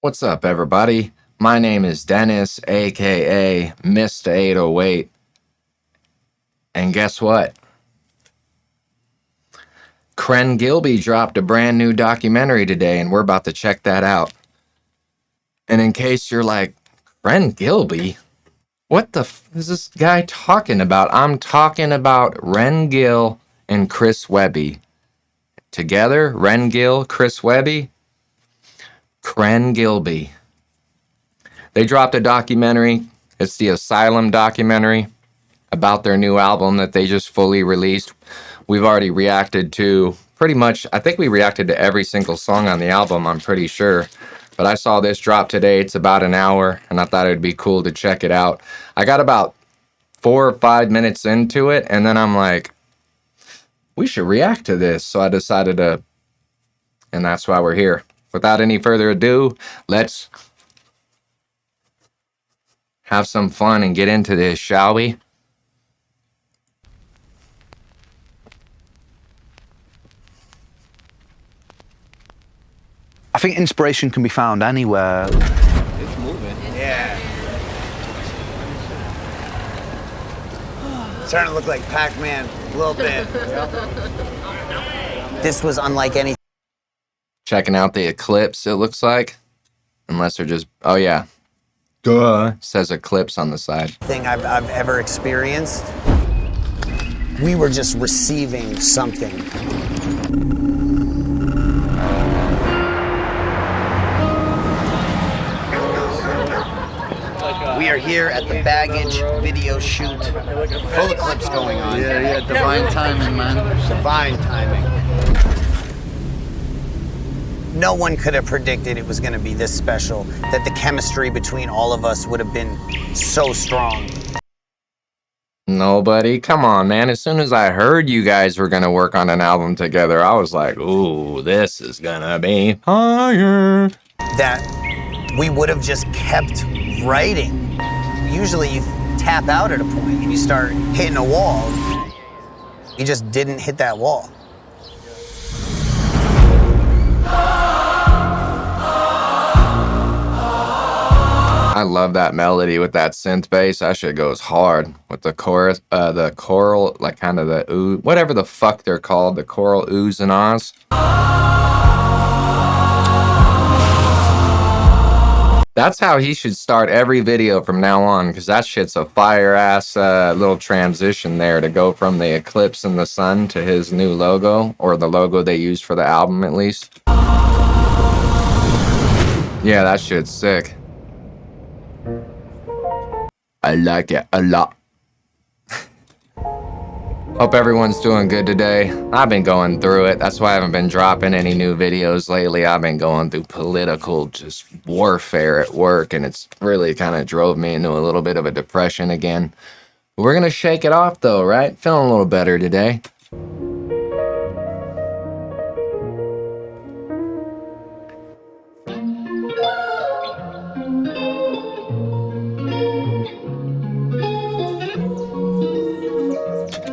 What's up, everybody? My name is Dennis, aka Mr. 808. And guess what? Ren Gilby dropped a brand new documentary today, and we're about to check that out. And in case you're like, Ren Gilby? What the f is this guy talking about? I'm talking about Ren Gill and Chris Webby. Together, Ren Gill, Chris Webby, Ren Gilby. They dropped a documentary. It's the Asylum documentary about their new album that they just fully released. We've already reacted to pretty much, I think we reacted to every single song on the album, I'm pretty sure. But I saw this drop today. It's about an hour, and I thought it'd be cool to check it out. I got about 4 or 5 minutes into it, and then I'm like, we should react to this. So I decided to, and that's why we're here. Without any further ado, let's have some fun and get into this, shall we? I think inspiration can be found anywhere. It's moving. Yeah. Starting to look like Pac-Man a little bit. This was unlike any. Checking out the Eclipse, it looks like. Unless they're just, oh yeah. Duh. Says Eclipse on the side. Thing I've ever experienced. We were just receiving something. We are here at the baggage video shoot. Full eclipse going on. Yeah, divine timing, man. Divine timing. No one could have predicted it was going to be this special, that the chemistry between all of us would have been so strong. Nobody? Come on, man. As soon as I heard you guys were going to work on an album together, I was like, ooh, this is going to be fire. That we would have just kept writing. Usually you tap out at a point and you start hitting a wall. You just didn't hit that wall. I love that melody with that synth bass. That shit goes hard with the chorus, the choral, like kind of the ooh, whatever the fuck they're called, the choral oohs and ahs. That's how he should start every video from now on, because that shit's a fire-ass little transition there to go from the eclipse and the sun to his new logo, or the logo they used for the album at least. Yeah, that shit's sick. I like it a lot. Hope everyone's doing good today. I've been going through it. That's why I haven't been dropping any new videos lately. I've been going through political just warfare at work, and it's really kind of drove me into a little bit of a depression again. We're gonna shake it off though, right? Feeling a little better today.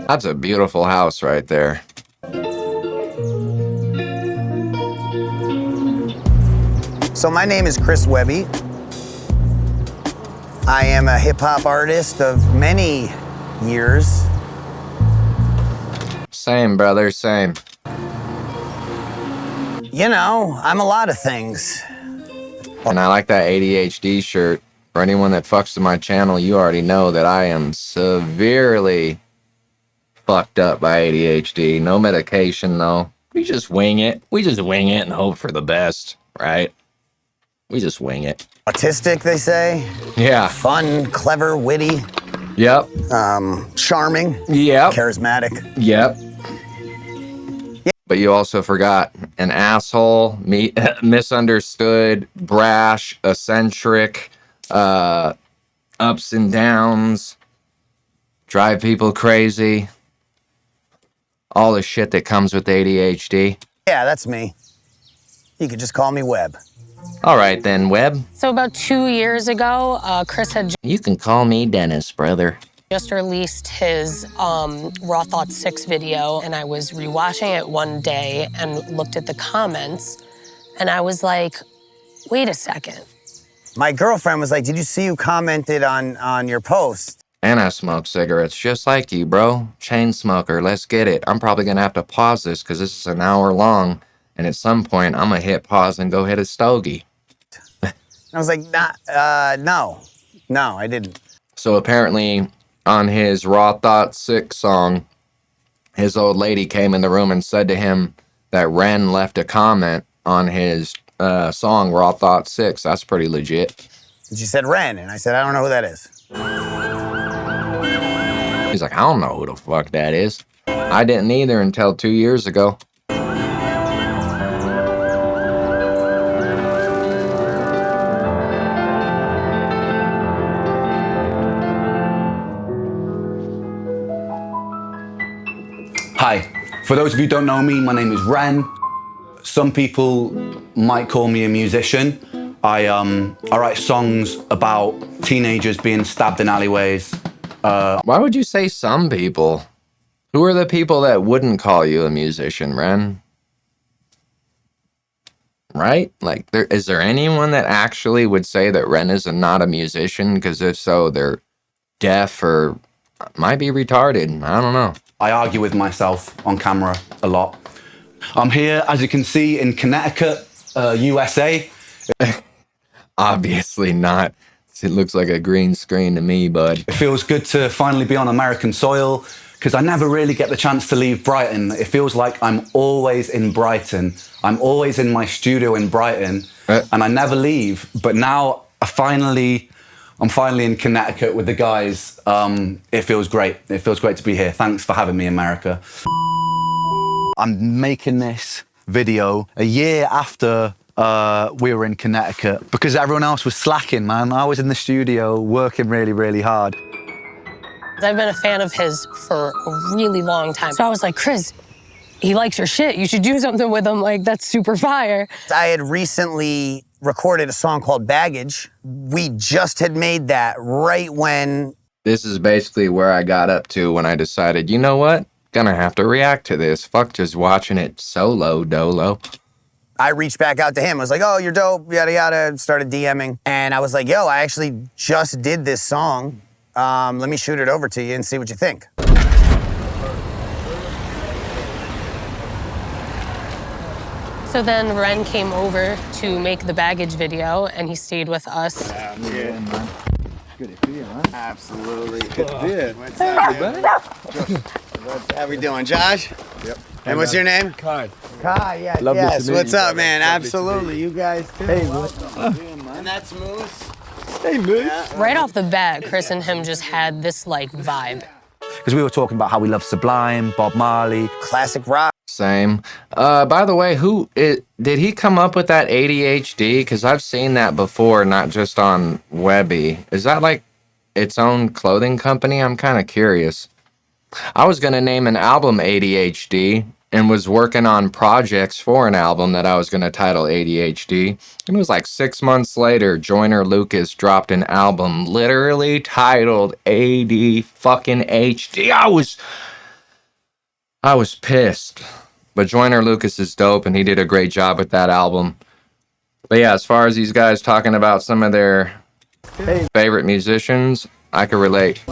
That's a beautiful house right there. So my name is Chris Webby. I am a hip-hop artist of many years. Same, brother, same. You know, I'm a lot of things. And I like that ADHD shirt. For anyone that fucks with my channel, you already know that I am severely fucked up by ADHD. No medication though. We just wing it. We just wing it and hope for the best, right? We just wing it. Autistic, they say. Yeah. Fun, clever, witty. Yep. Charming. Yep. Charismatic. Yep. But you also forgot an asshole, misunderstood, brash, eccentric, ups and downs, drive people crazy. All the shit that comes with ADHD. Yeah, that's me. You could just call me Webb. All right then, Webb. So about 2 years ago, Chris had You can call me Dennis, brother. just released his Raw Thoughts 6 video, and I was rewatching it one day and looked at the comments, and I was like, wait a second. My girlfriend was like, did you see who commented on your post? And I smoke cigarettes just like you, bro. Chain smoker, let's get it. I'm probably gonna have to pause this because this is an hour long, and at some point I'm gonna hit pause and go hit a stogie. I was like, no, I didn't. So apparently on his Raw Thought 6 song, his old lady came in the room and said to him that Ren left a comment on his song Raw Thought 6. That's pretty legit. And she said Ren, and I said, I don't know who that is. He's like, I don't know who the fuck that is. I didn't either until 2 years ago. Hi, for those of you who don't know me, my name is Ren. Some people might call me a musician. I write songs about teenagers being stabbed in alleyways. Why would you say some people? Who are the people that wouldn't call you a musician, Ren? Right? Like, is there anyone that actually would say that Ren is not a musician? Because if so, they're deaf or might be retarded. I don't know. I argue with myself on camera a lot. I'm here, as you can see, in Connecticut, USA. Obviously not. It looks like a green screen to me, bud. It feels good to finally be on American soil, because I never really get the chance to leave Brighton. It feels like I'm always in Brighton. I'm always in my studio in Brighton, and I never leave. But now I'm finally in Connecticut with the guys. It feels great. It feels great to be here. Thanks for having me, America. I'm making this video a year after we were in Connecticut because everyone else was slacking, man. I was in the studio working really, really hard. I've been a fan of his for a really long time. So I was like, Chris, he likes your shit. You should do something with him. Like, that's super fire. I had recently recorded a song called Baggage. We just had made that right when... This is basically where I got up to when I decided, you know what? Gonna have to react to this. Fuck just watching it solo dolo. I reached back out to him. I was like, oh, you're dope, yada, yada. Started DMing. And I was like, yo, I actually just did this song. Let me shoot it over to you and see what you think. So then Ren came over to make the Baggage video, and he stayed with us. Yeah, man. Good to see you, man. Absolutely. Good to see you. What's up, man? How we doing, Josh? Yep. And what's your name? Kai. Kai, yeah. Lovely yes. to meet What's you, up, brother. man? Lovely Absolutely. You guys too. Hey, And that's Moose. Hey, Moose. Yeah. Right off the bat, Chris and him just had this, like, vibe. Because we were talking about how we love Sublime, Bob Marley. Classic rock. Same. By the way, did he come up with that ADHD? Because I've seen that before, not just on Webby. Is that like its own clothing company? I'm kind of curious. I was going to name an album ADHD and was working on projects for an album that I was going to title ADHD. And it was like 6 months later, Joyner Lucas dropped an album literally titled AD fucking HD. I was pissed. But Joyner Lucas is dope, and he did a great job with that album. But yeah, as far as these guys talking about some of their favorite musicians, I could relate.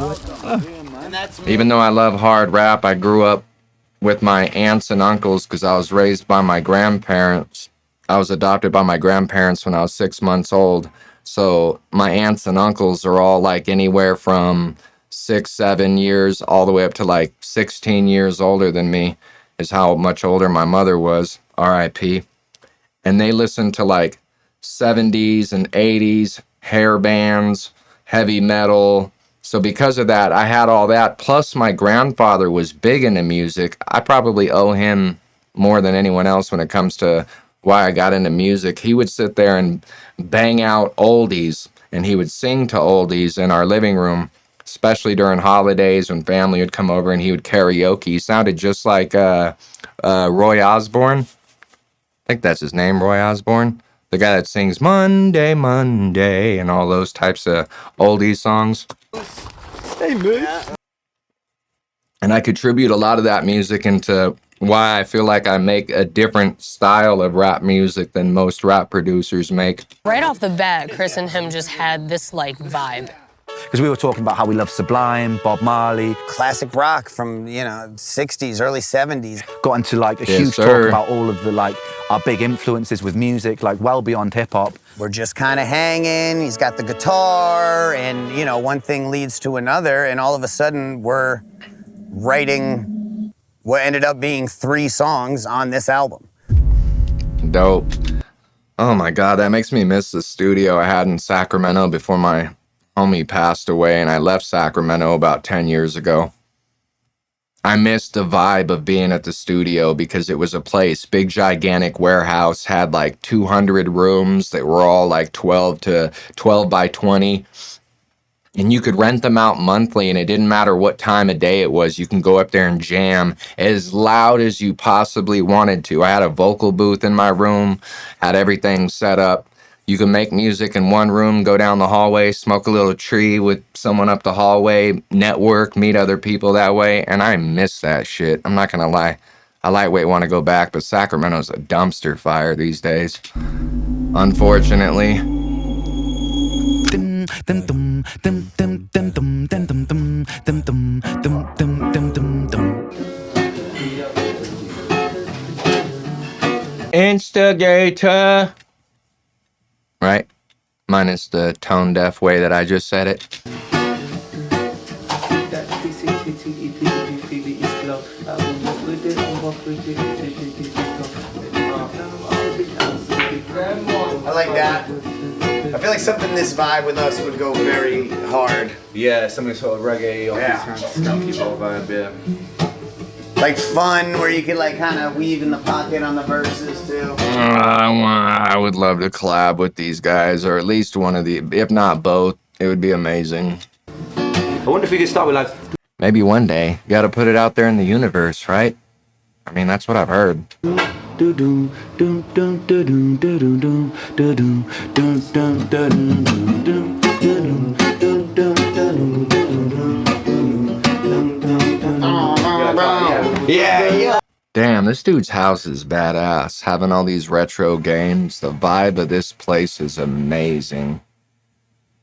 Even though I love hard rap, I grew up with my aunts and uncles because I was raised by my grandparents. I was adopted by my grandparents when I was 6 months old. So my aunts and uncles are all like anywhere from 6, 7 years all the way up to like 16 years older than me is how much older my mother was, R.I.P. And they listened to like 70s and 80s hair bands, heavy metal. So because of that, I had all that. Plus my grandfather was big into music. I probably owe him more than anyone else when it comes to why I got into music. He would sit there and bang out oldies, and he would sing to oldies in our living room, especially during holidays when family would come over and he would karaoke. He sounded just like Roy Osborne. I think that's his name, Roy Osborne. The guy that sings Monday, Monday, and all those types of oldie songs. Hey, Moose. And I contribute a lot of that music into why I feel like I make a different style of rap music than most rap producers make. Right off the bat, Chris and him just had this like vibe. Because we were talking about how we love Sublime, Bob Marley. Classic rock from, you know, 60s, early 70s. Got into like a Yes, huge sir. talk about all of the like our big influences with music, like well beyond hip hop. We're just kind of hanging. He's got the guitar, and, you know, one thing leads to another, and all of a sudden we're writing what ended up being 3 songs on this album. Dope. Oh my God, that makes me miss the studio I had in Sacramento before my homie passed away, and I left Sacramento about 10 years ago. I missed the vibe of being at the studio because it was a place, big gigantic warehouse, had like 200 rooms that were all like 12 by 20. And you could rent them out monthly, and it didn't matter what time of day it was. You can go up there and jam as loud as you possibly wanted to. I had a vocal booth in my room, had everything set up. You can make music in one room, go down the hallway, smoke a little tree with someone up the hallway, network, meet other people that way, and I miss that shit. I'm not gonna lie. I lightweight want to go back, but Sacramento's a dumpster fire these days, unfortunately. Instigator. Right? Minus the tone deaf way that I just said it. I like that. I feel like something this vibe with us would go very hard. Yeah, something sort of reggae or Yeah. skunky pop vibe, yeah. Like fun, where you could like kind of weave in the pocket on the verses too. I would love to collab with these guys, or at least one of the, if not both. It would be amazing. I wonder if we could start with like... Maybe one day. You gotta put it out there in the universe, right? I mean, that's what I've heard. Yeah. Damn, this dude's house is badass. Having all these retro games, the vibe of this place is amazing.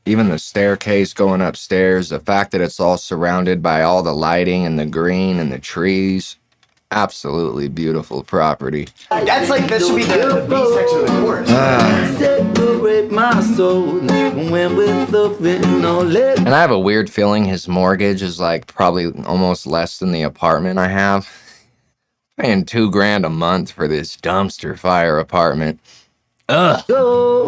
Even the staircase going upstairs, the fact that it's all surrounded by all the lighting and the green and the trees. Absolutely beautiful property. That's like, that should be the B section of the chorus. Separate my soul when we're something no less. And I have a weird feeling his mortgage is like probably almost less than the apartment I have. Paying $2,000 a month for this dumpster fire apartment. Ugh. Go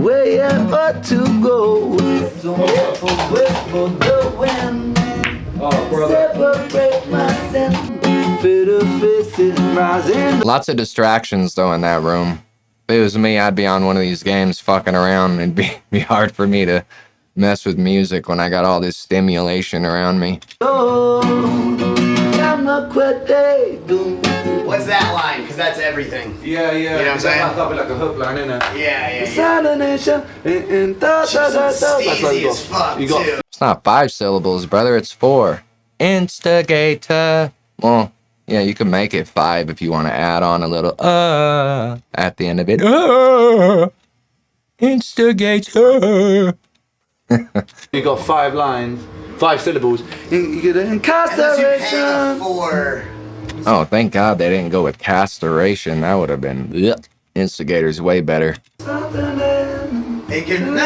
where you ought to go. So wait for the wind. Separate myself. Feel the faces rising. Lots of distractions though in that room. If it was me, I'd be on one of these games fucking around, and it'd be hard for me to mess with music when I got all this stimulation around me. What's that line? Because that's everything. Yeah, yeah. You know what I'm saying? That'd be like a hook line, innit? Yeah. That's like Easy as fuck, you got too. It's not 5 syllables, brother, it's 4. Instigator. Well, yeah, you can make it 5 if you want to add on a little at the end of it. Instigator. You got 5 lines, 5 syllables. You get an Unless you pay incarceration. the 4. Oh, thank God they didn't go with castration. That would have been Instigator's way better. It can na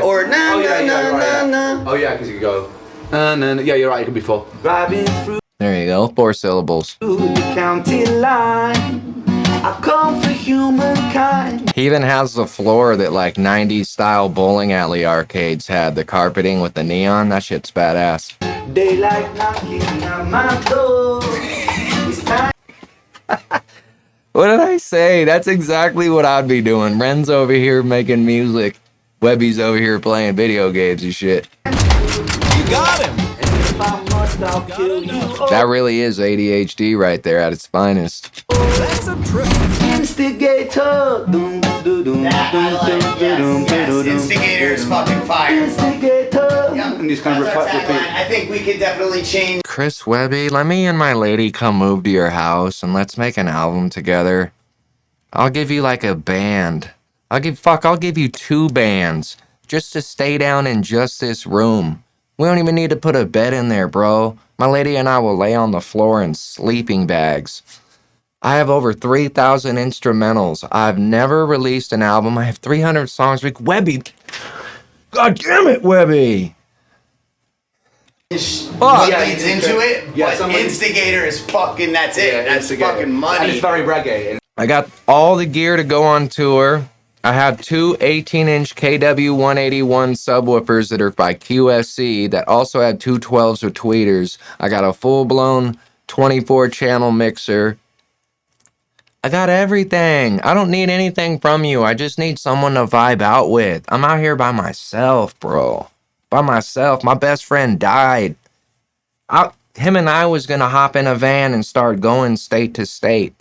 or na Oh, yeah, yeah, right, yeah. na. Oh yeah, because you could go. And then yeah, you're right. It could be 4. Driving through There you go, 4 syllables. the county line. I come for humankind. He even has the floor that like 90s style bowling alley arcades had, the carpeting with the neon. That shit's badass. Daylight knocking at my door. It's time. What did I say? That's exactly what I'd be doing. Ren's over here making music. Webby's over here playing video games and shit. If I must, I'll kill you. That really is ADHD right there at its finest. Instigator. Dum, dum, dum, That I like, yes. Instigator is fucking fire. Instigator. Young and just kind of That's our repeat. tagline. I think we could definitely change. Chris Webby, let me and my lady come move to your house and let's make an album together. I'll give you like a band. I'll give you 2 bands just to stay down in just this room. We don't even need to put a bed in there, bro. My lady and I will lay on the floor in sleeping bags. I have over 3,000 instrumentals. I've never released an album. I have 300 songs. Webby, God damn it, Webby. What Yeah, leads into it? Yeah, But instigator is fucking. That's it. Yeah, That's Instigator. fucking money. And it's very reggae. I got all the gear to go on tour. I have 2 18-inch KW181 subwoofers that are by QSC that also have 2 12s with tweeters. I got a full-blown 24-channel mixer. I got everything. I don't need anything from you. I just need someone to vibe out with. I'm out here by myself, bro. By myself. My best friend died. Him and I was going to hop in a van and start going state to state.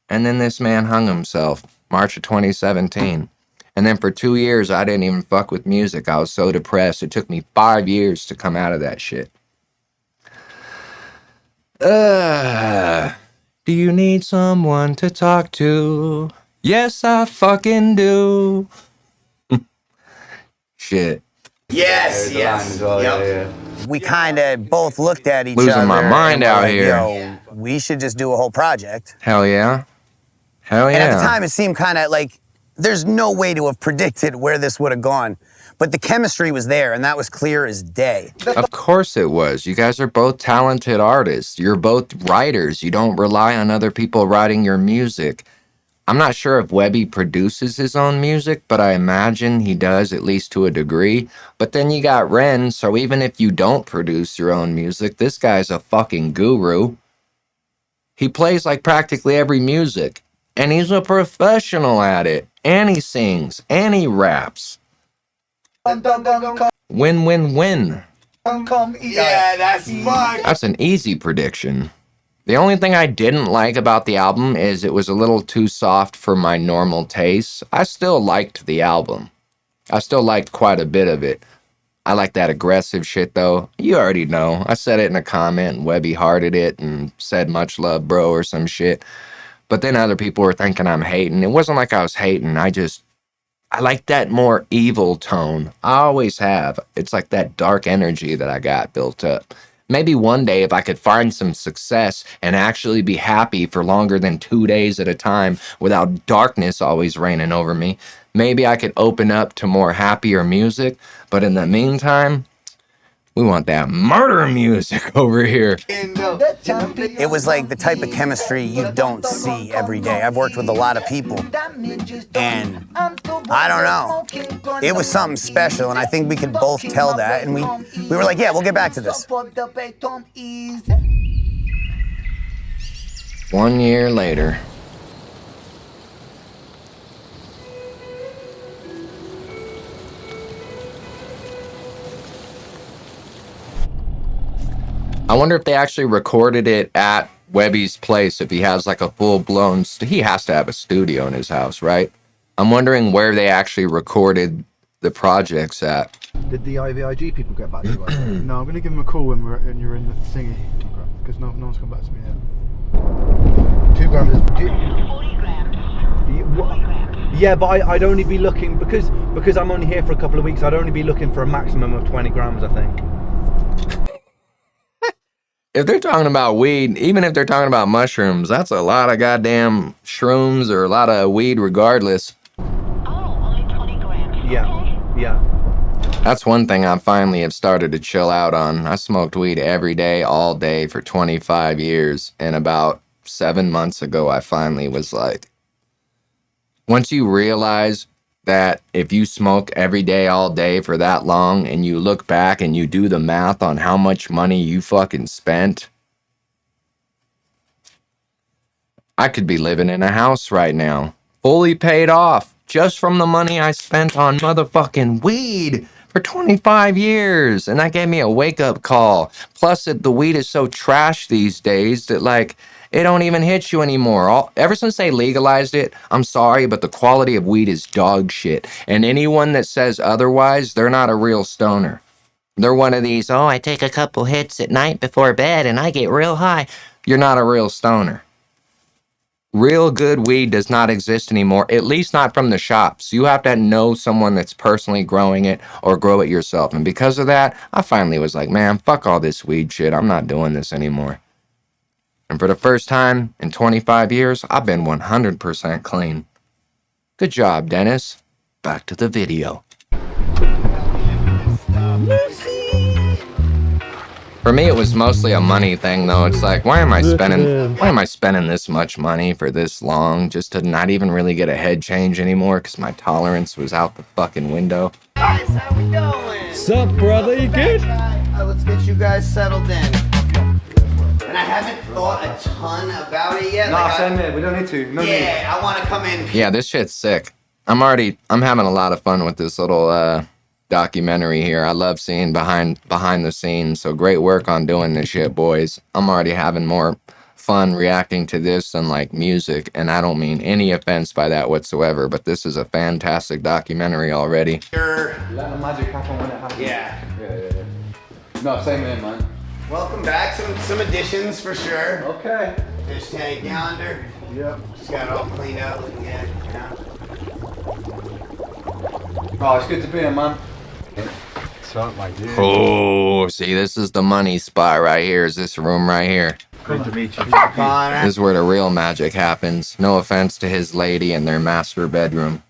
And then this man hung himself, March of 2017. And then for 2 years, I didn't even fuck with music. I was so depressed. It took me 5 years to come out of that shit. Do you need someone to talk to? Yes, I fucking do. Shit. Yes, yes. As well, Yep. yeah. We kind of both looked at each Losing other. my mind and were out like, here. Yo, we should just do a whole project. Hell yeah. Hell yeah. And at the time, it seemed kind of like there's no way to have predicted where this would have gone. But the chemistry was there, and that was clear as day. Of course it was. You guys are both talented artists. You're both writers. You don't rely on other people writing your music. I'm not sure if Webby produces his own music, but I imagine he does, at least to a degree. But then you got Ren, so even if you don't produce your own music, this guy's a fucking guru. He plays like practically every music, and he's a professional at it. And he sings, and he raps. Win, win, win. Yeah, that's fun. That's an easy prediction. The only thing I didn't like about the album is it was a little too soft for my normal tastes. I still liked the album. I still liked quite a bit of it. I like that aggressive shit, though. You already know. I said it in a comment, and Webby hearted it and said much love, bro, or some shit. But then other people were thinking I'm hating. It wasn't like I was hating. I like that more evil tone. I always have. It's like that dark energy that I got built up. Maybe one day if I could find some success and actually be happy for longer than 2 days at a time without darkness always reigning over me, maybe I could open up to more happier music. But in the meantime, we want that murder music over here. It was like the type of chemistry you don't see every day. I've worked with a lot of people, and I don't know. It was something special, and I think we could both tell that. And we were like, yeah, we'll get back to this. 1 year later. I wonder if they actually recorded it at Webby's place, if he has like a full-blown... he has to have a studio in his house, right? I'm wondering where they actually recorded the projects at. Did the IVIG people get back to you? No, I'm going to give them a call when you're in the thingy, because no one's come back to me yet. 2 grams is... 40 grams. Yeah, but I'd only be looking, because I'm only here for a couple of weeks, I'd only be looking for a maximum of 20 grams, I think. If they're talking about weed, even if they're talking about mushrooms, that's a lot of goddamn shrooms or a lot of weed regardless. Oh, only 20 grams. Yeah, Okay. yeah. That's one thing I finally have started to chill out on. I smoked weed every day, all day for 25 years. And about 7 months ago, I finally was like, once you realize that if you smoke every day, all day for that long, and you look back and you do the math on how much money you fucking spent, I could be living in a house right now, fully paid off, just from the money I spent on motherfucking weed for 25 years. And that gave me a wake-up call. Plus, the weed is so trash these days that, like, it don't even hit you anymore. Ever since they legalized it, I'm sorry, but the quality of weed is dog shit. And anyone that says otherwise, they're not a real stoner. They're one of these, oh, I take a couple hits at night before bed and I get real high. You're not a real stoner. Real good weed does not exist anymore, at least not from the shops. You have to know someone that's personally growing it or grow it yourself. And because of that, I finally was like, man, fuck all this weed shit. I'm not doing this anymore. And for the first time in 25 years, I've been 100% clean. Good job, Dennis. Back to the video. For me, it was mostly a money thing, though. It's like, why am I spending this much money for this long just to not even really get a head change anymore because my tolerance was out the fucking window? Guys, how we doing? Sup, brother? You good? Let's get you guys settled in. And I haven't thought a ton about it yet. Nah, same here. We don't need to. No need. Yeah, I want to come in. Yeah, this shit's sick. I'm having a lot of fun with this little documentary here. I love seeing behind the scenes. So great work on doing this shit, boys. I'm already having more fun reacting to this than like music, and I don't mean any offense by that whatsoever, but this is a fantastic documentary already. Sure. Let the magic happen when it happens. Yeah. No, same here, man. Welcome back. Some additions for sure. Okay. Fish tank yonder. Yep. Just got it all cleaned up. Yeah. Oh, it's good to be here, man. Something like this. Oh, see, this is the money spot right here. Is this room right here? Great to meet you. Connor. This is where the real magic happens. No offense to his lady and their master bedroom.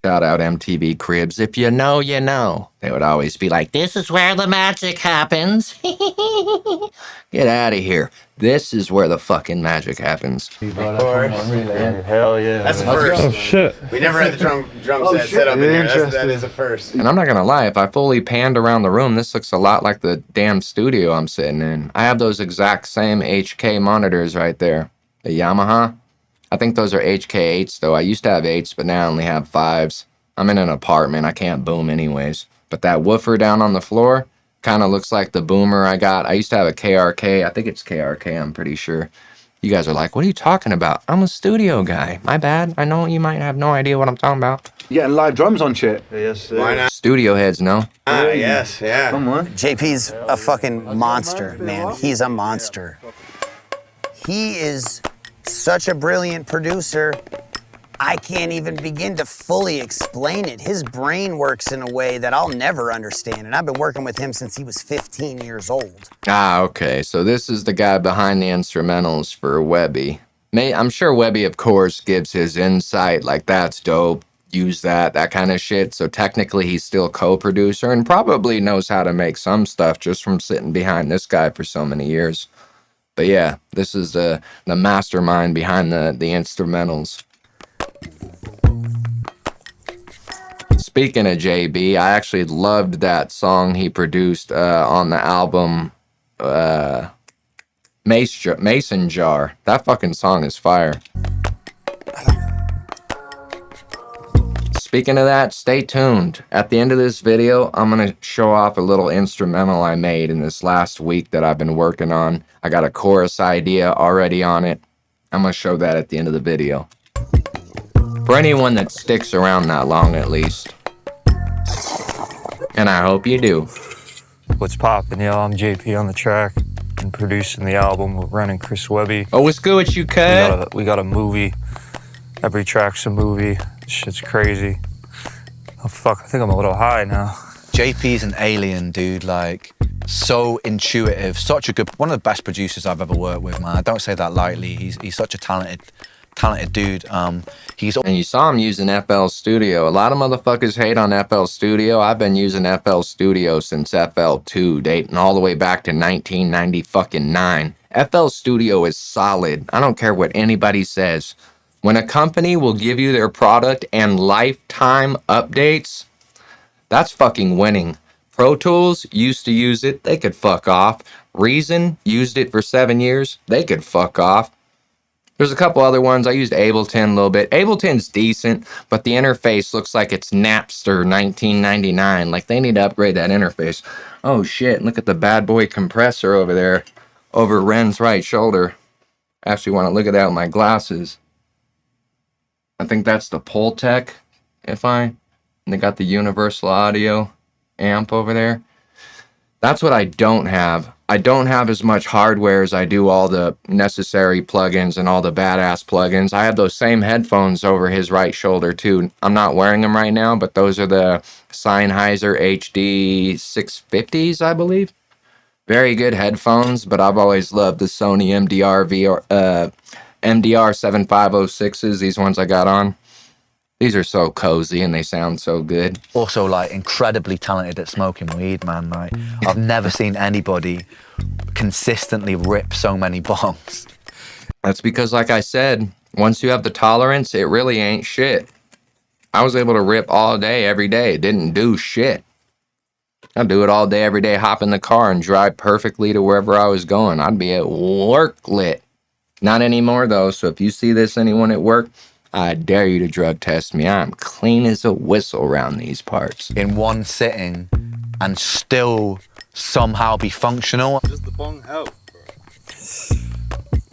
Shout out MTV Cribs. If you know, you know. They would always be like, this is where the magic happens. Get out of here. This is where the fucking magic happens. Of course. Hell yeah. That's a first. Oh, shit. We never had the drum set up in here. That is a first. And I'm not gonna lie, if I fully panned around the room, this looks a lot like the damn studio I'm sitting in. I have those exact same HK monitors right there. The Yamaha. I think those are HK8s though. I used to have 8s, but now I only have 5s. I'm in an apartment. I can't boom anyways. But that woofer down on the floor kind of looks like the boomer I got. I used to have a KRK. I think it's KRK, I'm pretty sure. You guys are like, what are you talking about? I'm a studio guy. My bad. I know you might have no idea what I'm talking about. You getting live drums on shit? Yes, sir. Why not? Studio heads, no? Yes, yeah. Come on. JP's a fucking monster, man. He's a monster. He is such a brilliant producer. I can't even begin to fully explain it. His brain works in a way that I'll never understand. And I've been working with him since he was 15 years old. Ah, okay. So this is the guy behind the instrumentals for Webby. I'm sure Webby, of course, gives his insight, like, that's dope, use that kind of shit. So technically he's still co-producer and probably knows how to make some stuff just from sitting behind this guy for so many years. But yeah, this is the mastermind behind the instrumentals. Speaking of JB, I actually loved that song he produced on the album Mason Jar. That fucking song is fire. Speaking of that, stay tuned. At the end of this video, I'm going to show off a little instrumental I made in this last week that I've been working on. I got a chorus idea already on it. I'm going to show that at the end of the video. For anyone that sticks around that long, at least. And I hope you do. What's poppin', y'all? I'm JP on the track and producing the album with Ren and Chris Webby. Oh, what's good with you, cut? We got a movie. Every track's a movie. Shit's crazy. Oh, fuck. I think I'm a little high now. JP's an alien, dude. Like, so intuitive. Such a good, one of the best producers I've ever worked with, man. I don't say that lightly. He's such a talented dude. And you saw him using FL Studio. A lot of motherfuckers hate on FL Studio. I've been using FL Studio since FL2, dating all the way back to 1999. FL Studio is solid. I don't care what anybody says. When a company will give you their product and lifetime updates, that's fucking winning. Pro Tools used to use it. They could fuck off. Reason used it for 7 years. They could fuck off. There's a couple other ones. I used Ableton a little bit. Ableton's decent, but the interface looks like it's Napster 1999. Like, they need to upgrade that interface. Oh, shit. Look at the bad boy compressor over there, over Ren's right shoulder. I actually want to look at that with my glasses. I think that's the Pultec, and they got the universal audio amp over there. That's what I don't have. I don't have as much hardware as I do all the necessary plugins and all the badass plugins. I have those same headphones over his right shoulder too. I'm not wearing them right now, but those are the Sennheiser HD 650s, I believe. Very good headphones, but I've always loved the Sony MDR 7506s, these ones I got on. These are so cozy and they sound so good. Also, like, incredibly talented at smoking weed, man. Like, I've never seen anybody consistently rip so many bongs. That's because, like I said, once you have the tolerance, it really ain't shit. I was able to rip all day, every day. It didn't do shit. I'd do it all day, every day, hop in the car and drive perfectly to wherever I was going. I'd be at work lit. Not anymore, though, so if you see this, anyone at work, I dare you to drug test me. I'm clean as a whistle around these parts. In one sitting and still somehow be functional. Does the bong help, bro?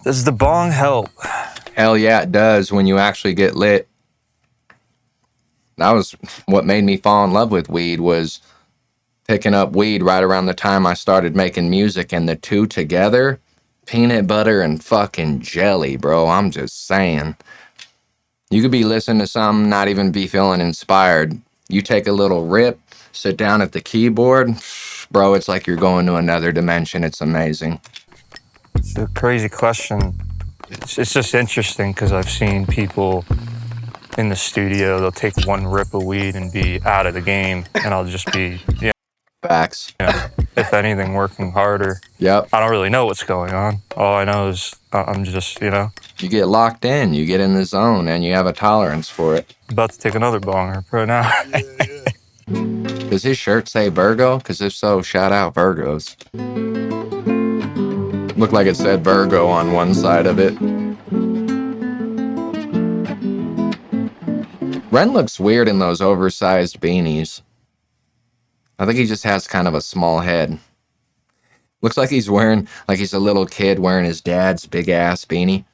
Does the bong help? Hell yeah, it does when you actually get lit. That was what made me fall in love with weed, was picking up weed right around the time I started making music, and the two together, peanut butter and fucking jelly, bro. I'm just saying. You could be listening to something, not even be feeling inspired. You take a little rip, sit down at the keyboard, bro, it's like you're going to another dimension. It's amazing. It's a crazy question. It's just interesting because I've seen people in the studio, they'll take one rip of weed and be out of the game, and I'll just be, Facts. If anything, working harder. Yep. I don't really know what's going on. All I know is I'm just, You get locked in, you get in the zone, and you have a tolerance for it. About to take another bonger right now. Does his shirt say Virgo? Because if so, shout out Virgos. Looked like it said Virgo on one side of it. Ren looks weird in those oversized beanies. I think he just has kind of a small head. Looks like he's wearing, like he's a little kid wearing his dad's big ass beanie.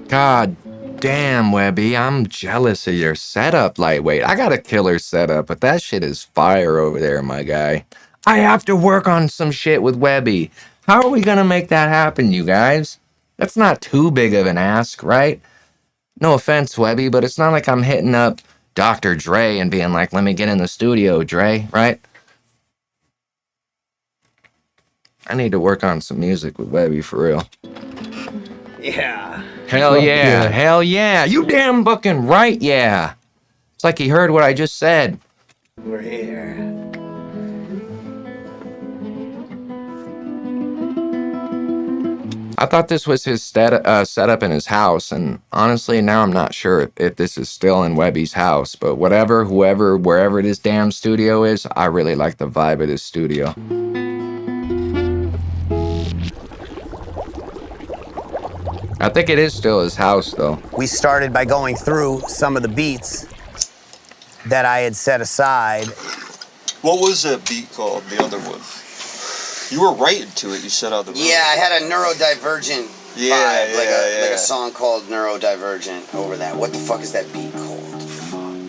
God damn, Webby, I'm jealous of your setup, lightweight. I got a killer setup, but that shit is fire over there, my guy. I have to work on some shit with Webby. How are we gonna make that happen, you guys? That's not too big of an ask, right? No offense, Webby, but it's not like I'm hitting up Dr. Dre and being like, let me get in the studio, Dre, right? I need to work on some music with Webby for real. Yeah. Hell yeah, hell yeah. You damn fucking right, yeah. It's like he heard what I just said. We're here. I thought this was his setup in his house, and honestly, now I'm not sure if this is still in Webby's house, but whatever, whoever, wherever this damn studio is, I really like the vibe of this studio. I think it is still his house, though. We started by going through some of the beats that I had set aside. What was that beat called, the other one? You were writing to it, you said out the road. Yeah, I had a neurodivergent vibe, like a song called Neurodivergent over that. What the fuck is that beat called?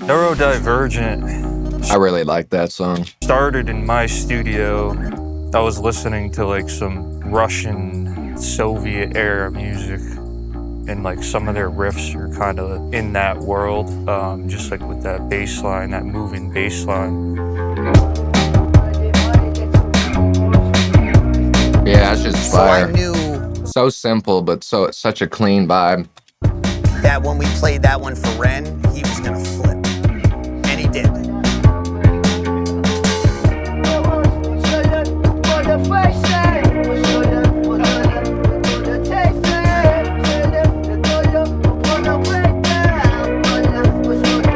Neurodivergent. I really like that song. Started in my studio. I was listening to like some Russian Soviet era music, and like some of their riffs are kind of in that world, just like with that bass line, that moving bass line. Yeah, it's just fire. So I knew so simple, but such a clean vibe. that when we played that one for Ren, he was gonna flip, and he did.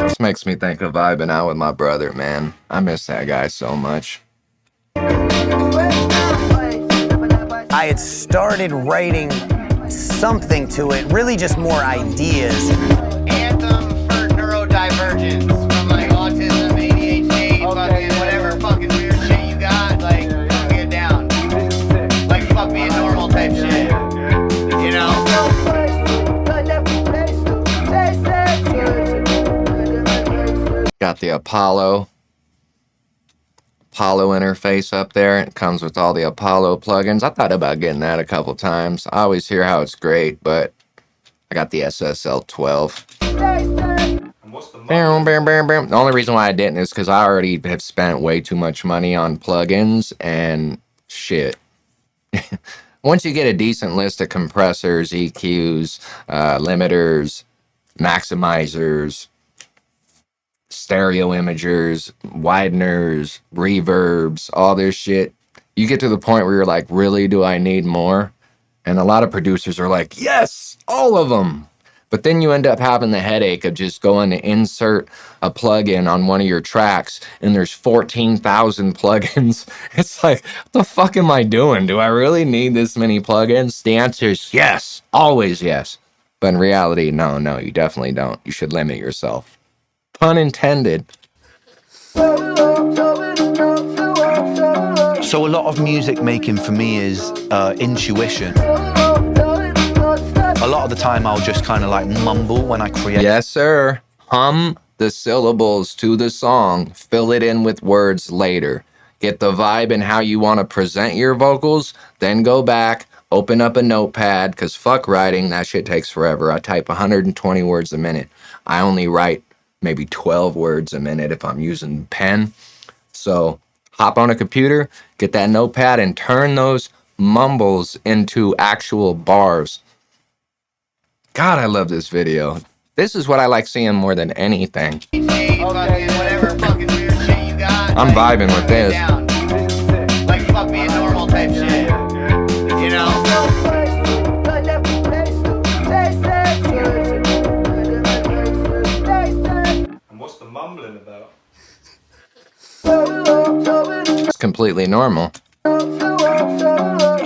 This makes me think of vibing out with my brother, man. I miss that guy so much. I had started writing something to it, really just more ideas. Anthem for neurodivergence, from like autism, ADHD, fucking whatever fucking weird shit you got, like, get down. Like, fuck being normal type shit. You know? got the Apollo interface up there. It comes with all the Apollo plugins. I thought about getting that a couple times. I always hear how it's great, but I got the SSL 12. The only reason why I didn't is because I already have spent way too much money on plugins and shit. Once you get a decent list of compressors, EQs, limiters, maximizers, stereo imagers, wideners, reverbs, all this shit, you get to the point where you're like, really, do I need more? And a lot of producers are like, yes, all of them. But then you end up having the headache of just going to insert a plugin on one of your tracks, and there's 14,000 plugins. It's like, what the fuck am I doing? Do I really need this many plugins? The answer is yes, always yes. But in reality, no, you definitely don't. You should limit yourself. Pun intended. So a lot of music making for me is intuition. A lot of the time I'll just kind of like mumble when I create. Yes, sir. Hum the syllables to the song. Fill it in with words later. Get the vibe and how you want to present your vocals. Then go back, open up a notepad, because fuck writing. That shit takes forever. I type 120 words a minute. I only write maybe 12 words a minute if I'm using pen. So hop on a computer, get that notepad, and turn those mumbles into actual bars. God, I love this video. This is what I like seeing more than anything. Whatever fucking weird shit you got. I'm vibing with this. Like fuck being normal type shit. You know? And what's the mumbling about? It's completely normal.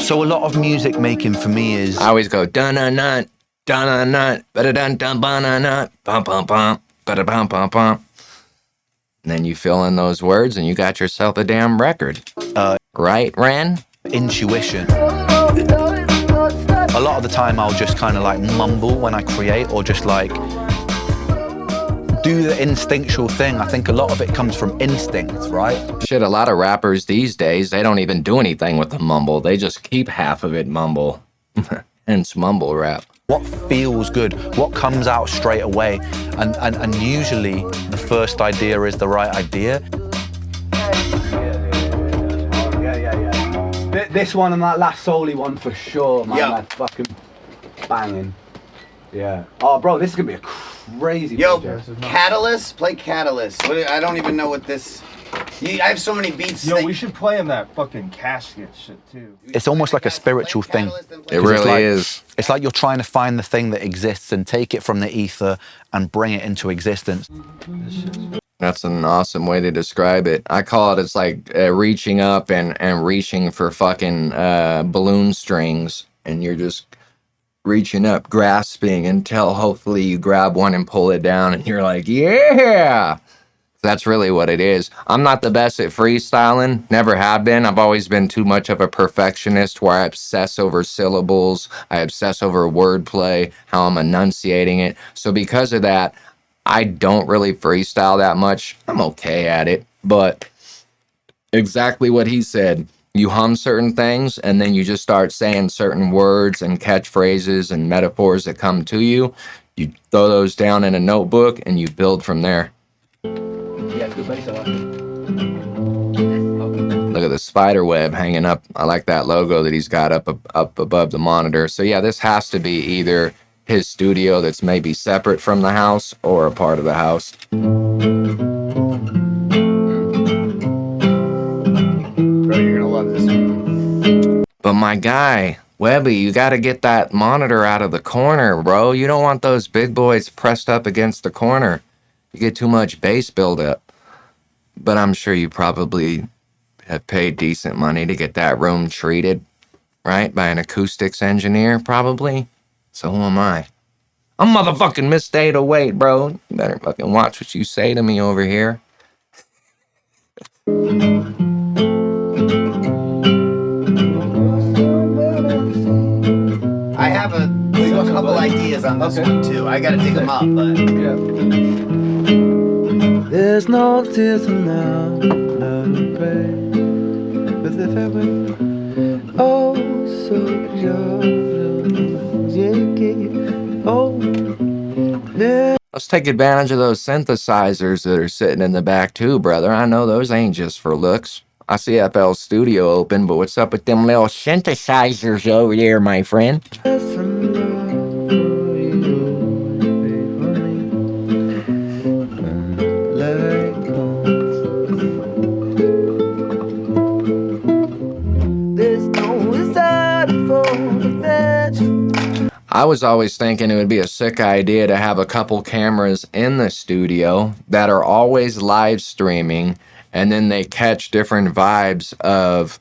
So a lot of music making for me is... I always go dun-dun-dun, dun-dun-dun, ba-da-dun-dun-ba-na-na, bum-bum-bum, ba-da-bum-bum-bum. And then you fill in those words and you got yourself a damn record. Right, Ren? Intuition. A lot of the time I'll just kind of like mumble when I create, or just like do the instinctual thing. I think a lot of it comes from instinct, right? Shit, a lot of rappers these days, they don't even do anything with the mumble. They just keep half of it mumble. Hence mumble rap. What feels good, what comes out straight away, and usually the first idea is the right idea. This one and that last Soul-y one for sure, man. Yeah. Like fucking banging. Yeah. Oh, bro, this is gonna be a crazy project. Catalyst? Play Catalyst. I don't even know what this... I have so many beats. Yo, we should play him that fucking casket shit too. It's almost like a spiritual thing. It really is. It's like you're trying to find the thing that exists and take it from the ether and bring it into existence. That's an awesome way to describe it. I call it, it's like reaching up and reaching for fucking balloon strings, and you're just reaching up, grasping until hopefully you grab one and pull it down, and you're like, yeah! That's really what it is. I'm not the best at freestyling, never have been. I've always been too much of a perfectionist where I obsess over syllables, I obsess over wordplay, how I'm enunciating it. So because of that, I don't really freestyle that much. I'm okay at it, but exactly what he said. You hum certain things, and then you just start saying certain words and catchphrases and metaphors that come to you. You throw those down in a notebook, and you build from there. Look at the spider web hanging up. I like that logo that he's got up above the monitor. So yeah, this has to be either his studio that's maybe separate from the house or a part of the house. Bro, you're gonna love this one. But my guy, Webby, you gotta get that monitor out of the corner, bro. You don't want those big boys pressed up against the corner. You get too much bass buildup. But I'm sure you probably have paid decent money to get that room treated, right? By an acoustics engineer, probably. So who am I? I'm motherfucking Miss 808, bro. You better fucking watch what you say to me over here. I have a couple ideas on this one too. I gotta dig them up, but... There's no tears now, love and pray. But if ever, oh, so pure, oh, yeah. Let's take advantage of those synthesizers that are sitting in the back too, brother. I know those ain't just for looks. I see FL Studio open, but what's up with them little synthesizers over there, my friend? I was always thinking it would be a sick idea to have a couple cameras in the studio that are always live streaming, and then they catch different vibes of,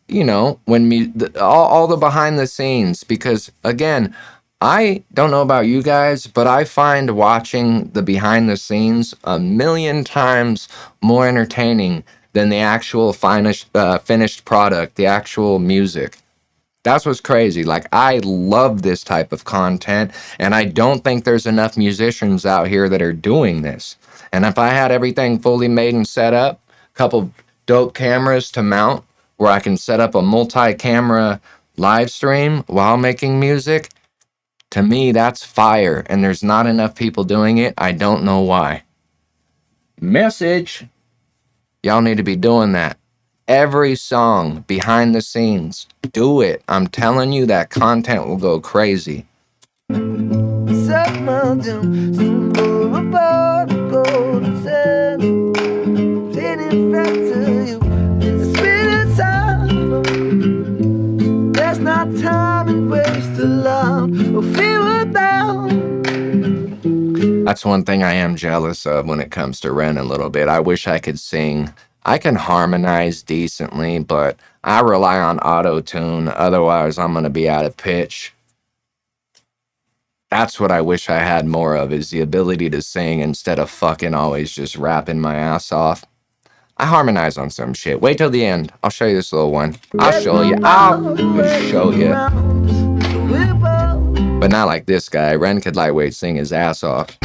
you know, when all the behind the scenes. Because again, I don't know about you guys, but I find watching the behind the scenes a million times more entertaining than the actual finished product, the actual music. That's what's crazy. Like, I love this type of content, and I don't think there's enough musicians out here that are doing this. And if I had everything fully made and set up, a couple dope cameras to mount where I can set up a multi-camera live stream while making music, to me, that's fire. And there's not enough people doing it. I don't know why. Message. Y'all need to be doing that. Every song behind the scenes. Do it. I'm telling you, that content will go crazy. That's one thing I am jealous of when it comes to Ren a little bit. I wish I could sing. I can harmonize decently, but I rely on auto-tune. Otherwise, I'm going to be out of pitch. That's what I wish I had more of, is the ability to sing instead of fucking always just rapping my ass off. I harmonize on some shit. Wait till the end. I'll show you this little one. I'll show you. I'll show you. But not like this guy. Ren could lightweight sing his ass off.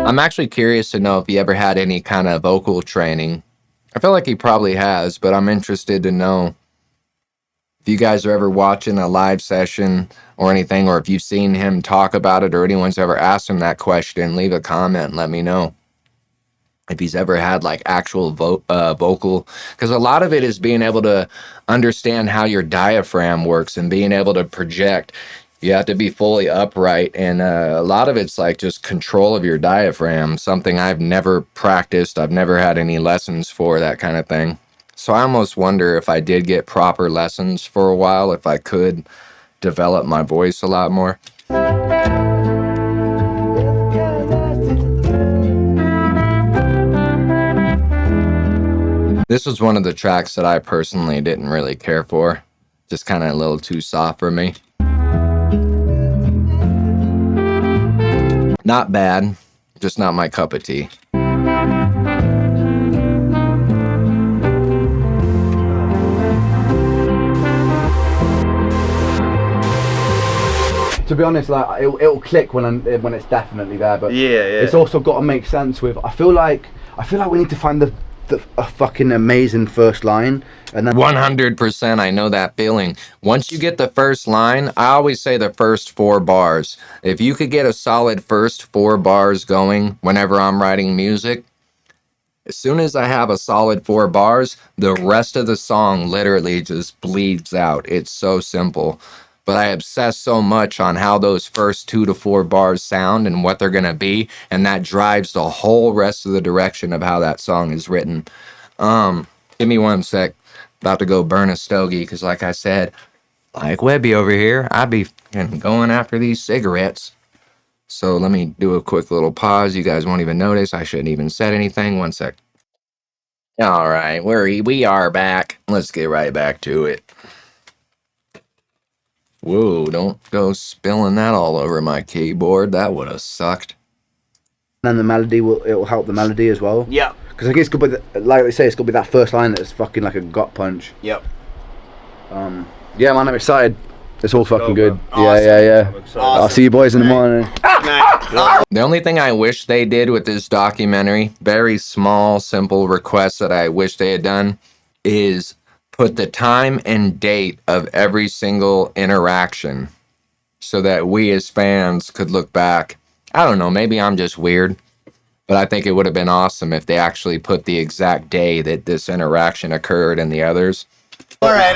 I'm actually curious to know if he ever had any kind of vocal training. I feel like he probably has, but I'm interested to know if you guys are ever watching a live session or anything, or if you've seen him talk about it, or anyone's ever asked him that question. Leave a comment and let me know if he's ever had like actual vocal, because a lot of it is being able to understand how your diaphragm works and being able to project. You have to be fully upright, and a lot of it's like just control of your diaphragm, something I've never practiced. I've never had any lessons for that kind of thing. So I almost wonder if I did get proper lessons for a while, if I could develop my voice a lot more. This was one of the tracks that I personally didn't really care for. Just kind of a little too soft for me. Not bad, just not my cup of tea. To be honest, like it'll click when it's definitely there, but yeah, it's also got to make sense with. I feel like we need to find a fucking amazing first line, and then 100%. I know that feeling. Once you get the first line, I always say the first 4 bars. If you could get a solid first 4 bars going whenever I'm writing music, as soon as I have a solid 4 bars, the rest of the song literally just bleeds out. It's so simple. But I obsess so much on how those first 2 to 4 bars sound and what they're going to be, and that drives the whole rest of the direction of how that song is written. Give me one sec. About to go burn a stogie, because like I said, like Webby over here, I be going after these cigarettes. So let me do a quick little pause. You guys won't even notice. I shouldn't even said anything. One sec. All right, we are back. Let's get right back to it. Whoa, don't go spilling that all over my keyboard. That would have sucked. And the melody will help the melody as well. Yep. Because I think it's gonna be like they say, it's gonna be that first line that's fucking like a gut punch. Yep. Yeah, man, I'm excited. It's all fucking good. Awesome. Yeah. Awesome. I'll see you boys in the morning. The only thing I wish they did with this documentary, very small, simple request that I wish they had done, is put the time and date of every single interaction so that we as fans could look back. I don't know, maybe I'm just weird, but I think it would have been awesome if they actually put the exact day that this interaction occurred and the others. All right.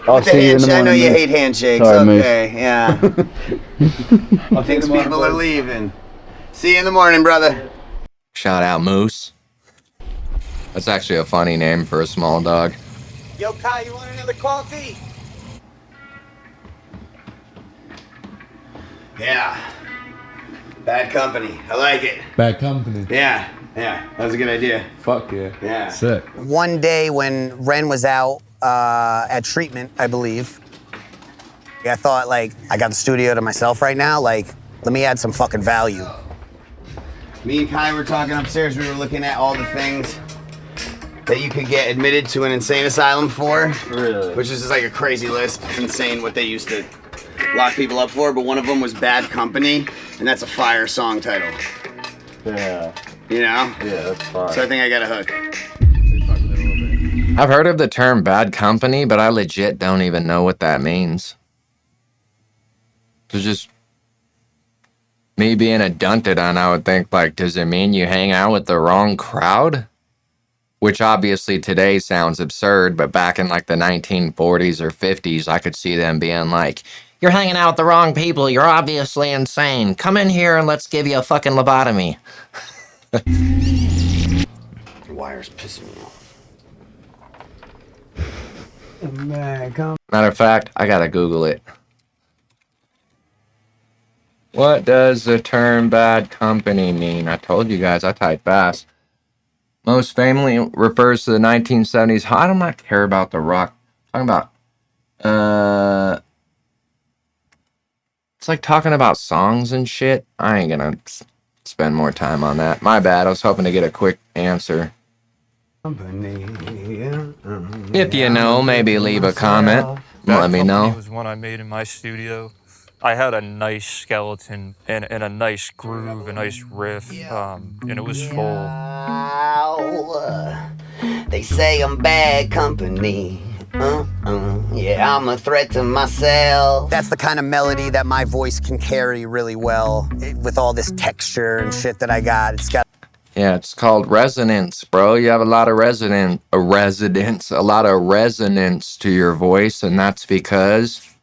I'll see you in the morning. I know you hate handshakes. Sorry, okay, yeah. Thinks people are leaving. See you in the morning, brother. Shout out Moose. That's actually a funny name for a small dog. Yo, Kai, you want another coffee? Yeah. Bad company. I like it. Bad company. Yeah. That was a good idea. Fuck yeah. Yeah. Sick. One day when Ren was out at treatment, I believe, I thought, like, I got the studio to myself right now. Like, let me add some fucking value. Me and Kai were talking upstairs. We were looking at all the things that you could get admitted to an insane asylum for. Really? Which is just like a crazy list. It's insane what they used to lock people up for. But one of them was Bad Company, and that's a fire song title. Yeah. You know? Yeah, that's fine. So I think I got a hook. I've heard of the term bad company, but I legit don't even know what that means. So just me being a duntadun, I would think, like, does it mean you hang out with the wrong crowd? Which obviously today sounds absurd, but back in like the 1940s or 50s, I could see them being like, you're hanging out with the wrong people, you're obviously insane. Come in here and let's give you a fucking lobotomy. The wire's pissing me off. Matter of fact, I gotta Google it. What does the term bad company mean? I told you guys, I type fast. Most famously refers to the 1970s. I do not care about the rock. I'm talking about, it's like talking about songs and shit. I ain't gonna spend more time on that. My bad. I was hoping to get a quick answer. If you know, maybe leave a comment. Let me know. It was one I made in my studio. I had a nice skeleton and a nice groove, a nice riff, and it was full. They say I'm bad company. Yeah, I'm a threat to myself. That's the kind of melody that my voice can carry really well, with all this texture and shit that I got. It's got. Yeah, it's called resonance, bro. You have a lot of resonance to your voice, and that's because,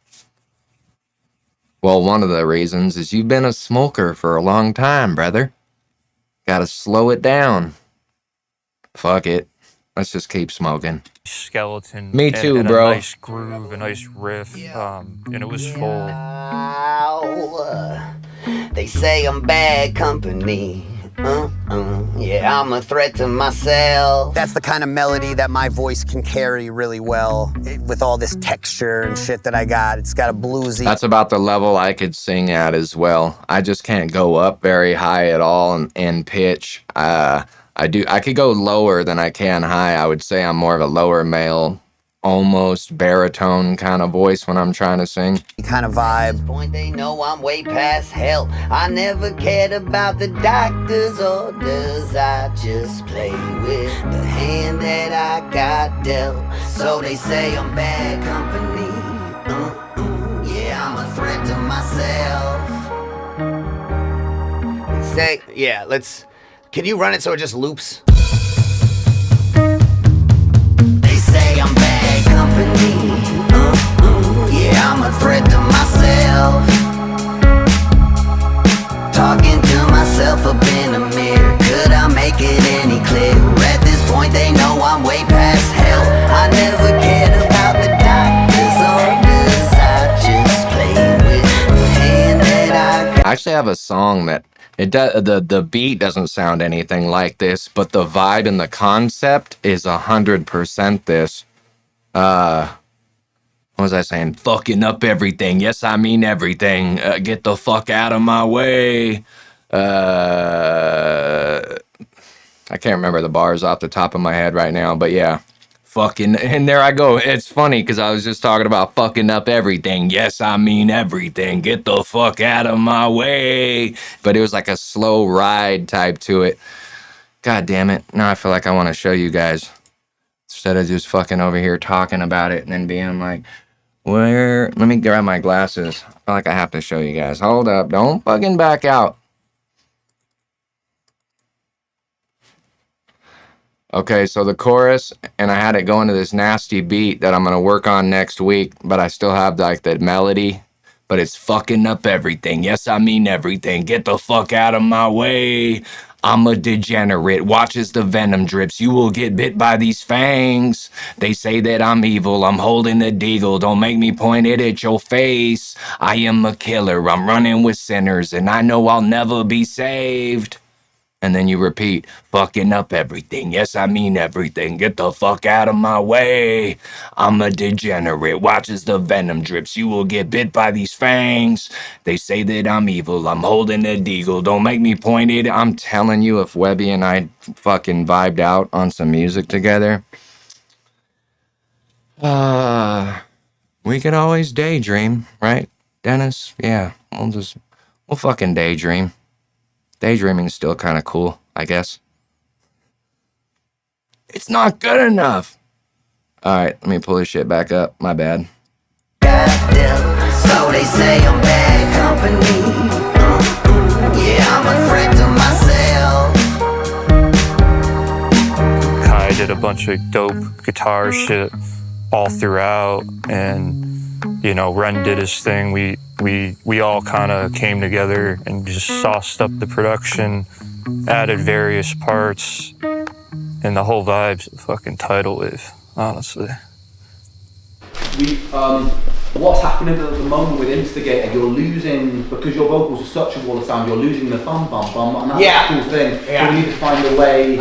well, one of the reasons is you've been a smoker for a long time, brother. Gotta slow it down. Fuck it. Let's just keep smoking. Skeleton. Me too, and bro. A nice groove, a nice riff, and it was full. They say I'm bad company. Yeah, I'm a threat to myself. That's the kind of melody that my voice can carry really well, with all this texture and shit that I got. It's got a bluesy. That's about the level I could sing at as well. I just can't go up very high at all in pitch. I could go lower than I can high. I would say I'm more of a lower male, almost baritone kind of voice when I'm trying to sing. Kind of vibe. At this point they know I'm way past help. I never cared about the doctor's orders. I just play with the hand that I got dealt. So they say I'm bad company. Yeah, I'm a threat to myself. They say, yeah, let's. Can you run it so it just loops? They say I'm bad company. Yeah, I'm a threat to myself. Talking to myself up in the mirror. Could I make it any clearer? At this point they know I'm way past hell. I never cared about the doctor's orders. I just play with the hand that I got. I actually have a song that the beat doesn't sound anything like this, but the vibe and the concept is 100% this. What was I saying? Fucking up everything. Yes, I mean everything. Get the fuck out of my way. I can't remember the bars off the top of my head right now, but yeah. Fucking, and there I go. It's funny because I was just talking about fucking up everything. Yes, I mean everything. Get the fuck out of my way. But it was like a slow ride type to it. God damn it. Now I feel like I want to show you guys. Instead of just fucking over here talking about it and then being like, where? Let me grab my glasses. I feel like I have to show you guys. Hold up. Don't fucking back out. Okay, so the chorus, and I had it going to this nasty beat that I'm going to work on next week, but I still have like the melody, but it's fucking up everything. Yes, I mean everything. Get the fuck out of my way. I'm a degenerate. Watch as the venom drips. You will get bit by these fangs. They say that I'm evil. I'm holding the deagle. Don't make me point it at your face. I am a killer. I'm running with sinners, and I know I'll never be saved. And then you repeat, fucking up everything. Yes, I mean everything. Get the fuck out of my way. I'm a degenerate. Watch as the venom drips. You will get bit by these fangs. They say that I'm evil. I'm holding a deagle. Don't make me point it. I'm telling you, if Webby and I fucking vibed out on some music together, we could always daydream, right, Dennis? Yeah, we'll fucking daydream. Daydreaming is still kind of cool, I guess. It's not good enough. All right, let me pull this shit back up. My bad. So they say I'm bad company. Yeah, I'm a threat to myself. Kai did a bunch of dope guitar shit all throughout, and you know, Ren did his thing. We all kind of came together and just sauced up the production, added various parts, and the whole vibe's a fucking tidal wave, honestly. What's happening at the moment with Instigator, you're losing, because your vocals are such a wall of sound, you're losing the bum bum bum, and that's a cool thing. Yeah. But we need to find a way,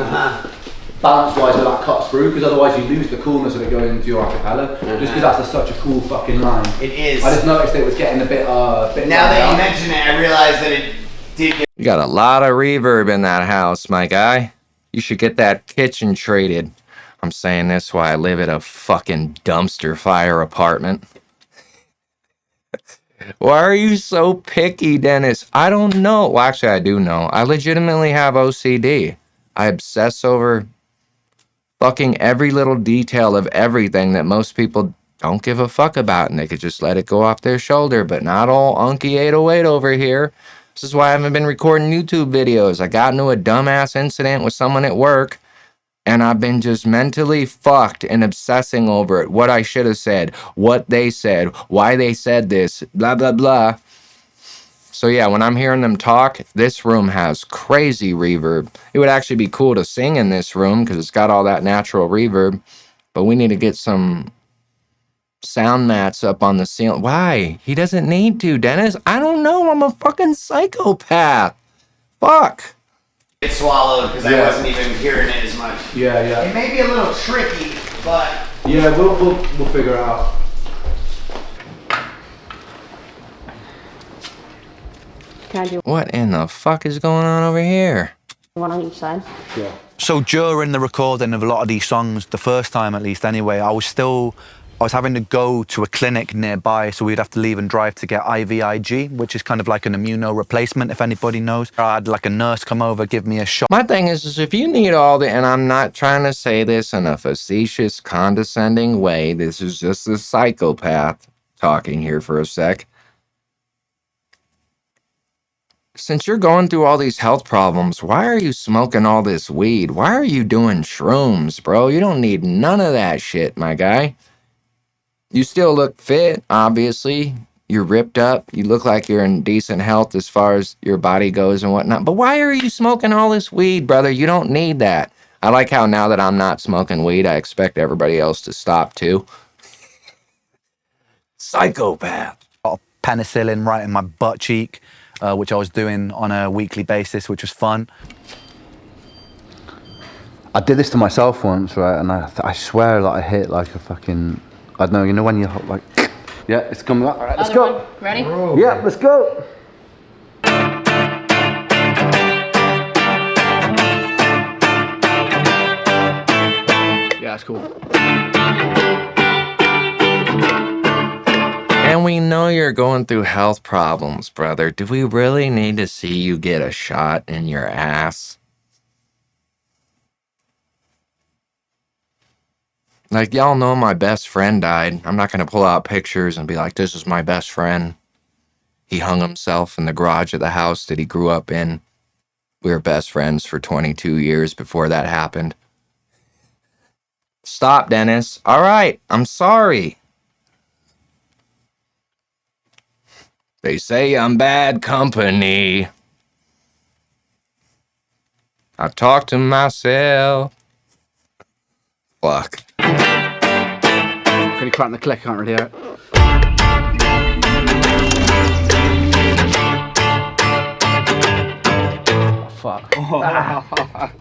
balance-wise, where that cuts through, because otherwise you lose the coolness of it going into your acapella, just because that's such a cool fucking line. It is. I just noticed it was getting a bit now that you mention it, I realized that it did get... You got a lot of reverb in that house, my guy. You should get that kitchen traded. I'm saying this while I live at a fucking dumpster fire apartment. Why are you so picky, Dennis? I don't know. Well, actually, I do know. I legitimately have OCD. I obsess over fucking every little detail of everything that most people don't give a fuck about, and they could just let it go off their shoulder, but not all Unky 808 over here. This is why I haven't been recording YouTube videos. I got into a dumbass incident with someone at work, and I've been just mentally fucked and obsessing over it. What I should have said, what they said, why they said this, blah, blah, blah. So yeah, when I'm hearing them talk, this room has crazy reverb. It would actually be cool to sing in this room because it's got all that natural reverb. But we need to get some sound mats up on the ceiling. Why? He doesn't need to, Dennis. I don't know. I'm a fucking psychopath. Fuck. It swallowed because I wasn't even hearing it as much. Yeah, yeah. It may be a little tricky, but... Yeah, we'll figure it out. Can I do What in the fuck is going on over here? one on each side? Yeah. So during the recording of a lot of these songs, the first time at least anyway, I was having to go to a clinic nearby, so we'd have to leave and drive to get IVIG, which is kind of like an immuno replacement, if anybody knows. I had like a nurse come over, give me a shot. My thing is if you need all the, and I'm not trying to say this in a facetious, condescending way, this is just a psychopath talking here for a sec. Since you're going through all these health problems, why are you smoking all this weed? Why are you doing shrooms, bro? You don't need none of that shit, my guy. You still look fit, obviously. You're ripped up. You look like you're in decent health as far as your body goes and whatnot. But why are you smoking all this weed, brother? You don't need that. I like how now that I'm not smoking weed, I expect everybody else to stop too. Psychopath. Got penicillin right in my butt cheek, which I was doing on a weekly basis, which was fun. I did this to myself once, right? And I swear that I hit like a fucking, I don't know, you know when you're like, yeah, it's coming up. All right, let's go. Ready? Yeah, let's go. that's cool. And we know you're going through health problems, brother. Do we really need to see you get a shot in your ass? Like, y'all know my best friend died. I'm not going to pull out pictures and be like, this is my best friend. He hung himself in the garage of the house that he grew up in. We were best friends for 22 years before that happened. Stop, Dennis. All right, I'm sorry. They say I'm bad company. I talk to myself. Fuck. Pretty crack the click, can't really hear it. Oh, fuck.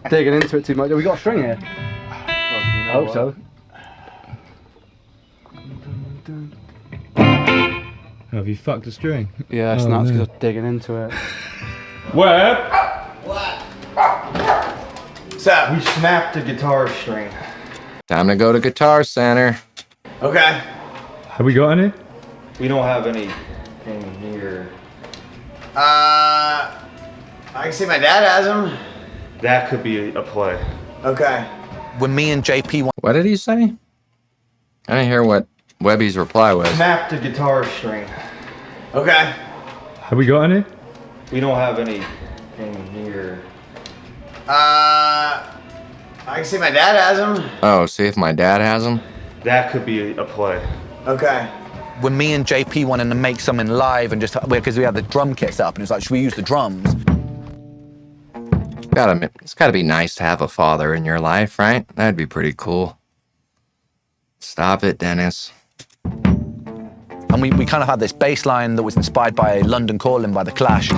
Digging into it too much. Have we got a string here? I hope so. Have you fucked a string? Yeah, it's nuts because I'm digging into it. Web! What's up? We snapped the guitar string. Time to go to Guitar Center. Okay. Have we got any? We don't have anything here. I can see my dad has them. That could be a play. Okay. When me and JP... What did he say? I didn't hear what Webby's reply was. Snapped the guitar string. Okay. Have we got any? We don't have anything here. I can see my dad has them. Oh, see if my dad has them? That could be a play. Okay. When me and JP wanted to make something live and just... Because we had the drum kit set up and it was like, should we use the drums? It's gotta be nice to have a father in your life, right? That'd be pretty cool. Stop it, Dennis. And we kind of had this bass line that was inspired by London Calling by The Clash.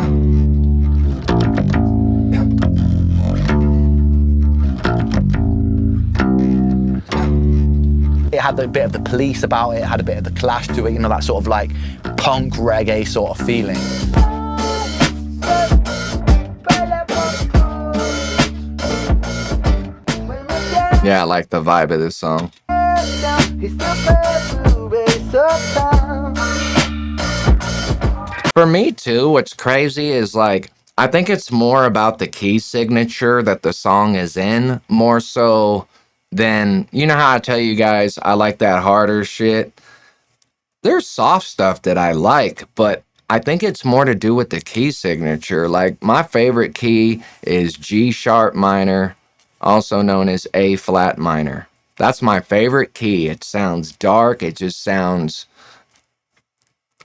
It had a bit of the Police about it, had a bit of the Clash to it, you know, that sort of like punk reggae sort of feeling. Yeah, I like the vibe of this song. For me too, what's crazy is like, I think it's more about the key signature that the song is in, more so than, you know how I tell you guys, I like that harder shit. There's soft stuff that I like, but I think it's more to do with the key signature. Like, my favorite key is G sharp minor, also known as A flat minor. That's my favorite key. It sounds dark. It just sounds,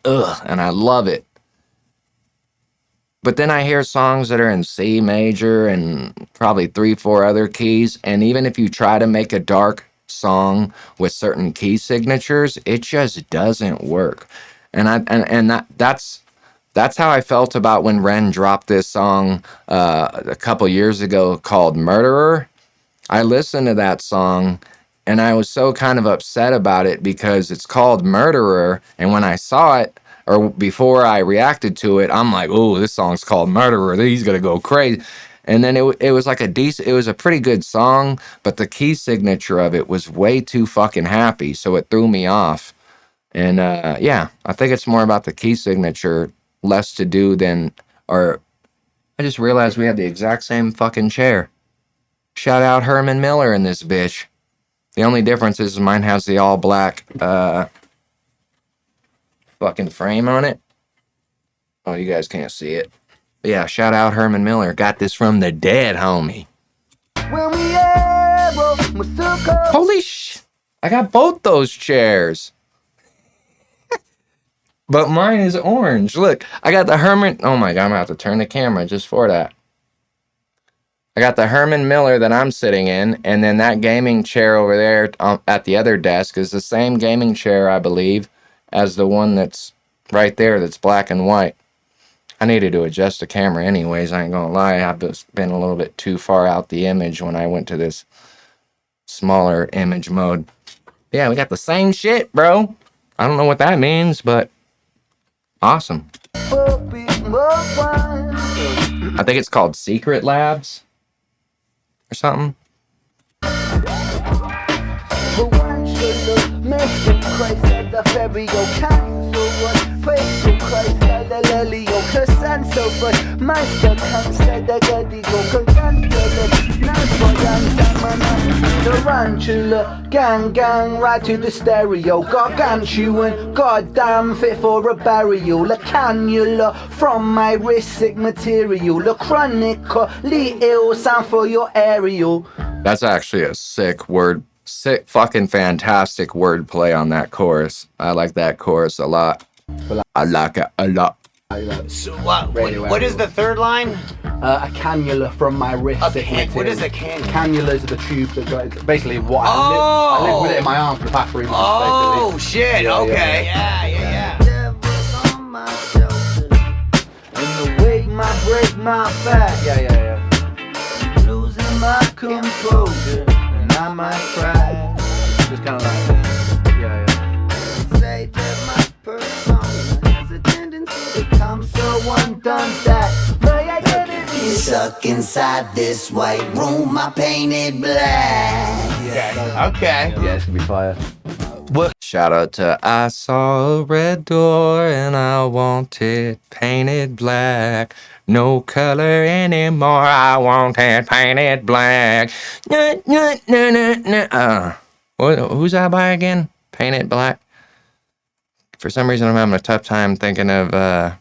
and I love it. But then I hear songs that are in C major and probably 3-4 other keys. And even if you try to make a dark song with certain key signatures, it just doesn't work. And that's how I felt about when Ren dropped this song a couple years ago called Murderer. I listened to that song and I was so kind of upset about it because it's called Murderer. And when I saw it, or before I reacted to it, I'm like, oh, this song's called Murderer. He's going to go crazy. And then it was like it was a pretty good song, but the key signature of it was way too fucking happy. So it threw me off. And yeah, I think it's more about the key signature, less to do than, or I just realized we have the exact same fucking chair. Shout out Herman Miller in this bitch. The only difference is mine has the all black fucking frame on it. Oh, you guys can't see it. But yeah, shout out Herman Miller. Got this from the dead, homie. Holy sh! I got both those chairs. But mine is orange. Look, I got the Herman... Oh my God, I'm going to have to turn the camera just for that. I got the Herman Miller that I'm sitting in, and then that gaming chair over there at the other desk is the same gaming chair, I believe, as the one that's right there that's black and white. I needed to adjust the camera anyways, I ain't gonna lie. I've just been a little bit too far out the image when I went to this smaller image mode. Yeah, we got the same shit, bro. I don't know what that means, but awesome. I think it's called Secret Labs or something. Tarantula, Mr. Christ at the ferry, yo, cancel what? Praise to Christ at the Lelio, Casanto, but Master comes at the Gadigo, Cantantula, Naspodantamana, Tarantula, gang, right to the stereo, gargantuan, goddamn fit for a burial, a cannula from my wrist, sick material, a chronically ill sound for your aerial. That's actually a sick fucking fantastic wordplay on that chorus. I like that chorus a lot. I like it a lot. So what is the third line? A cannula from my wrist. What is a cannula? Cannulas are the tube that go. Basically, what I live with it in my arm for the past 3 months. Oh basically. shit! Yeah, Okay. Yeah. And the weight might break my back. Yeah. Losing my composure, and I might cry. Just kind of like, yeah. Say that my persona has a tendency to become so undone that my identity is stuck inside this white room I painted black. Okay. Yeah, it's gonna be fire. Shout out to I saw a red door and I want it painted black. No color anymore, I want it painted black. Who's that by again? Painted Black? For some reason I'm having a tough time thinking of, I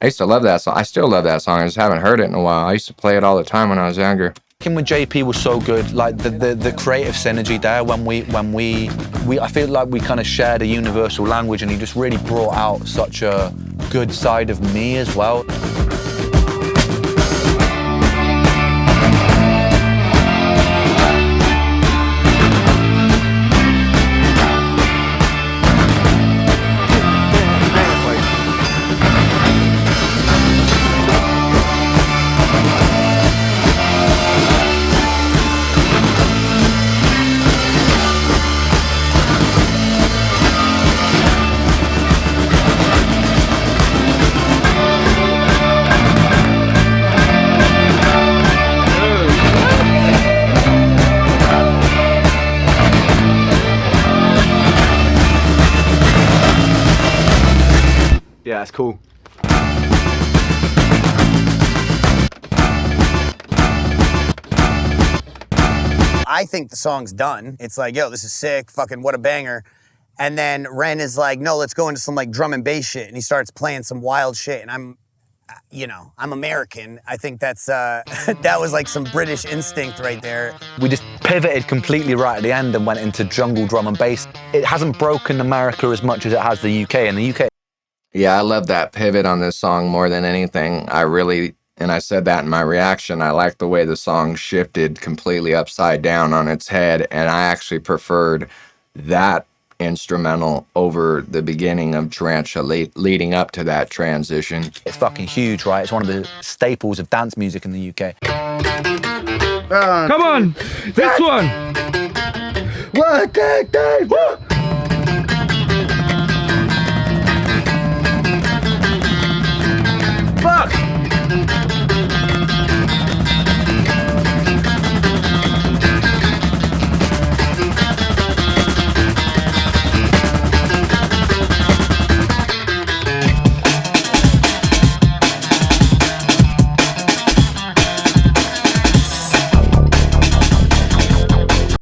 used to love that song. I still love that song, I just haven't heard it in a while. I used to play it all the time when I was younger. Working with JP was so good, like the creative synergy there when we I feel like we kind of shared a universal language, and he just really brought out such a good side of me as well. Yeah, it's cool. I think the song's done. It's like, yo, this is sick, fucking what a banger. And then Ren is like, no, let's go into some like drum and bass shit. And he starts playing some wild shit. And I'm American. I think that's, that was like some British instinct right there. We just pivoted completely right at the end and went into jungle drum and bass. It hasn't broken America as much as it has the UK. And the UK. Yeah, I love that pivot on this song more than anything. And I said that in my reaction, I like the way the song shifted completely upside down on its head, and I actually preferred that instrumental over the beginning of Tarantula leading up to that transition. It's fucking huge, right? It's one of the staples of dance music in the UK. Come on, this one. 1, 2, 3, 4. Fuck!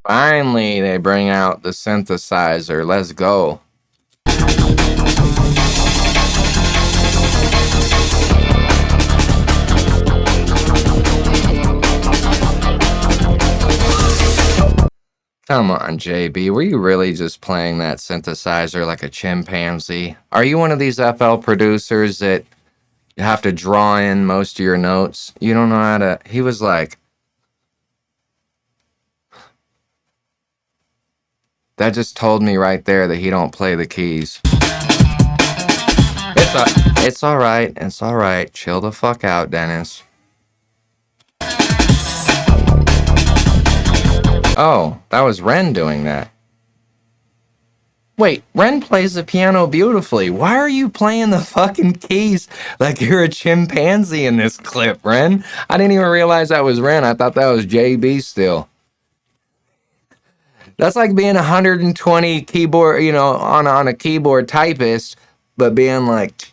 Finally, they bring out the synthesizer. Let's go. Come on, JB. Were you really just playing that synthesizer like a chimpanzee? Are you one of these FL producers that you have to draw in most of your notes? You don't know how to... He was like... That just told me right there that he don't play the keys. It's all right. It's all right. Chill the fuck out, Dennis. Oh, that was Ren doing that. Wait, Ren plays the piano beautifully. Why are you playing the fucking keys like you're a chimpanzee in this clip, Ren? I didn't even realize that was Ren. I thought that was JB still. That's like being 120 keyboard, you know, on a keyboard typist, but being like.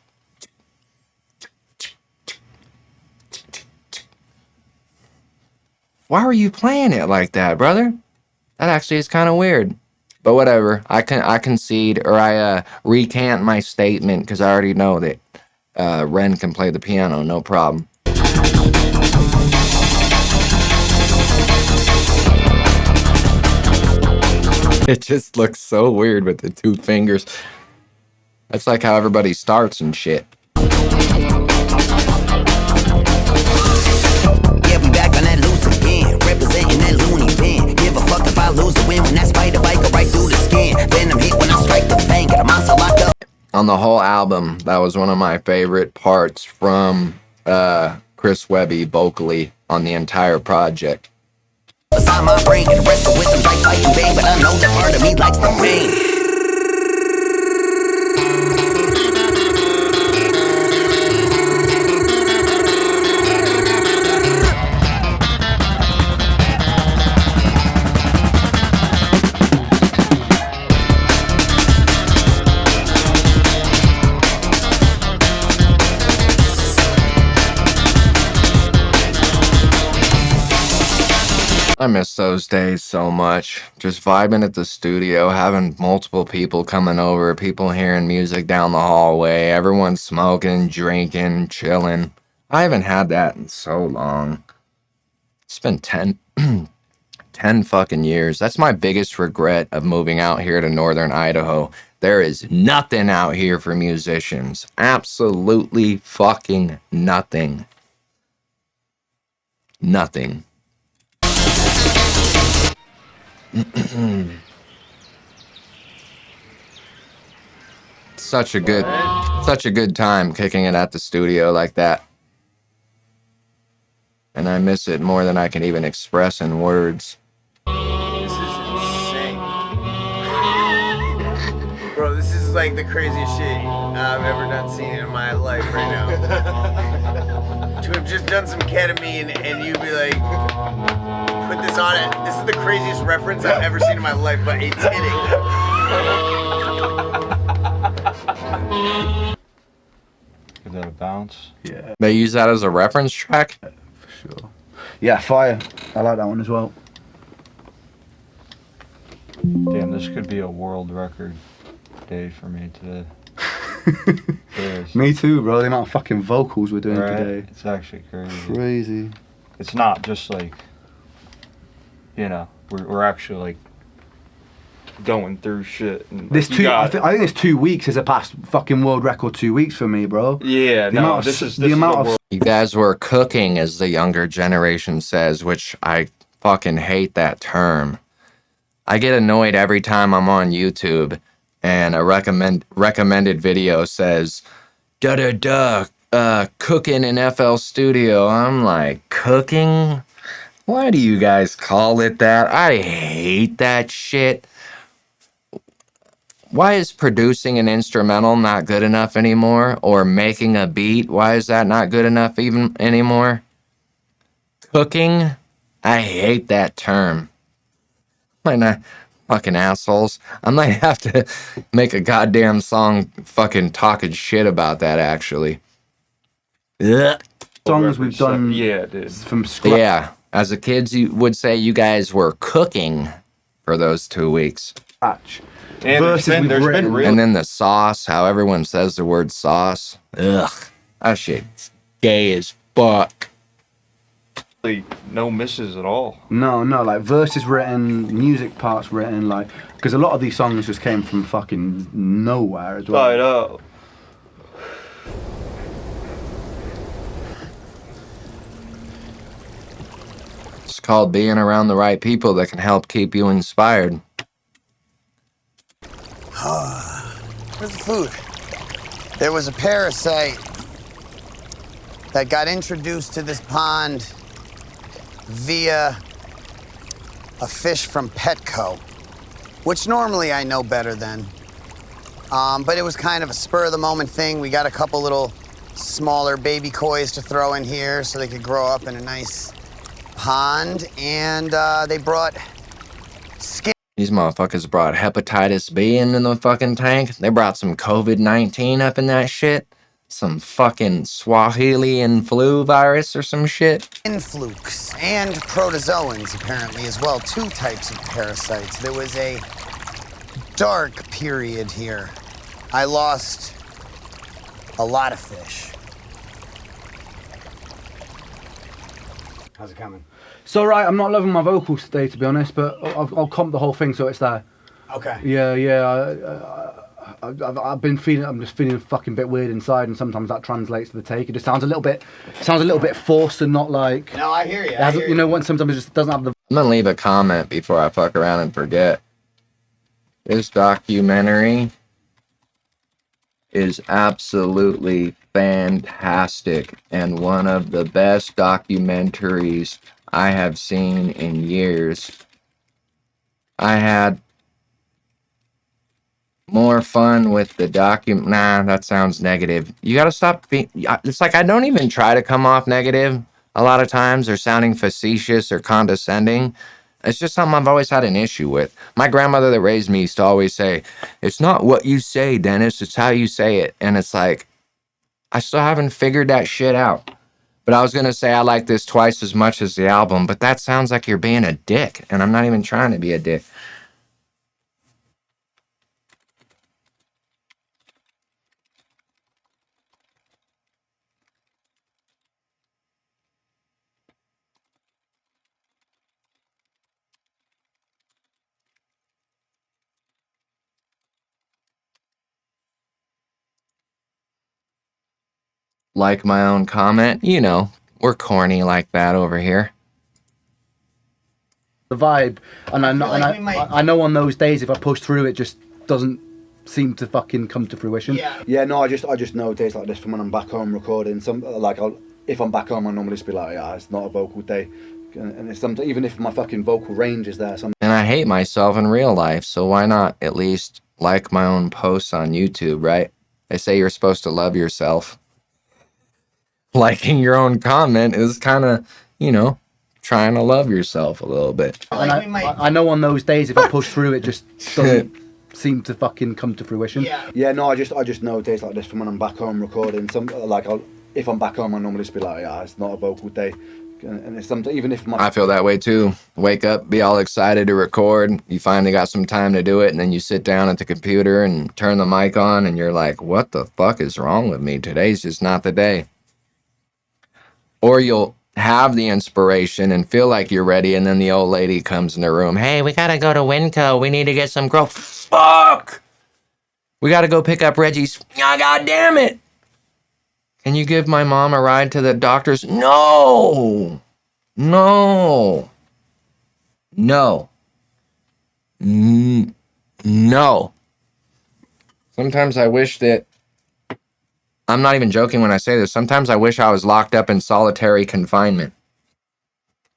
Why were you playing it like that, brother? That actually is kind of weird. But whatever. I concede, or I recant my statement because I already know that Ren can play the piano, no problem. It just looks so weird with the two fingers. That's like how everybody starts and shit. Yeah, we back on that loose again. Representing that loony bin. Give a fuck if I lose or win when that spider bite go right through the skin. Venom hit when I strike the fang. Get a monster locked up. On the whole album, that was one of my favorite parts from Chris Webby vocally on the entire project. Beside my brain, can wrestle with them like fighting bang, but I know that part of me likes the pain. I miss those days so much. Just vibing at the studio, having multiple people coming over, people hearing music down the hallway, everyone smoking, drinking, chilling. I haven't had that in so long. It's been 10 fucking years. That's my biggest regret of moving out here to northern Idaho. There is nothing out here for musicians. Absolutely fucking nothing. Nothing. Such a good time kicking it at the studio like that. And I miss it more than I can even express in words. This is insane. Bro, this is like the craziest shit I've ever done seen in my life right now. To have just done some ketamine and you be like, put this on it. This is the craziest reference I've ever seen in my life, but it's hitting. Give that a bounce. Yeah. They use that as a reference track? For sure. Yeah, Fire. I like that one as well. Damn, this could be a world record day for me today. Me too, bro. The amount of fucking vocals we're doing Right? today. It's actually crazy. Crazy. It's not just like, you know, we're actually like going through shit. And, This like, two, I think this 2 weeks is a past fucking world record 2 weeks for me, bro. Yeah, The amount of, the amount of You guys were cooking, as the younger generation says, which I fucking hate that term. I get annoyed every time I'm on YouTube and a recommended video says, cooking in FL Studio. I'm like, cooking? Why do you guys call it that? I hate that shit. Why is producing an instrumental not good enough anymore? Or making a beat, why is that not good enough even anymore? Cooking? I hate that term. Might not, fucking assholes. I might have to make a goddamn song fucking talking shit about that, actually. Ugh. songs we've done yeah, dude. from scratch. Yeah, as a kid, you would say you guys were cooking for those 2 weeks. And there's been real. And then the sauce, how everyone says the word sauce. Ugh. That shit's gay as fuck. No misses at all. No, like verses written, music parts written, like, because a lot of these songs just came from fucking nowhere as well. I know. It's called being around the right people that can help keep you inspired. Where's the food? There was a parasite that got introduced to this pond via a fish from Petco, which normally I know better than. But it was kind of a spur of the moment thing. We got a couple little smaller baby kois to throw in here so they could grow up in a nice pond, and they brought skin. These motherfuckers brought hepatitis B into the fucking tank. They brought some COVID-19 up in that shit. Some fucking Swahilian flu virus or some shit. Influkes and protozoans, apparently, as well. 2 types of parasites. There was a dark period here. I lost a lot of fish. How's it coming? It's all right. I'm not loving my vocals today, to be honest, but I'll comp the whole thing so it's there. Okay. Yeah. I've been feeling. I'm just feeling a fucking bit weird inside, and sometimes that translates to the take. It just sounds a little bit forced and not like. No, I hear you. You know, when sometimes it just doesn't have the. I'm gonna leave a comment before I fuck around and forget. This documentary is absolutely fantastic and one of the best documentaries I have seen in years. I had more fun with the nah, that sounds negative. You gotta stop being, it's like I don't even try to come off negative a lot of times or sounding facetious or condescending. It's just something I've always had an issue with. My grandmother that raised me used to always say, it's not what you say, Dennis, it's how you say it. And it's like, I still haven't figured that shit out. But I was gonna say I like this twice as much as the album, but that sounds like you're being a dick, and I'm not even trying to be a dick. Like my own comment, you know, we're corny like that over here. The vibe, and I know on those days if I push through, it just doesn't seem to fucking come to fruition. Yeah. No, I just know days like this from when I'm back home recording. If I'm back home, I normally just be like, yeah, it's not a vocal day, and it's even if my fucking vocal range is there. And I hate myself in real life, so why not at least like my own posts on YouTube, right? They say you're supposed to love yourself. Liking your own comment is kind of, you know, trying to love yourself a little bit. And I know on those days if I push through, it just doesn't seem to fucking come to fruition. Yeah. No, I just know days like this from when I'm back home recording. If I'm back home, I normally just be like, yeah, it's not a vocal day, and it's even if I feel that way too. Wake up, be all excited to record. You finally got some time to do it, and then you sit down at the computer and turn the mic on, and you're like, what the fuck is wrong with me? Today's just not the day. Or you'll have the inspiration and feel like you're ready, and then the old lady comes in the room. Hey, we gotta go to Winco. We need to get some growth. Fuck! We gotta go pick up Reggie's. Oh, God damn it! Can you give my mom a ride to the doctor's? No! No! No. No. Sometimes I wish that I'm not even joking when I say this. Sometimes I wish I was locked up in solitary confinement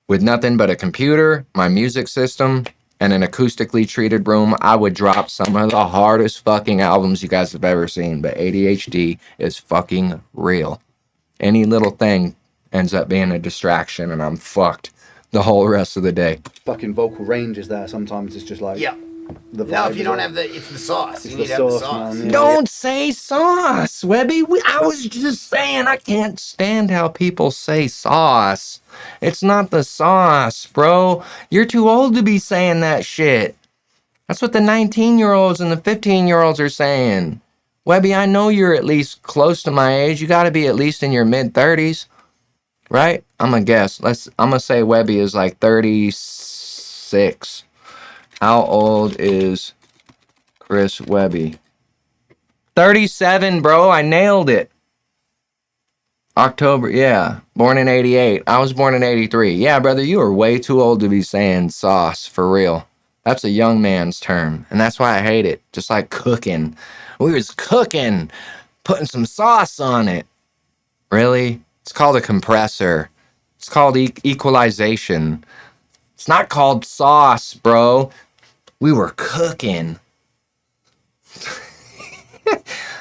with nothing but a computer, my music system, and an acoustically treated room. I would drop some of the hardest fucking albums you guys have ever seen, but ADHD is fucking real. Any little thing ends up being a distraction, and I'm fucked the whole rest of the day. Fucking vocal range is there. Sometimes it's just like... Yeah. Now, if you don't have it's the sauce. You need to have the sauce. Man, yeah. Don't say sauce, Webby. I was just saying I can't stand how people say sauce. It's not the sauce, bro. You're too old to be saying that shit. That's what the 19-year-olds and the 15-year-olds are saying. Webby, I know you're at least close to my age. You gotta be at least in your mid-30s. Right? I'm gonna guess. I'm gonna say Webby is like 36. How old is Chris Webby? 37, bro. I nailed it. October, yeah. Born in 88. I was born in 83. Yeah, brother, you are way too old to be saying sauce, for real. That's a young man's term, and that's why I hate it. Just like cooking. We was cooking, putting some sauce on it. Really? It's called a compressor. It's called equalization. It's not called sauce, bro. We were cooking.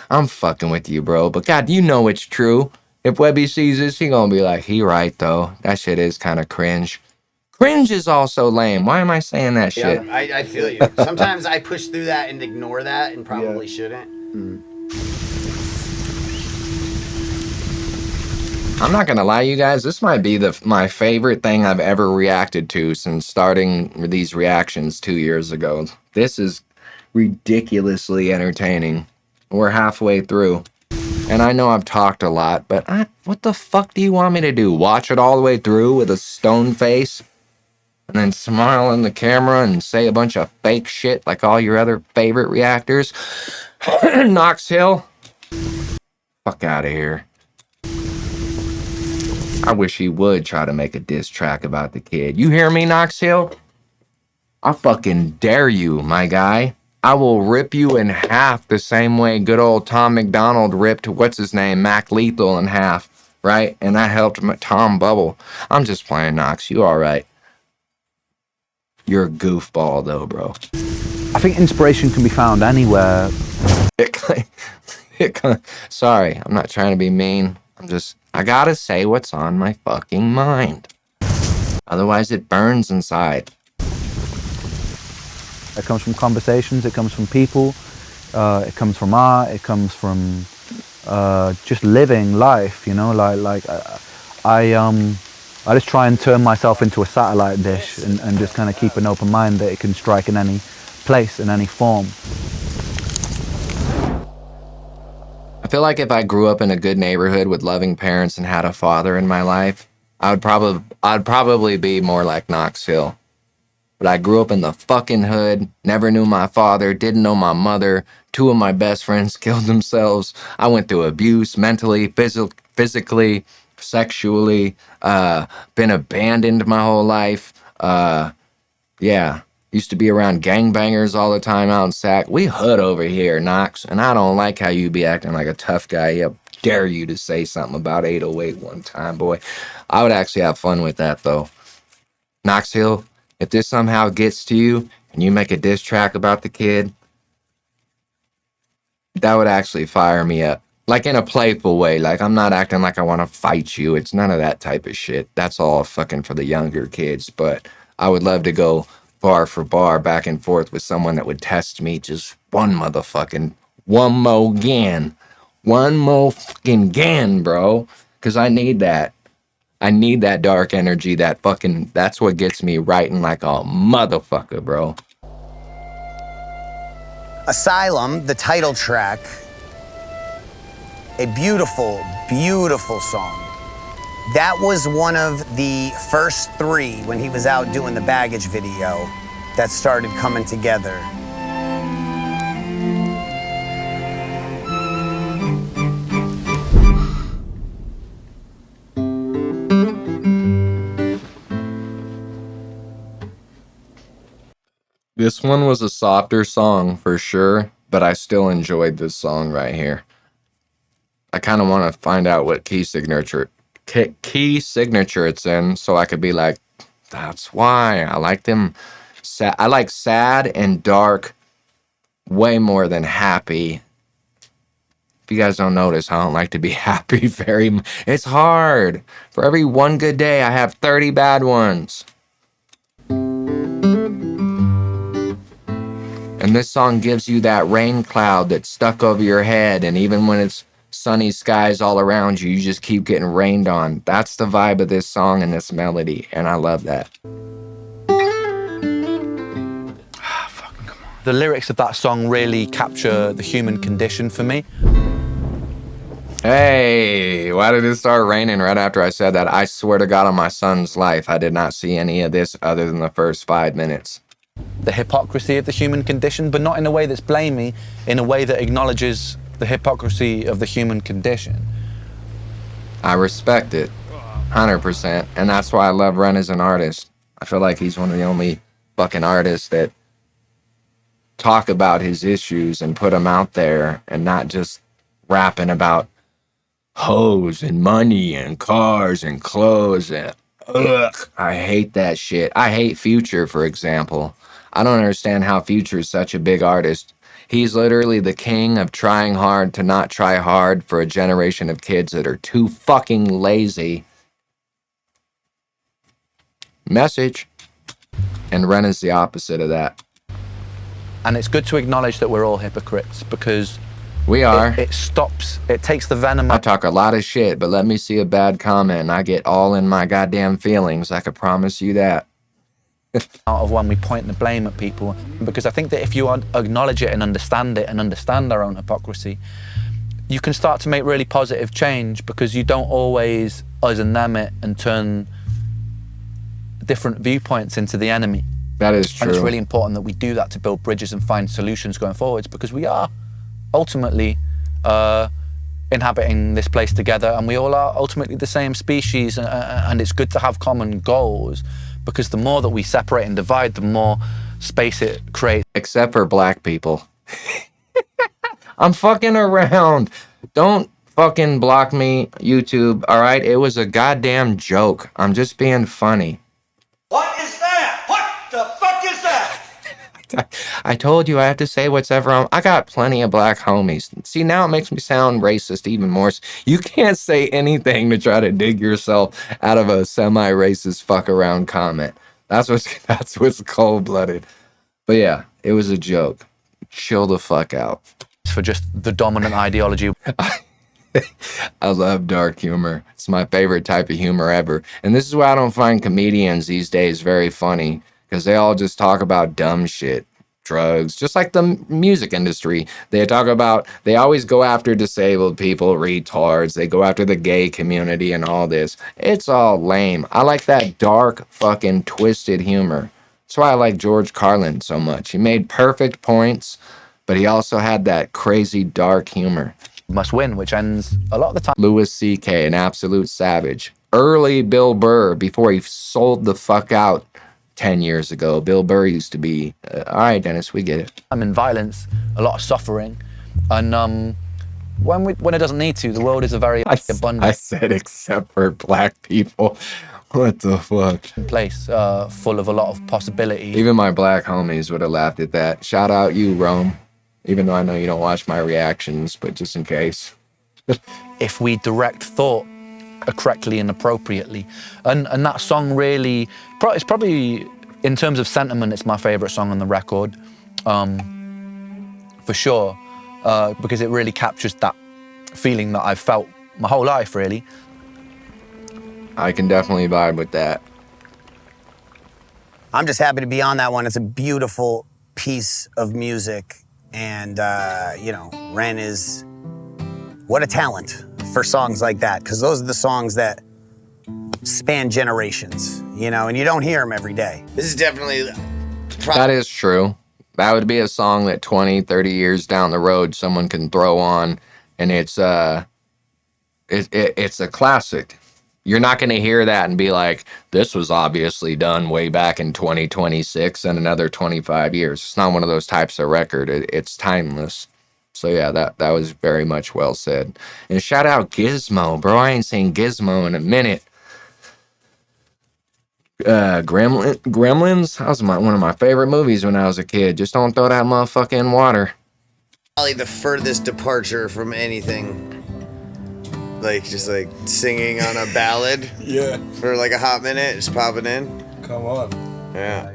I'm fucking with you, bro. But God, you know it's true. If Webby sees this, he gonna be like, he right, though. That shit is kind of cringe. Cringe is also lame. Why am I saying that shit? Yeah, I feel you. Sometimes I push through that and ignore that and probably shouldn't. I'm not gonna lie, you guys. This might be my favorite thing I've ever reacted to since starting these reactions 2 years ago. This is ridiculously entertaining. We're halfway through, and I know I've talked a lot, but what the fuck do you want me to do? Watch it all the way through with a stone face, and then smile in the camera and say a bunch of fake shit like all your other favorite reactors? Knox Hill, fuck out of here. I wish he would try to make a diss track about the kid. You hear me, Knox Hill? I fucking dare you, my guy. I will rip you in half the same way good old Tom McDonald ripped, what's his name, Mac Lethal in half, right? And that helped Tom Bubble. I'm just playing, Knox. You all right? You're a goofball, though, bro. I think inspiration can be found anywhere. Sorry, I'm not trying to be mean. I gotta say what's on my fucking mind. Otherwise, it burns inside. It comes from conversations, it comes from people, it comes from art, it comes from just living life, you know, I just try and turn myself into a satellite dish and just kind of keep an open mind that it can strike in any place, in any form. I feel like if I grew up in a good neighborhood with loving parents and had a father in my life, I'd probably be more like Knox Hill. But I grew up in the fucking hood, never knew my father, didn't know my mother. 2 of my best friends killed themselves. I went through abuse, mentally, physically, sexually, been abandoned my whole life. Used to be around gangbangers all the time out in Sac. We hood over here, Knox, and I don't like how you be acting like a tough guy. I dare you to say something about 808 one time, boy. I would actually have fun with that, though. Knox Hill, if this somehow gets to you and you make a diss track about the kid, that would actually fire me up. Like in a playful way. Like I'm not acting like I want to fight you. It's none of that type of shit. That's all fucking for the younger kids. But I would love to go bar for bar back and forth with someone that would test me just one more fucking gan, bro. Because I need that. I need that dark energy, that's what gets me writing like a motherfucker, bro. Asylum, the title track, a beautiful, beautiful song. That was one of the first 3 when he was out doing the Baggage video that started coming together. This one was a softer song for sure, but I still enjoyed this song right here. I kind of want to find out what key signature it's in, so I could be like, that's why I like them. I like sad and dark way more than happy. If you guys don't notice, I don't like to be happy very much. It's hard. For every one good day, I have 30 bad ones. And this song gives you that rain cloud that's stuck over your head, and even when it's sunny skies all around you, you just keep getting rained on. That's the vibe of this song and this melody, and I love that. The lyrics of that song really capture the human condition for me. Hey, why did it start raining right after I said that? I swear to God on my son's life, I did not see any of this other than the first 5 minutes. The hypocrisy of the human condition, but not in a way that's blamey, in a way that acknowledges the hypocrisy of the human condition. I respect it, 100%, and that's why I love Ren as an artist. I feel like he's one of the only fucking artists that talk about his issues and put them out there and not just rapping about hoes and money and cars and clothes and ugh. I hate that shit. I hate Future, for example. I don't understand how Future is such a big artist. He's literally the king of trying hard to not try hard for a generation of kids that are too fucking lazy. Message. And Ren is the opposite of that. And it's good to acknowledge that we're all hypocrites, because we are. It stops, it takes the venom. I talk a lot of shit, but let me see a bad comment and I get all in my goddamn feelings. I can promise you that. Out of when we point the blame at people, because I think that if you acknowledge it and understand our own hypocrisy, you can start to make really positive change, because you don't always us and them it and turn different viewpoints into the enemy. That is true. And it's really important that we do that to build bridges and find solutions going forwards, because we are ultimately inhabiting this place together, and we all are ultimately the same species, and it's good to have common goals, because the more that we separate and divide, the more space it creates. Except for black people. I'm fucking around. Don't fucking block me, YouTube, all right? It was a goddamn joke. I'm just being funny. What is that? What the fuck is that? I told you I have to say whatever. I got plenty of black homies. See, now it makes me sound racist even more. You can't say anything to try to dig yourself out of a semi-racist fuck around comment. That's what's cold-blooded. But yeah, it was a joke. Chill the fuck out. For just the dominant ideology. I love dark humor. It's my favorite type of humor ever. And this is why I don't find comedians these days very funny, because they all just talk about dumb shit, drugs, just like the music industry. They always go after disabled people, retards. They go after the gay community and all this. It's all lame. I like that dark, fucking twisted humor. That's why I like George Carlin so much. He made perfect points, but he also had that crazy dark humor. Must Win, which ends a lot of the time. Louis C.K., an absolute savage. Early Bill Burr, before he sold the fuck out 10 years ago. Bill Burr used to be, all right, Dennis, we get it. I'm in violence, a lot of suffering, and when it doesn't need to, the world is a very abundant. I said except for black people. What the fuck? Place full of a lot of possibility. Even my black homies would have laughed at that. Shout out you, Rome. Even though I know you don't watch my reactions, but just in case. If we direct thought correctly and appropriately. And that song really, it's probably, in terms of sentiment, it's my favorite song on the record. For sure. Because it really captures that feeling that I've felt my whole life, really. I can definitely vibe with that. I'm just happy to be on that one. It's a beautiful piece of music. And, Ren is, what a talent for songs like that. Because those are the songs that span generations, and you don't hear them every day. This is definitely... That is true. That would be a song that 20, 30 years down the road someone can throw on, and it's a classic. You're not going to hear that and be like, this was obviously done way back in 2026 and another 25 years. It's not one of those types of record. It's timeless. So yeah, that was very much well said. And shout out Gizmo, bro. I ain't seen Gizmo in a minute. Gremlins? That was one of my favorite movies when I was a kid. Just don't throw that motherfucker in water. Probably the furthest departure from anything. Just singing on a ballad. Yeah. For a hot minute, just popping in. Come on. Yeah.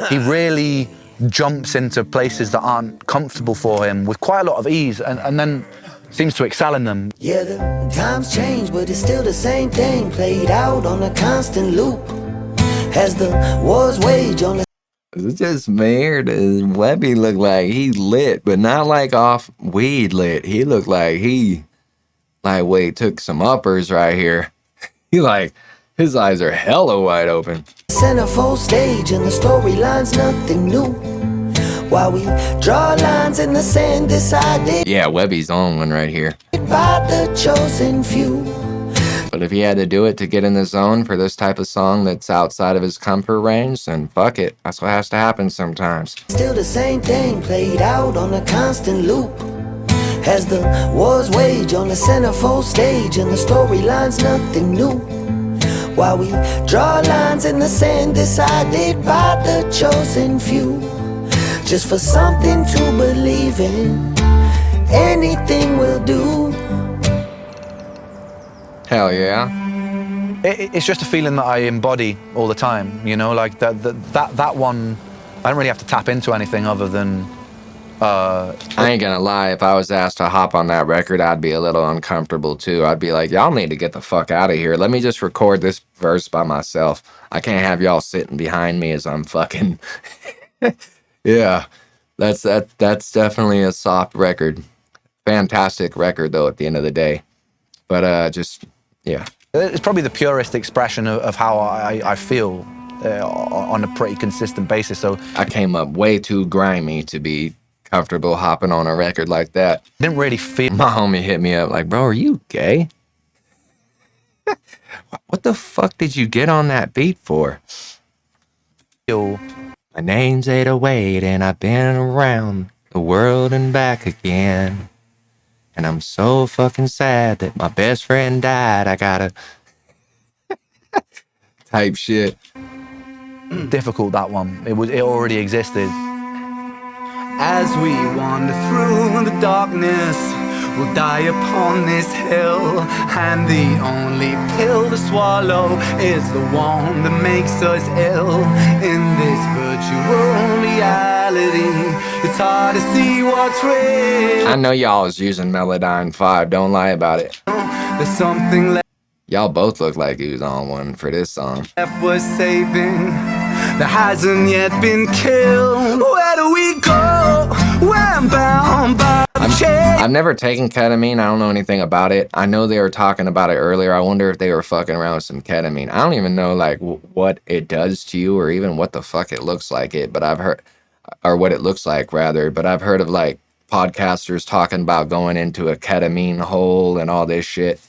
He really jumps into places that aren't comfortable for him with quite a lot of ease, and then seems to excel in them. Yeah, the times change, but it's still the same thing, played out on a constant loop. As the wars wage on the... Is it just me, or does Webby look like he lit, but not off weed lit? He looked like he... took some uppers right here. His eyes are hella wide open. Centerfold stage and the storyline's nothing new. While we draw lines in the sand, decided. Yeah, Webby's on one right here. By the chosen few. But if he had to do it to get in the zone for this type of song that's outside of his comfort range, then fuck it. That's what has to happen sometimes. Still the same thing, played out on a constant loop. As the wars wage on the centerfold stage and the storyline's nothing new. While we draw lines in the sand, decided by the chosen few. Just for something to believe in, anything will do. Hell yeah. It's just a feeling that I embody all the time, you know, like that one, I don't really have to tap into anything other than... I ain't gonna lie, if I was asked to hop on that record, I'd be a little uncomfortable too. I'd be like, y'all need to get the fuck out of here. Let me just record this verse by myself. I can't have y'all sitting behind me as I'm fucking... Yeah, that's definitely a soft record. Fantastic record though at the end of the day. But just, yeah. It's probably the purest expression of how I feel on a pretty consistent basis. So I came up way too grimy to be comfortable hopping on a record like that. Didn't really feel... My homie hit me up like, bro, are you gay? What the fuck did you get on that beat for? Yo. My name's 808 and I've been around the world and back again. And I'm so fucking sad that my best friend died. I gotta... type shit. Difficult, that one. It already existed. As we wander through the darkness, we'll die upon this hill, and the only pill to swallow is the one that makes us ill. In this virtual reality, it's hard to see what's real. I know y'all is using Melodyne 5, don't lie about it. There's something left Y'all both look like you was on one for this song. worth saving that hasn't yet been killed. Where do we go? We're bound by the chain. I've never taken ketamine. I don't know anything about it. I know they were talking about it earlier. I wonder if they were fucking around with some ketamine. I don't even know like what it does to you or even what the fuck it looks like but I've heard, or what it looks like rather, but I've heard of like podcasters talking about going into a ketamine hole and all this shit.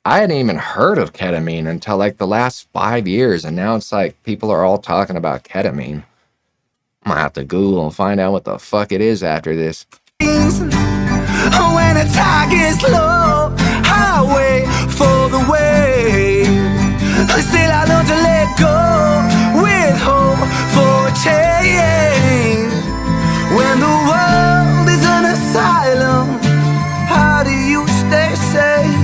I hadn't even heard of ketamine until like the last 5 years, and now it's like people are all talking about ketamine. I'm gonna have to Google and find out what the fuck it is after this. When attack is low, I wait for the wave. Still I learn to let go with hope for change. When the world is an asylum, how do you stay safe?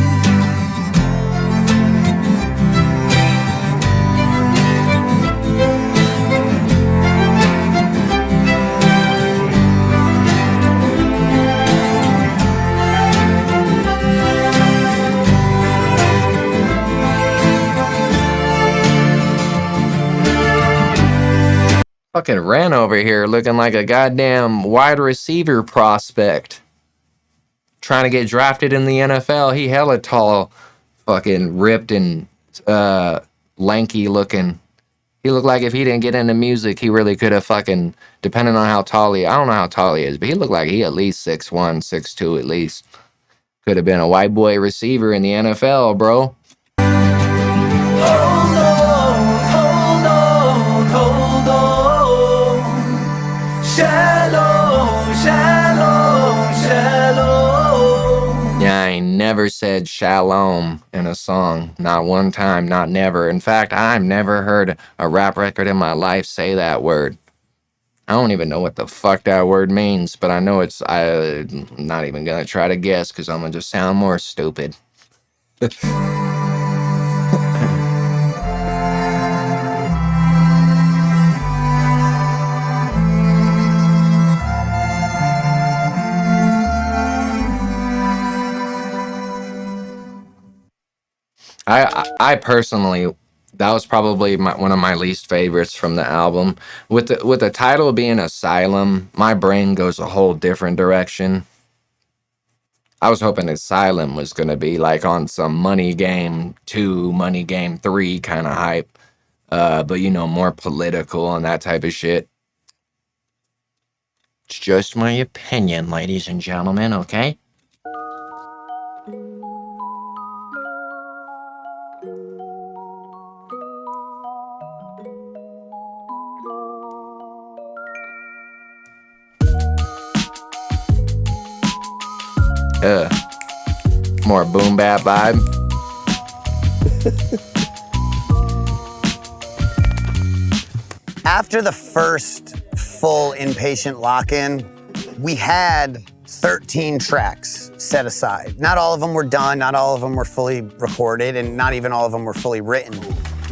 Fucking Ren over here looking like a goddamn wide receiver prospect. Trying to get drafted in the NFL. He hella tall, fucking ripped and lanky looking. He looked like if he didn't get into music, he really could have fucking, depending on how tall I don't know how tall he is, but he looked like he at least 6'1", 6'2" at least. Could have been a white boy receiver in the NFL, bro. Shalom, shalom, shalom. Yeah, I ain't never said shalom in a song. Not one time, not never. In fact, I've never heard a rap record in my life say that word. I don't even know what the fuck that word means, but I know I'm not even gonna try to guess because I'm gonna just sound more stupid. I personally, that was probably one of my least favorites from the album. With the title being Asylum, my brain goes a whole different direction. I was hoping Asylum was going to be like on some Money Game 2, Money Game 3 kind of hype. But, you know, more political and that type of shit. It's just my opinion, ladies and gentlemen, okay? More boom bap vibe. After the first full inpatient lock-in, we had 13 tracks set aside. Not all of them were done, not all of them were fully recorded, and not even all of them were fully written.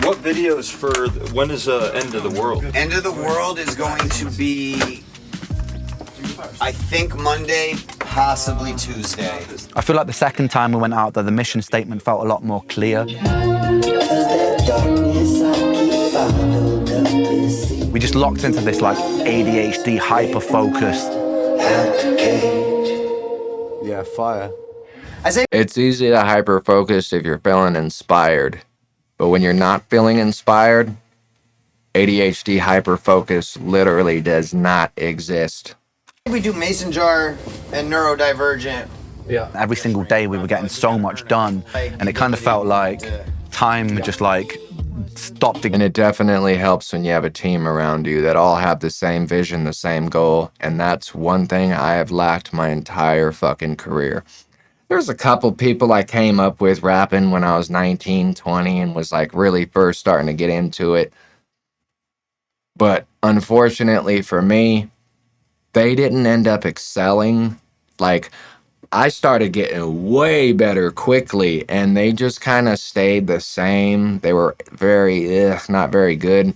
What videos for when is End of the World? End of the World is going to be, I think, Monday, possibly Tuesday. I feel like the second time we went out there, the mission statement felt a lot more clear. We just locked into this like ADHD hyper-focused. Yeah, fire. It's easy to hyper-focus if you're feeling inspired. But when you're not feeling inspired, ADHD hyper-focus literally does not exist. We do Mason jar and neurodivergent. Yeah. Every single day we were getting so much done, and it kind of felt like time just like stopped. And it definitely helps when you have a team around you that all have the same vision, the same goal, and that's one thing I have lacked my entire fucking career. There's a couple people I came up with rapping when I was 19, 20, and was like really first starting to get into it. But unfortunately for me, they didn't end up excelling. Like, I started getting way better quickly, and they just kind of stayed the same. They were not very good.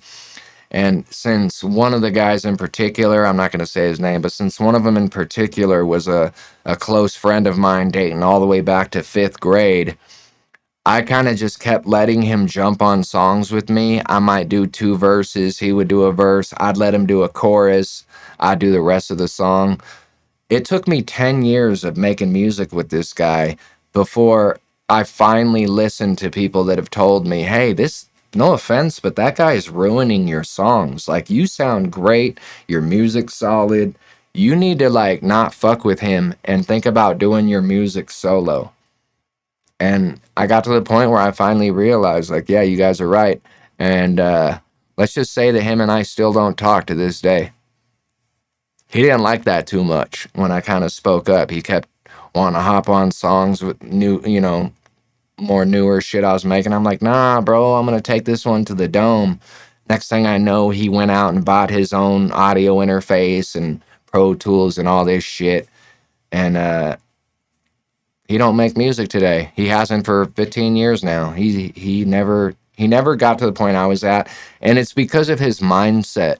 And since one of the guys in particular, I'm not going to say his name, but since one of them in particular was a close friend of mine dating all the way back to 5th grade, I kind of just kept letting him jump on songs with me. I might do 2 verses. He would do a verse. I'd let him do a chorus. I'd do the rest of the song. It took me 10 years of making music with this guy before I finally listened to people that have told me, hey, no offense, but that guy is ruining your songs. Like, you sound great. Your music's solid. You need to, like, not fuck with him and think about doing your music solo. And I got to the point where I finally realized, like, yeah, you guys are right. And let's just say that him and I still don't talk to this day. He didn't like that too much when I kind of spoke up. He kept wanting to hop on songs with more newer shit I was making. I'm like, nah, bro, I'm going to take this one to the dome. Next thing I know, he went out and bought his own audio interface and Pro Tools and all this shit. And he don't make music today. He hasn't for 15 years now. He never got to the point I was at. And it's because of his mindset.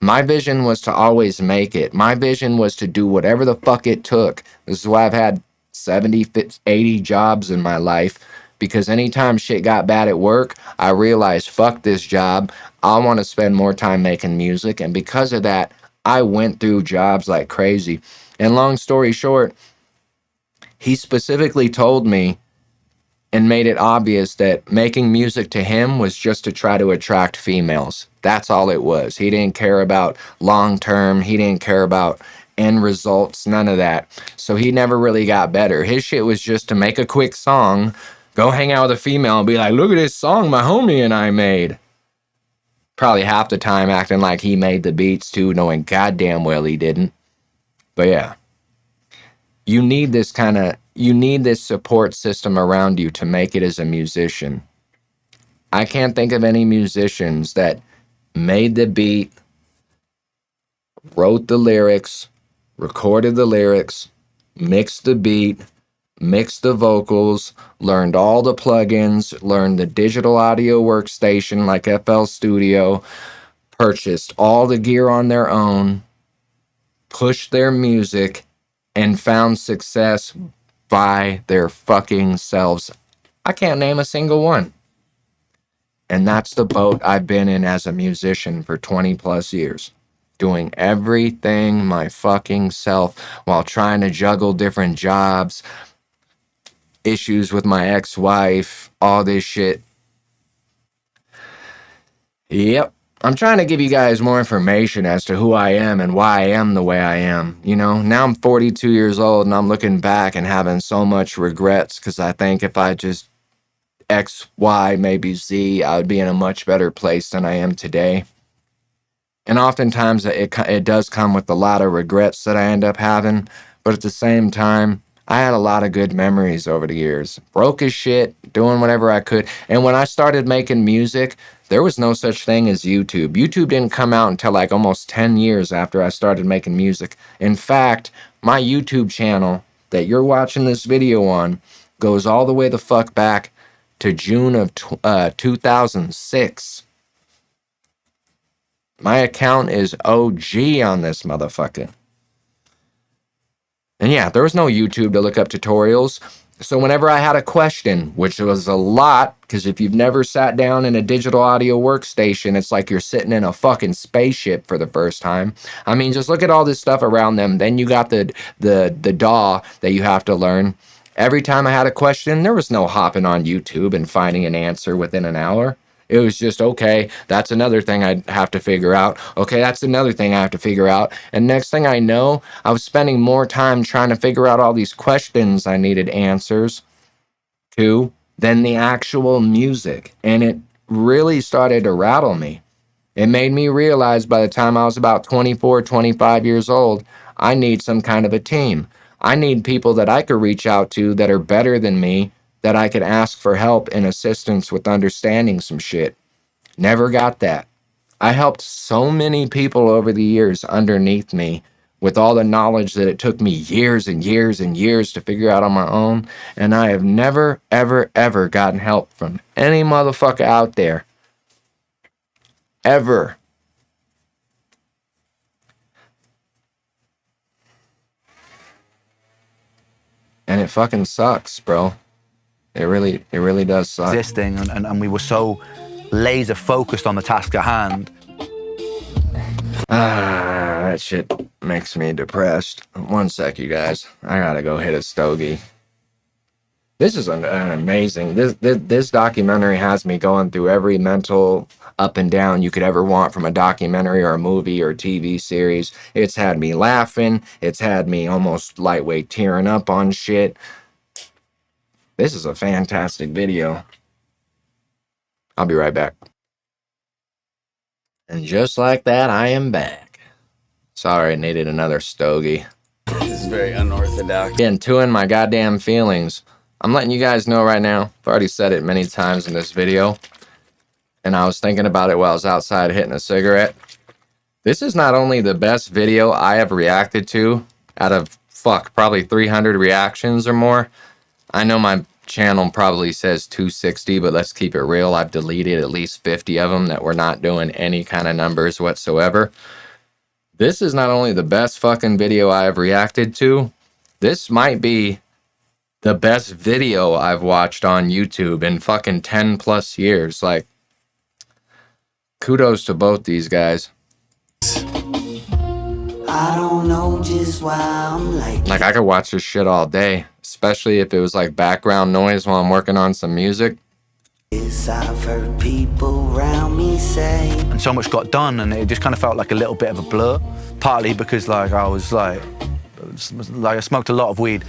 My vision was to always make it. My vision was to do whatever the fuck it took. This is why I've had 70, 80 jobs in my life, because anytime shit got bad at work, I realized, fuck this job. I want to spend more time making music. And because of that, I went through jobs like crazy. And long story short, he specifically told me and made it obvious that making music to him was just to try to attract females. That's all it was. He didn't care about long term. He didn't care about end results, none of that. So he never really got better. His shit was just to make a quick song, go hang out with a female and be like, look at this song my homie and I made. Probably half the time acting like he made the beats too, knowing goddamn well he didn't. But yeah, you need this support system around you to make it as a musician. I can't think of any musicians that made the beat, wrote the lyrics, recorded the lyrics, mixed the beat, mixed the vocals, learned all the plugins, learned the digital audio workstation like FL Studio, purchased all the gear on their own, pushed their music, and found success by their fucking selves. I can't name a single one. And that's the boat I've been in as a musician for 20 plus years. Doing everything my fucking self while trying to juggle different jobs, issues with my ex-wife, all this shit. Yep. I'm trying to give you guys more information as to who I am and why I am the way I am. You know, now I'm 42 years old and I'm looking back and having so much regrets because I think if I just X, Y, maybe Z, I would be in a much better place than I am today. And oftentimes it does come with a lot of regrets that I end up having. But at the same time, I had a lot of good memories over the years. Broke as shit, doing whatever I could. And when I started making music, there was no such thing as YouTube. YouTube didn't come out until like almost 10 years after I started making music. In fact, my YouTube channel that you're watching this video on goes all the way the fuck back to June of 2006. My account is OG on this motherfucker. And yeah, there was no YouTube to look up tutorials. So whenever I had a question, which was a lot, because if you've never sat down in a digital audio workstation, it's like you're sitting in a fucking spaceship for the first time. I mean, just look at all this stuff around them. Then you got the DAW that you have to learn. Every time I had a question, there was no hopping on YouTube and finding an answer within an hour. It was just, okay, that's another thing I'd have to figure out. Okay, that's another thing I have to figure out. And next thing I know, I was spending more time trying to figure out all these questions I needed answers to than the actual music. And it really started to rattle me. It made me realize by the time I was about 24, 25 years old, I need some kind of a team. I need people that I could reach out to that are better than me, that I could ask for help and assistance with understanding some shit. Never got that. I helped so many people over the years underneath me with all the knowledge that it took me years and years and years to figure out on my own, and I have never, ever, ever gotten help from any motherfucker out there. Ever. And it fucking sucks, bro. It really does suck. Existing, and we were so laser focused on the task at hand. That shit makes me depressed. One sec, you guys. I gotta go hit a stogie. This is an amazing. This documentary has me going through every mental up and down you could ever want from a documentary or a movie or TV series. It's had me laughing. It's had me almost lightweight tearing up on shit. This is a fantastic video. I'll be right back. And just like that, I am back. Sorry, I needed another stogie. This is very unorthodox. Getting to in my goddamn feelings. I'm letting you guys know right now. I've already said it many times in this video. And I was thinking about it while I was outside hitting a cigarette. This is not only the best video I have reacted to out of, probably 300 reactions or more. I know my channel probably says 260, but let's keep it real. I've deleted at least 50 of them that were not doing any kind of numbers whatsoever. This is not only the best fucking video I have reacted to, this might be the best video I've watched on YouTube in fucking 10 plus years. Like, kudos to both these guys. I don't know just why I'm like I could watch this shit all day, especially if it was like background noise while I'm working on some music. I've heard people around me say. And so much got done, and it just kind of felt like a little bit of a blur. Partly because like I was like I smoked a lot of weed.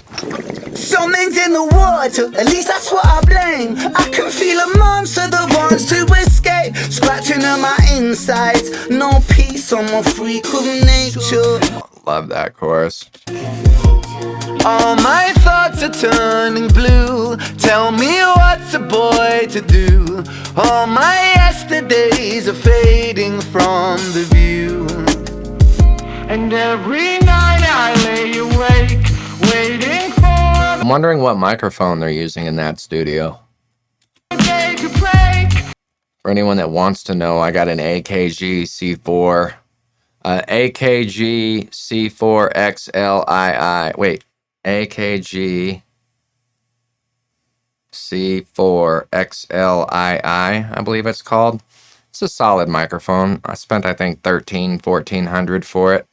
Something's in the water, at least that's what I blame. I can feel a monster that wants to escape, scratching at my insides. No peace on my freak of nature. Love that chorus. All my thoughts are turning blue. Tell me what's a boy to do. All my yesterdays are fading from the view. And every night I lay awake, waiting for I'm wondering what microphone they're using in that studio. a day to break. For anyone that wants to know, I got an AKG C4. AKG C4 XLII. Wait. AKG C4 XLII, I believe it's called. It's a solid microphone. I spent, I think, $1,400 for it.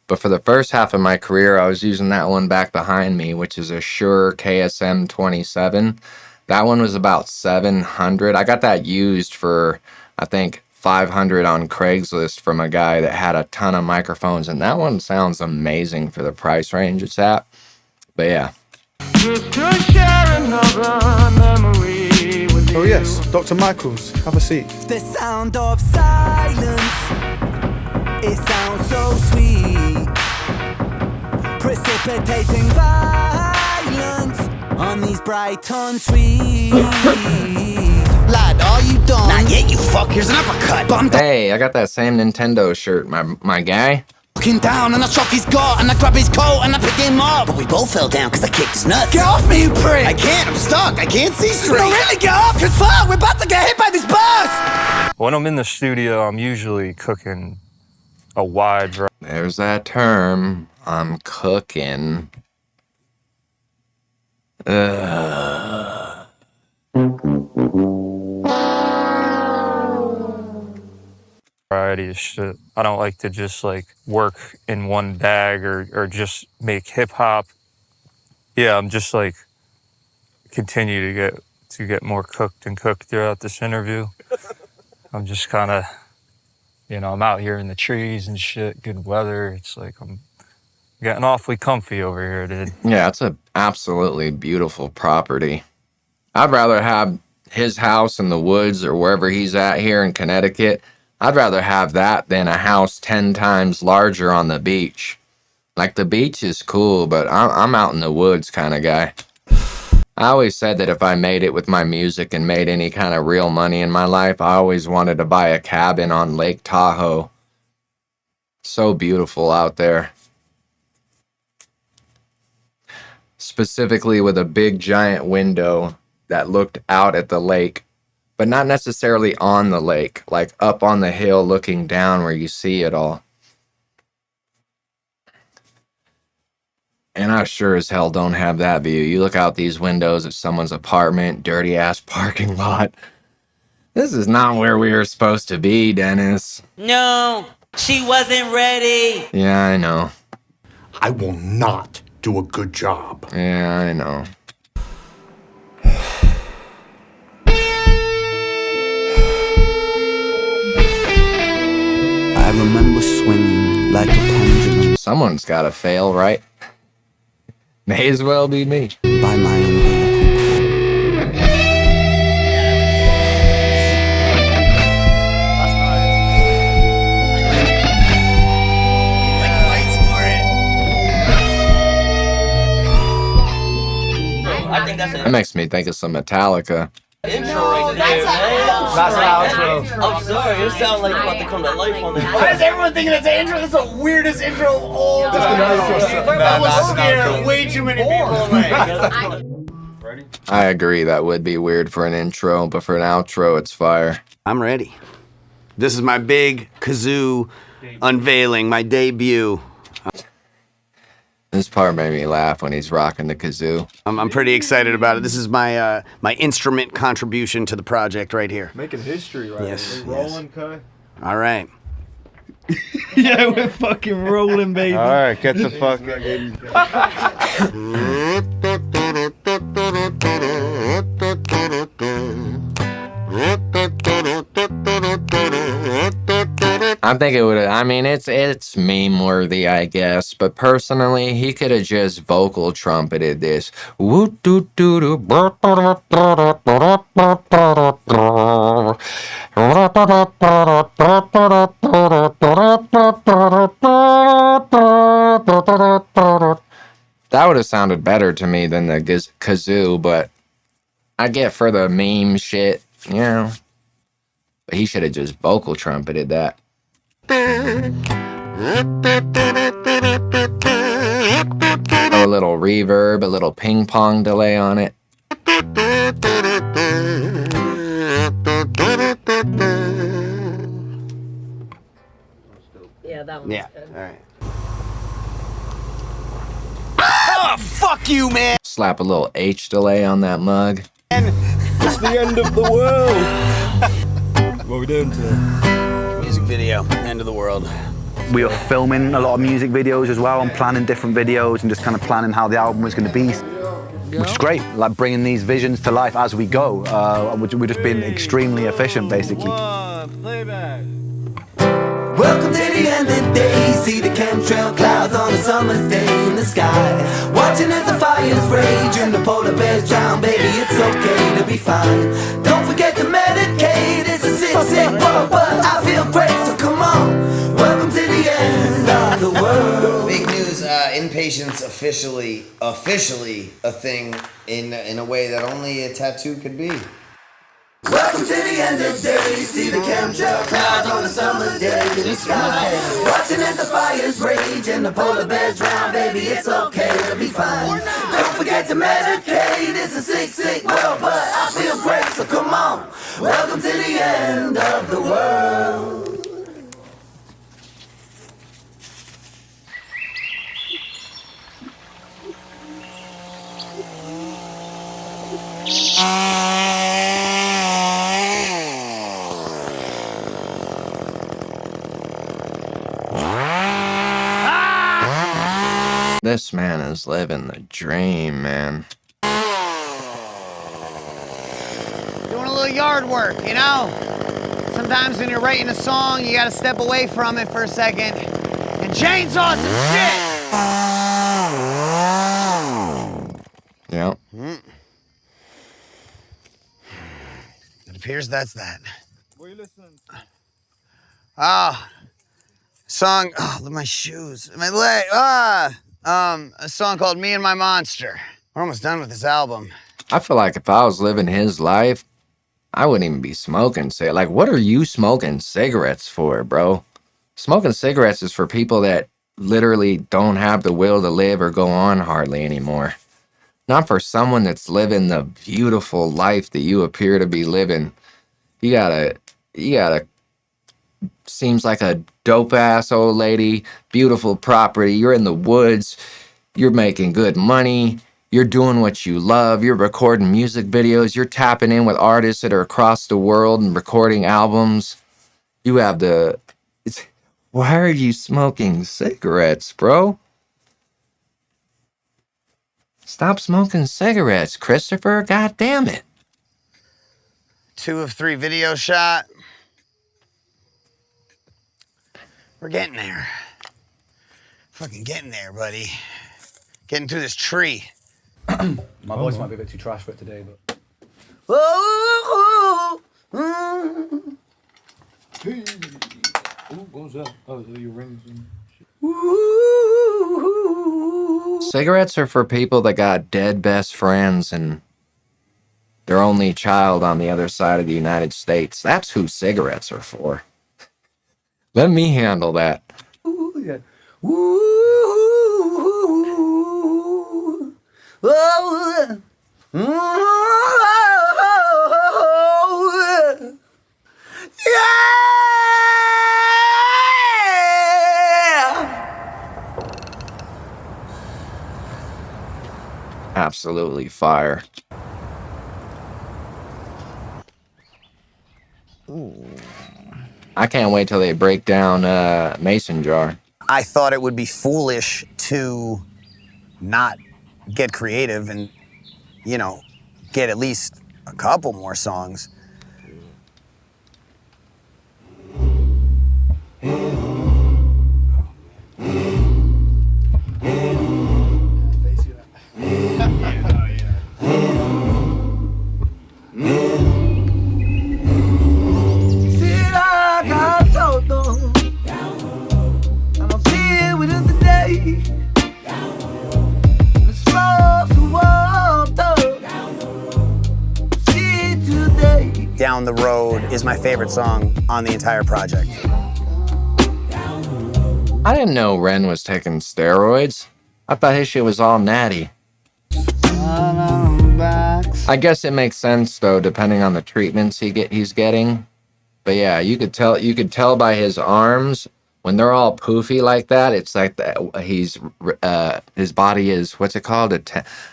But for the first half of my career, I was using that one back behind me, which is a Shure KSM 27. That one was about $700. I got that used for, I think, $500 on Craigslist from a guy that had a ton of microphones, and that one sounds amazing for the price range it's at. But yeah. Just to share another memory with you. Oh yes, Dr. Michaels, have a seat. The sound of silence, it sounds so sweet, precipitating violence on these Brighton streets. lad, are you done? Not yet, you fuck, here's an uppercut. But I'm Hey, I got that same Nintendo shirt, my guy. looking down and I shock his gut and I grab his coat and I pick him up. But we both fell down because I kicked his nuts. Get off me, you prick! I can't, I'm stuck, I can't see straight. No, really, get off, cause fuck, we're about to get hit by this bus! When I'm in the studio, I'm usually cooking a wide variety. There's that term. I'm cooking. Variety of shit. I don't like to just like work in one bag or just make hip hop. Yeah, I'm just like continue to get more cooked and cooked throughout this interview. I'm just kind of, you know, I'm out here in the trees and shit, good weather. It's like I'm getting awfully comfy over here, dude. Yeah, it's an absolutely beautiful property. I'd rather have his house in the woods or wherever he's at here in Connecticut. I'd rather have that than a house 10 times larger on the beach. Like, the beach is cool, but I'm out in the woods kind of guy. I always said that if I made it with my music and made any kind of real money in my life, I always wanted to buy a cabin on Lake Tahoe. So beautiful out there. Specifically with a big giant window that looked out at the lake, but not necessarily on the lake, like up on the hill looking down where you see it all. And I sure as hell don't have that view. You look out these windows at someone's apartment, dirty ass parking lot. This is not where we were supposed to be, Dennis. No, she wasn't ready. Yeah, I know. I will not do a good job. Yeah, I know. I remember swinging like a pendulum. Someone's gotta fail, right? May as well be me. By my umbilical cord. That makes me think of some Metallica. Intro right there, man. That's an outro. I'm sorry, it sounds like about to come to life on this. Why is everyone thinking that's an intro? That's the weirdest intro of all time. That was scared way too many people. Ready? I agree, that would be weird for an intro, but for an outro, it's fire. I'm ready. This is my big kazoo unveiling, my debut. This part made me laugh when he's rocking the kazoo. I'm pretty excited about it. This is my my instrument contribution to the project right here. Making history, right? Yes. We're rolling, Kai. All right. Yeah, we're fucking rolling, baby. All right, get the fuck. I think it would. I mean, it's meme worthy, I guess. But personally, he could have just vocal trumpeted this. Woo doo doo doo. That would have sounded better to me than the kazoo, but I get for the meme shit, you know. But he should have just vocal trumpeted that. A little reverb, a little ping pong delay on it. Yeah, that one's Yeah. good. All right. Oh, fuck you, man! Slap a little H delay on that mug. It's the end of the world. What are we doing today? Music video, end of the world. We were filming a lot of music videos as well and planning different videos and just kind of planning how the album was going to be, which is great, like bringing these visions to life as we go. We're just being extremely efficient, basically. Playback. Welcome to the end of the day. See the chemtrail clouds on a summer's day in the sky. Watching as the fires rage and the polar bears drown. Baby, it's okay to be fine. Don't forget to medicate. It's a sick, sick world, but I feel great, so come on. Welcome to the end of the world. Big news, inpatient's officially a thing in a way that only a tattoo could be. Welcome to the end of days. See the chemtrail clouds on a summer day in the sky. Watching as the fires rage and the polar bears drown. Baby, it's okay, it'll be fine. Don't forget to medicate. It's a sick, sick world, but I feel great, so come on. Welcome to the end of the world. This man is living the dream, man. Doing a little yard work, you know? Sometimes when you're writing a song, you gotta step away from it for a second and chainsaw some shit! Yep. It appears that's that. What are you listening to? Song, look at my shoes, my leg, a song called Me and My Monster. We're almost done with this album. I feel like if I was living his life, I wouldn't even be smoking. Like, what are you smoking cigarettes for, bro? Smoking cigarettes is for people that literally don't have the will to live or go on hardly anymore. Not for someone that's living the beautiful life that you appear to be living. You gotta, seems like a dope ass old lady, beautiful property. You're in the woods. You're making good money. You're doing what you love. You're recording music videos. You're tapping in with artists that are across the world and recording albums. You have why are you smoking cigarettes, bro? Stop smoking cigarettes, Christopher. God damn it. 2 of 3 video shot. We're getting there. Fucking getting there, buddy. Getting through this tree. My voice might be a bit too trash for it today, but. What was that? Oh, your rings. Cigarettes are for people that got dead best friends and their only child on the other side of the United States. That's who cigarettes are for. Let me handle that. Ooh, yeah. Ooh, oh, Absolutely fire. I can't wait till they break down Mason Jar. I thought it would be foolish to not get creative and, you know, get at least a couple more songs. Down the Road is my favorite song on the entire project. I didn't know Ren was taking steroids. I thought his shit was all natty. I guess it makes sense though, depending on the treatments he's getting. But yeah, you could tell by his arms when they're all poofy like that. It's like his body is, what's it called?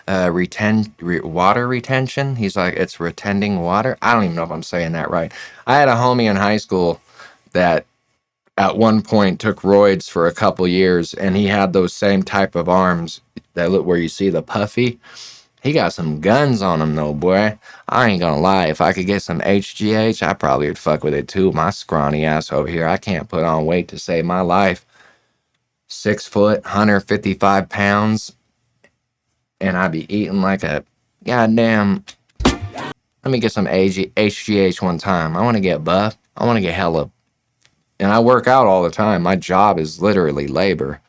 Water retention. He's like, it's retending water. I don't even know if I'm saying that right. I had a homie in high school that at one point took roids for a couple years, and he had those same type of arms that look where you see the puffy. He got some guns on him though, boy. I ain't gonna lie. If I could get some HGH, I probably would fuck with it too. My scrawny ass over here, I can't put on weight to save my life. 6 foot, 155 pounds, and I be eating like a goddamn. Let me get some HGH one time. I want to get buff. I want to get hella. And I work out all the time. My job is literally labor.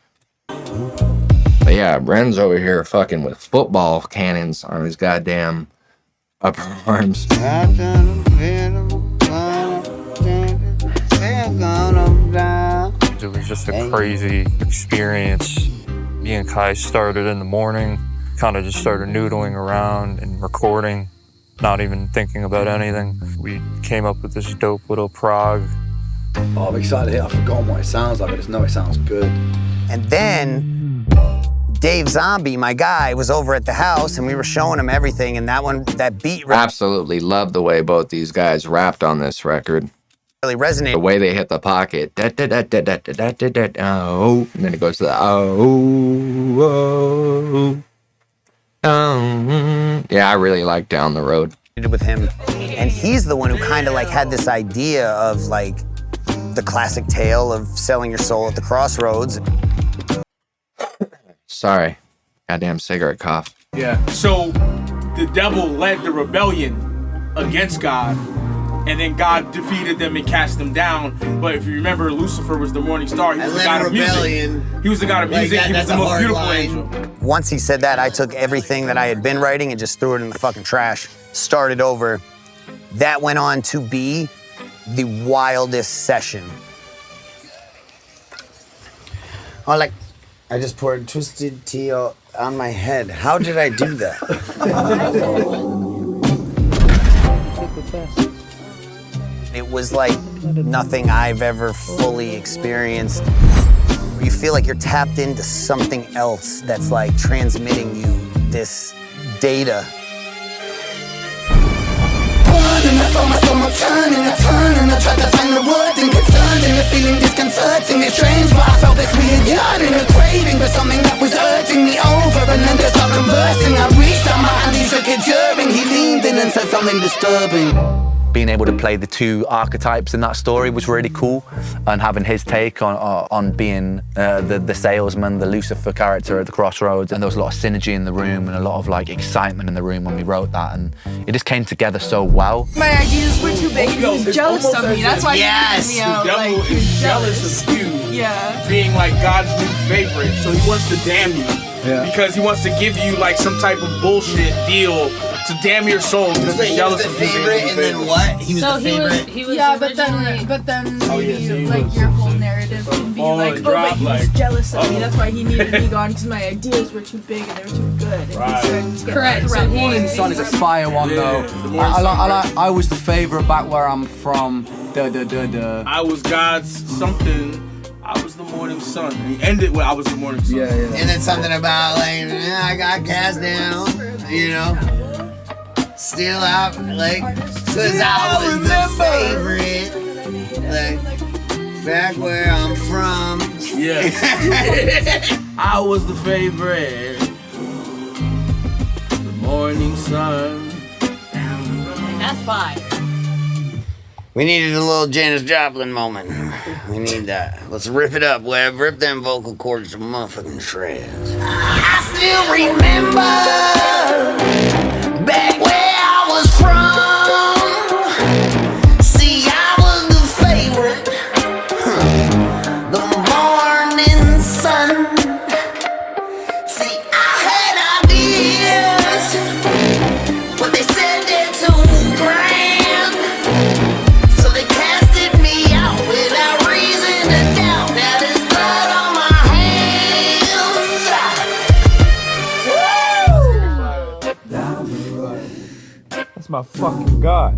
But yeah, Ren's over here fucking with football cannons on his goddamn upper arms. It was just a crazy experience. Me and Kai started in the morning, kind of just started noodling around and recording, not even thinking about anything. We came up with this dope little prog. Oh, I'm excited to hear. I've forgotten what it sounds like. I just know it sounds good. And then Dave Zombie, my guy, was over at the house and we were showing him everything. And that beat Absolutely love the way both these guys rapped on this record. Really resonated. The way they hit the pocket. Oh, and then it goes to the yeah, I really like Down the Road. With him. And he's the one who kind of like had this idea of like the classic tale of selling your soul at the crossroads. Sorry. Goddamn cigarette cough. Yeah. So the devil led the rebellion against God, and then God defeated them and cast them down. But if you remember, Lucifer was the morning star. He was the god of music. He was the god of music. He was the most beautiful angel. Once he said that, I took everything that I had been writing and just threw it in the fucking trash. Started over. That went on to be the wildest session. Oh, like, I just poured twisted tea on my head. How did I do that? It was like nothing I've ever fully experienced. You feel like you're tapped into something else that's like transmitting you this data. And I saw my stomach turn and I tried to find the word and concerned and the feeling disconcerting. It's strange, but I felt this weird yearning, a craving for something that was urging me over, and then to start conversing, I reached out my hand, he shook it during, he leaned in and said something disturbing. Being able to play the two archetypes in that story was really cool, and having his take on being the salesman, the Lucifer character at the crossroads, and there was a lot of synergy in the room and a lot of like excitement in the room when we wrote that, and it just came together so well. My ideas were too big and he was jealous of me. That's why he kicked me out. The devil Like, is jealous of you being like God's new favorite, so he wants to damn you. Because he wants to give you like some type of bullshit deal to damn your soul because he's jealous of you. And then what? He was the favorite. He was but then maybe like your whole narrative can be like, but he was jealous of me. That's why he needed me gone because my ideas were too big and they were too good. And he started to get Correct. So Morning Sun is a fire one though. I was the favorite back where I'm from. I was God's something. I was the morning sun. And he ended with I was the morning sun. And then something about like, I got cast down, you know. Still out, like, cause I was the favorite. Like, back where I'm from. Yes. I was the favorite. The morning sun. That's fire. We needed a little Janis Joplin moment. We need that. Let's rip it up, Webb. Rip them vocal cords to motherfucking shreds. I still remember back where I was from. See, I was the favorite, the morning sun. See, I had ideas, but they said they're too grand, so they casted me out without reason to doubt. Now there's blood on my hands. That's my fucking guy.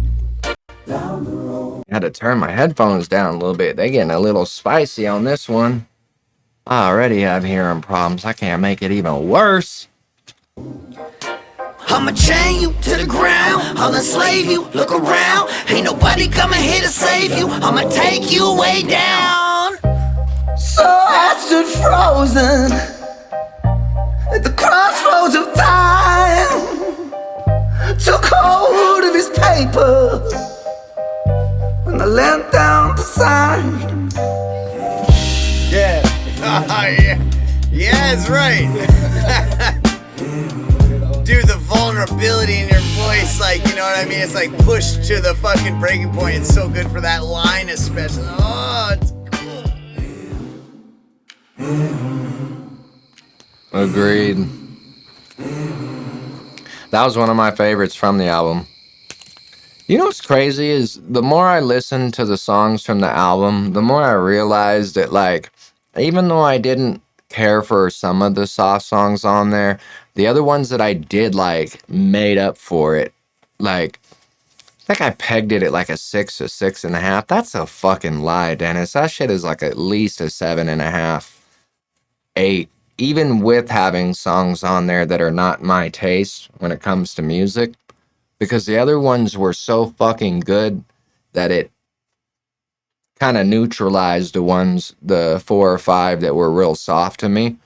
Had to turn my headphones down a little bit. They getting a little spicy on this one. I already have hearing problems. I can't make it even worse. I'ma chain you to the ground, I'll enslave you, look around, ain't nobody coming here to save you, I'ma take you way down. So I stood frozen at the crossroads of time, took hold of his paper and I leant down to sign. Yeah. Yeah. Yeah, that's right. Dude, the vulnerability in your voice, like, you know what I mean? It's like pushed to the fucking breaking point. It's so good for that line, especially. Oh, it's Agreed. That was one of my favorites from the album. You know what's crazy is the more I listened to the songs from the album, the more I realized that, like, even though I didn't care for some of the soft songs on there, the other ones that I did like made up for it. Like, I think I pegged it at like a 6 or 6.5. That's a fucking lie, Dennis. That shit is like at least a 7.5, 8. Even with having songs on there that are not my taste when it comes to music. Because the other ones were so fucking good that it kind of neutralized the 4 or 5 that were real soft to me.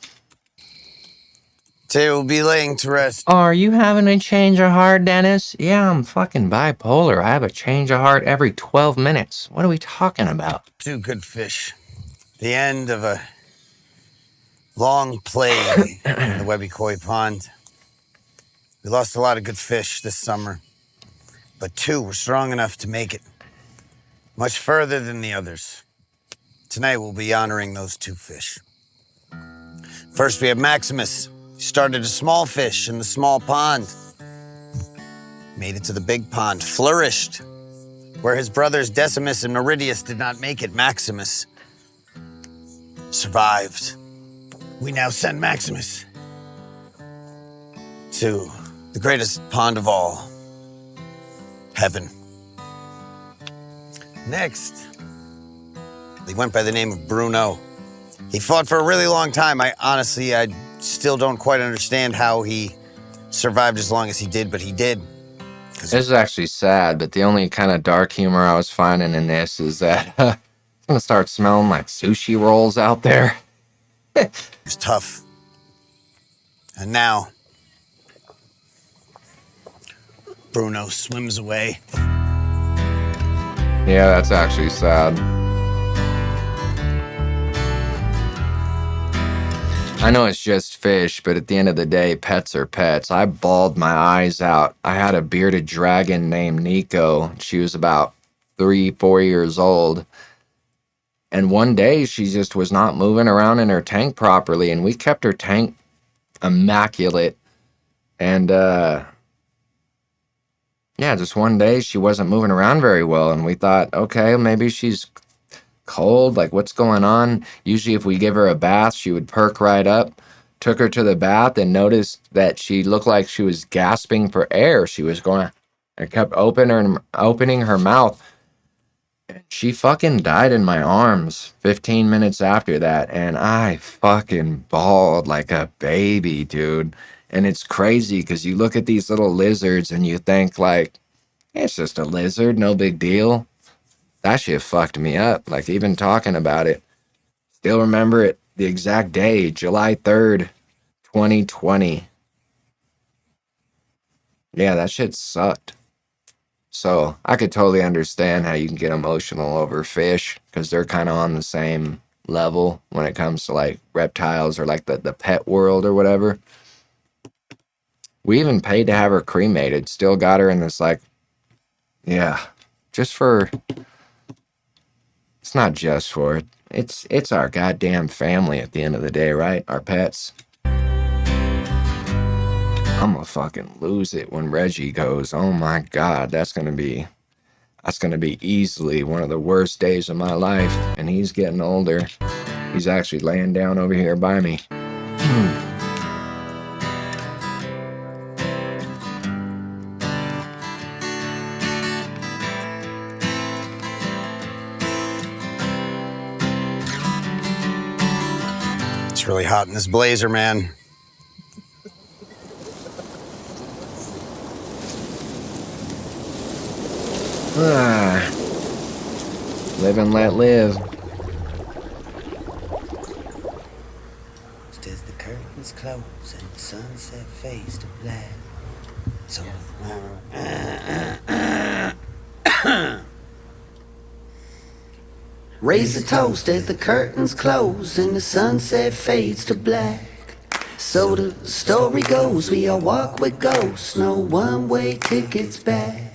Today we'll be laying to rest. Oh, are you having a change of heart, Dennis? Yeah, I'm fucking bipolar. I have a change of heart every 12 minutes. What are we talking about? 2 good fish. The end of a long plague in the Webby Koi Pond. We lost a lot of good fish this summer, but 2 were strong enough to make it much further than the others. Tonight we'll be honoring those 2 fish. First we have Maximus. He started a small fish in the small pond. Made it to the big pond, flourished. Where his brothers Decimus and Meridius did not make it, Maximus survived. We now send Maximus to the greatest pond of all, heaven. Next, he went by the name of Bruno. He fought for a really long time. I still don't quite understand how he survived as long as he did, but he did. This is actually sad, but the only kind of dark humor I was finding in this is that I'm going to start smelling like sushi rolls out there. It's tough. And now, Bruno swims away. Yeah, that's actually sad. I know it's just fish, but at the end of the day, pets are pets. I bawled my eyes out. I had a bearded dragon named Nico. She was about 3-4 years old. And one day, she just was not moving around in her tank properly, and we kept her tank immaculate. And, just one day, she wasn't moving around very well, and we thought, okay, maybe she's cold, like what's going on? Usually if we give her a bath, she would perk right up. Took her to the bath and noticed that she looked like she was gasping for air. She was going, I kept opening her mouth. She fucking died in my arms 15 minutes after that, and I fucking bawled like a baby, dude. And it's crazy because you look at these little lizards and you think like, it's just a lizard, no big deal. That shit fucked me up, like even talking about it. Still remember it, the exact day, July 3rd, 2020. Yeah, that shit sucked. So I could totally understand how you can get emotional over fish, because they're kind of on the same level when it comes to like reptiles or like the pet world or whatever. We even paid to have her cremated, still got her in this like, just for... It's not just for it. It's our goddamn family at the end of the day, right? Our pets. I'm gonna fucking lose it when Reggie goes. Oh my God, that's gonna be easily one of the worst days of my life. And he's getting older. He's actually laying down over here by me. It's really hot in this blazer, man. Live and let live. As the curtains close and the sunset fades to black. So raise a toast as the curtains close and the sunset fades to black. So the story goes, we all walk with ghosts, no one-way tickets back.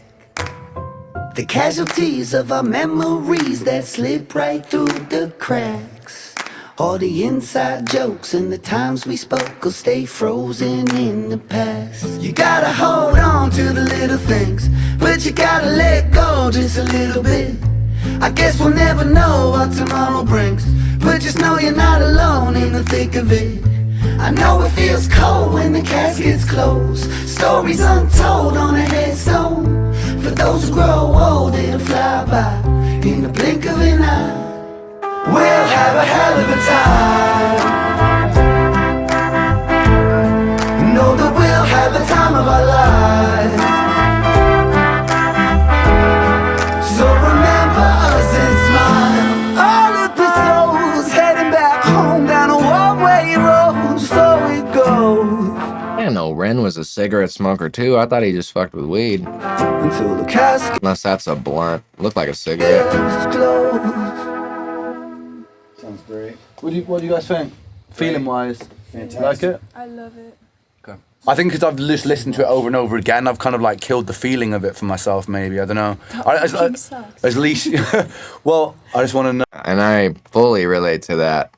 The casualties of our memories that slip right through the cracks. All the inside jokes and the times we spoke will stay frozen in the past. You gotta hold on to the little things, but you gotta let go just a little bit. I guess we'll never know what tomorrow brings, but just know you're not alone in the thick of it. I know it feels cold when the casket's closed, stories untold on a headstone. For those who grow old, it'll fly by in the blink of an eye. We'll have a hell of a time. Know that we'll have the time of our lives. So remember us and smile. All of the souls heading back home down a one-way road. So it goes. I didn't know Ren was a cigarette smoker too. I thought he just fucked with weed. Until the casket Unless that's a blunt. Looked like a cigarette. Sounds great. What do you guys think? Feeling wise, Fantastic. Like it? I love it. Okay. I think because I've just listened to it over and over again, I've kind of like killed the feeling of it for myself. Maybe I don't know. At least, well, I just want to know. And I fully relate to that.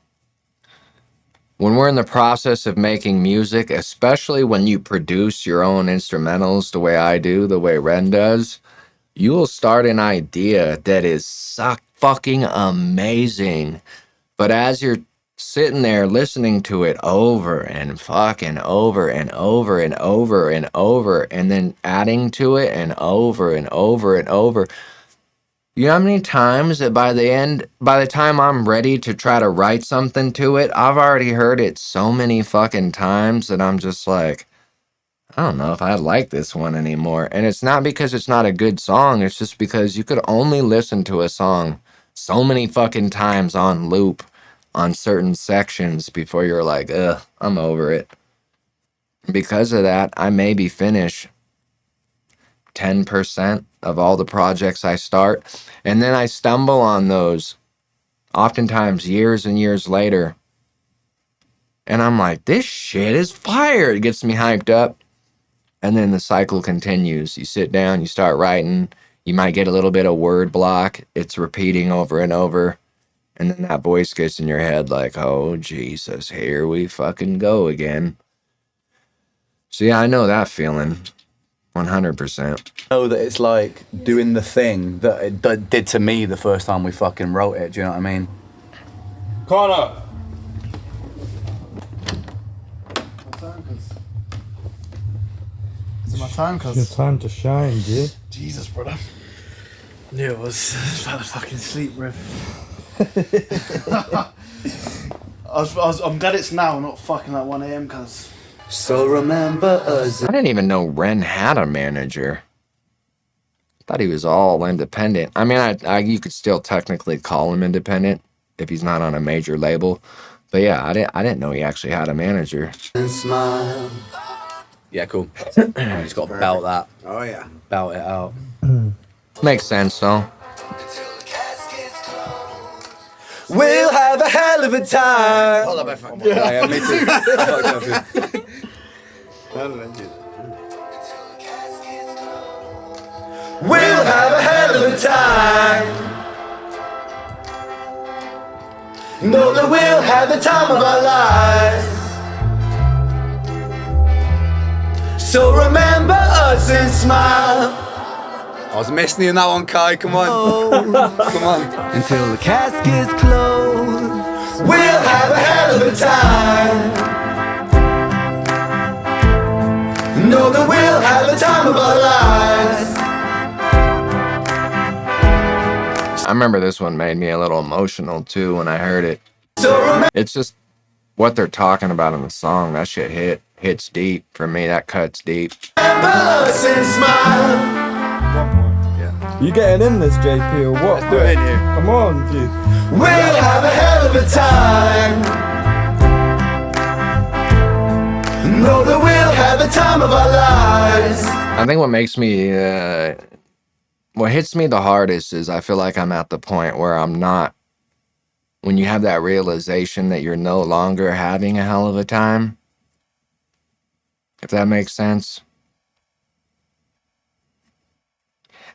When we're in the process of making music, especially when you produce your own instrumentals the way I do, the way Ren does, you will start an idea that is fucking amazing. But as you're sitting there listening to it over and fucking over and over and over and over, and then adding to it and over and over and over, you know how many times that by the time I'm ready to try to write something to it, I've already heard it so many fucking times that I'm just like, I don't know if I like this one anymore. And it's not because it's not a good song. It's just because you could only listen to a song so many fucking times on loop on certain sections before you're like, ugh, I'm over it. Because of that, I maybe finish 10% of all the projects I start. And then I stumble on those oftentimes years and years later. And I'm like, this shit is fire. It gets me hyped up. And then the cycle continues. You sit down, you start writing. You might get a little bit of word block. It's repeating over and over. And then that voice gets in your head like, oh, Jesus, here we fucking go again. So yeah, I know that feeling. 100%. Know that it's like doing the thing that it did to me the first time we fucking wrote it. Do you know what I mean? Corner. Is it my time, cuz? Your time to shine, dude. Jesus, brother. Yeah, it was about to fucking sleep, Rev. I'm glad it's now, not fucking like 1 a.m. cuz. So remember us. I didn't even know Ren had a manager. Thought he was all independent. I mean, you could still technically call him independent if he's not on a major label. But yeah, I didn't know he actually had a manager. And smile. Yeah, cool. You just got to belt that. Oh yeah. Belt it out. Makes sense though. We'll have a hell of a time. Hold up, I fucked Yeah, me too. I fucked up too. We'll have a hell of a time. Know that we'll have the time of our lives. So remember us and smile. I was missing you in that one, Kai. Come on. Come on. Until the casket's closed. We'll have a hell of a time. Know that we'll have the time of our lives. I remember this one made me a little emotional too when I heard it. So It's just what they're talking about in the song. That shit hits deep. For me, that cuts deep. remember us and smile. You getting in this, JP, or what? Let's do it in here. Come on, dude. We'll have a hell of a time. Know that we'll have the time of our lives. I think what makes me, what hits me the hardest is I feel like I'm at the point where I'm not, when you have that realization that you're no longer having a hell of a time, if that makes sense.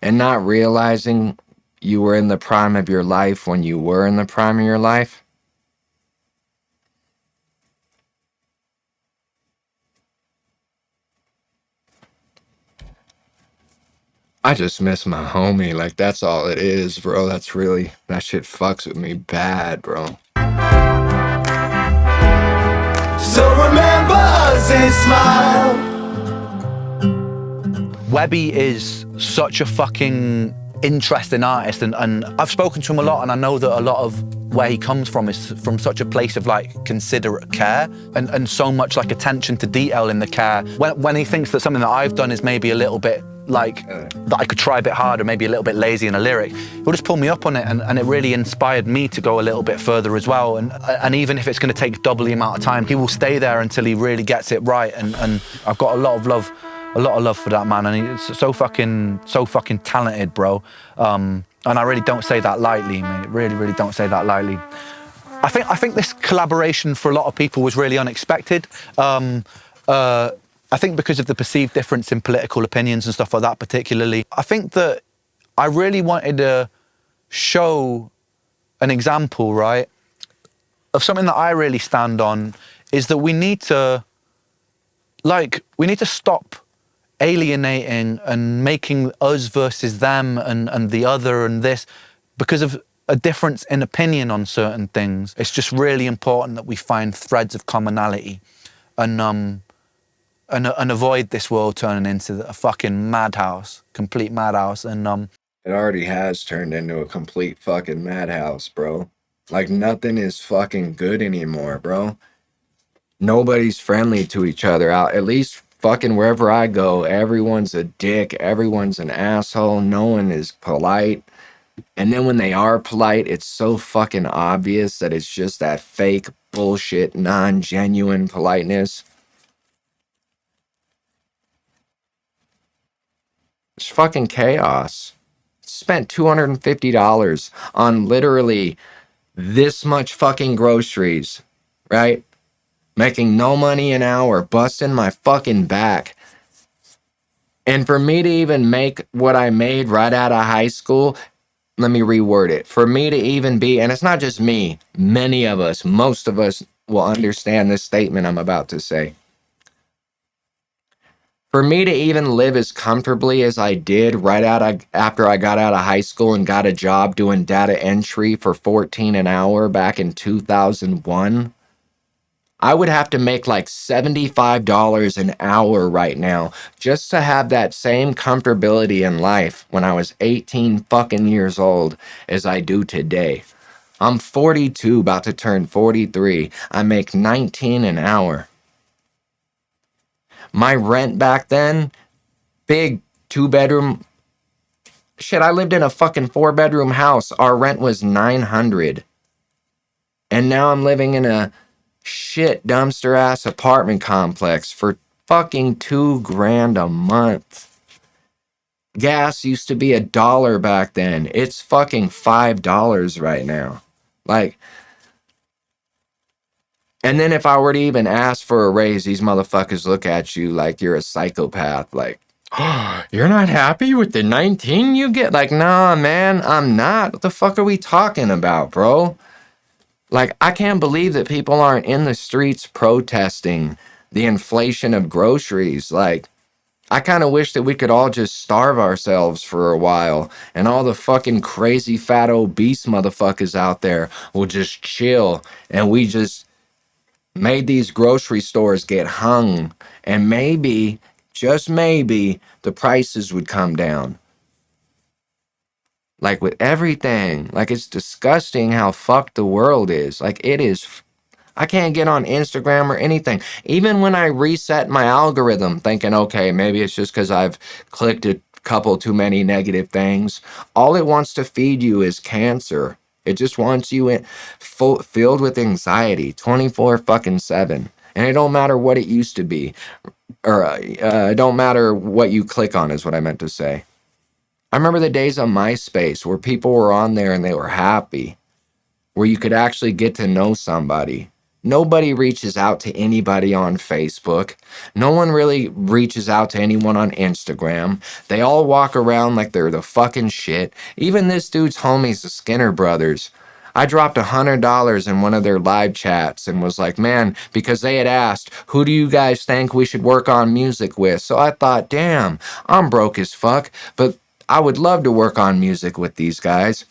And not realizing you were in the prime of your life when you were in the prime of your life. I just miss my homie. Like, that's all it is, bro. That shit fucks with me bad, bro. So remember us and smile. Webby is such a fucking interesting artist, and I've spoken to him a lot, and I know that a lot of where he comes from is from such a place of like considerate care and so much like attention to detail in the care. When he thinks that something that I've done is maybe a little bit like that I could try a bit harder, maybe a little bit lazy in a lyric, he'll just pull me up on it, and it really inspired me to go a little bit further as well. And even if it's going to take double the amount of time, he will stay there until he really gets it right. And I've got a lot of love for that man, and he's so fucking talented, bro. And I really don't say that lightly, mate. Really don't say that lightly. I think this collaboration for a lot of people was really unexpected. I think because of the perceived difference in political opinions and stuff like that, particularly. I think that I really wanted to show an example, right, of something that I really stand on, is that we need to stop alienating and making us versus them and the other and this because of a difference in opinion on certain things. It's just really important that we find threads of commonality and avoid this world turning into a fucking madhouse, complete madhouse. And it already has turned into a complete fucking madhouse, bro. Like, nothing is fucking good anymore, bro. Nobody's friendly to each other out. At least fucking wherever I go, everyone's a dick. Everyone's an asshole. No one is polite. And then when they are polite, it's so fucking obvious that it's just that fake bullshit, non-genuine politeness. It's fucking chaos. Spent $250 on literally this much fucking groceries, right? Making no money an hour, busting my fucking back. And for me to even make what I made right out of high school, let me reword it. For me to even be, and it's not just me, many of us, most of us will understand this statement I'm about to say. For me to even live as comfortably as I did after I got out of high school and got a job doing data entry for $14 an hour back in 2001, I would have to make like $75 an hour right now just to have that same comfortability in life when I was 18 fucking years old as I do today. I'm 42, about to turn 43. I make $19 an hour. My rent back then, big 2-bedroom. Shit, I lived in a fucking 4-bedroom house. Our rent was $900. And now I'm living in a shit dumpster ass apartment complex for fucking $2,000 a month. Gas used to be $1 back then. It's fucking $5 right now. Like, and then if I were to even ask for a raise, these motherfuckers look at you like you're a psychopath. Like, oh, you're not happy with the 19 you get? Like, nah, man, I'm not. What the fuck are we talking about, bro? Like, I can't believe that people aren't in the streets protesting the inflation of groceries. Like, I kind of wish that we could all just starve ourselves for a while and all the fucking crazy fat obese motherfuckers out there will just chill and we just made these grocery stores get hung, and maybe, just maybe, the prices would come down. Like with everything, like it's disgusting how fucked the world is. Like it is, I can't get on Instagram or anything. Even when I reset my algorithm thinking, okay, maybe it's just because I've clicked a couple too many negative things. All it wants to feed you is cancer. It just wants you filled with anxiety 24/7. And it don't matter what it used to be. Or it don't matter what you click on is what I meant to say. I remember the days on MySpace where people were on there and they were happy. Where you could actually get to know somebody. Nobody reaches out to anybody on Facebook. No one really reaches out to anyone on Instagram. They all walk around like they're the fucking shit. Even this dude's homies, the Skinner brothers. I dropped $100 in one of their live chats and was like, man, because they had asked, who do you guys think we should work on music with? So I thought, damn, I'm broke as fuck, but I would love to work on music with these guys.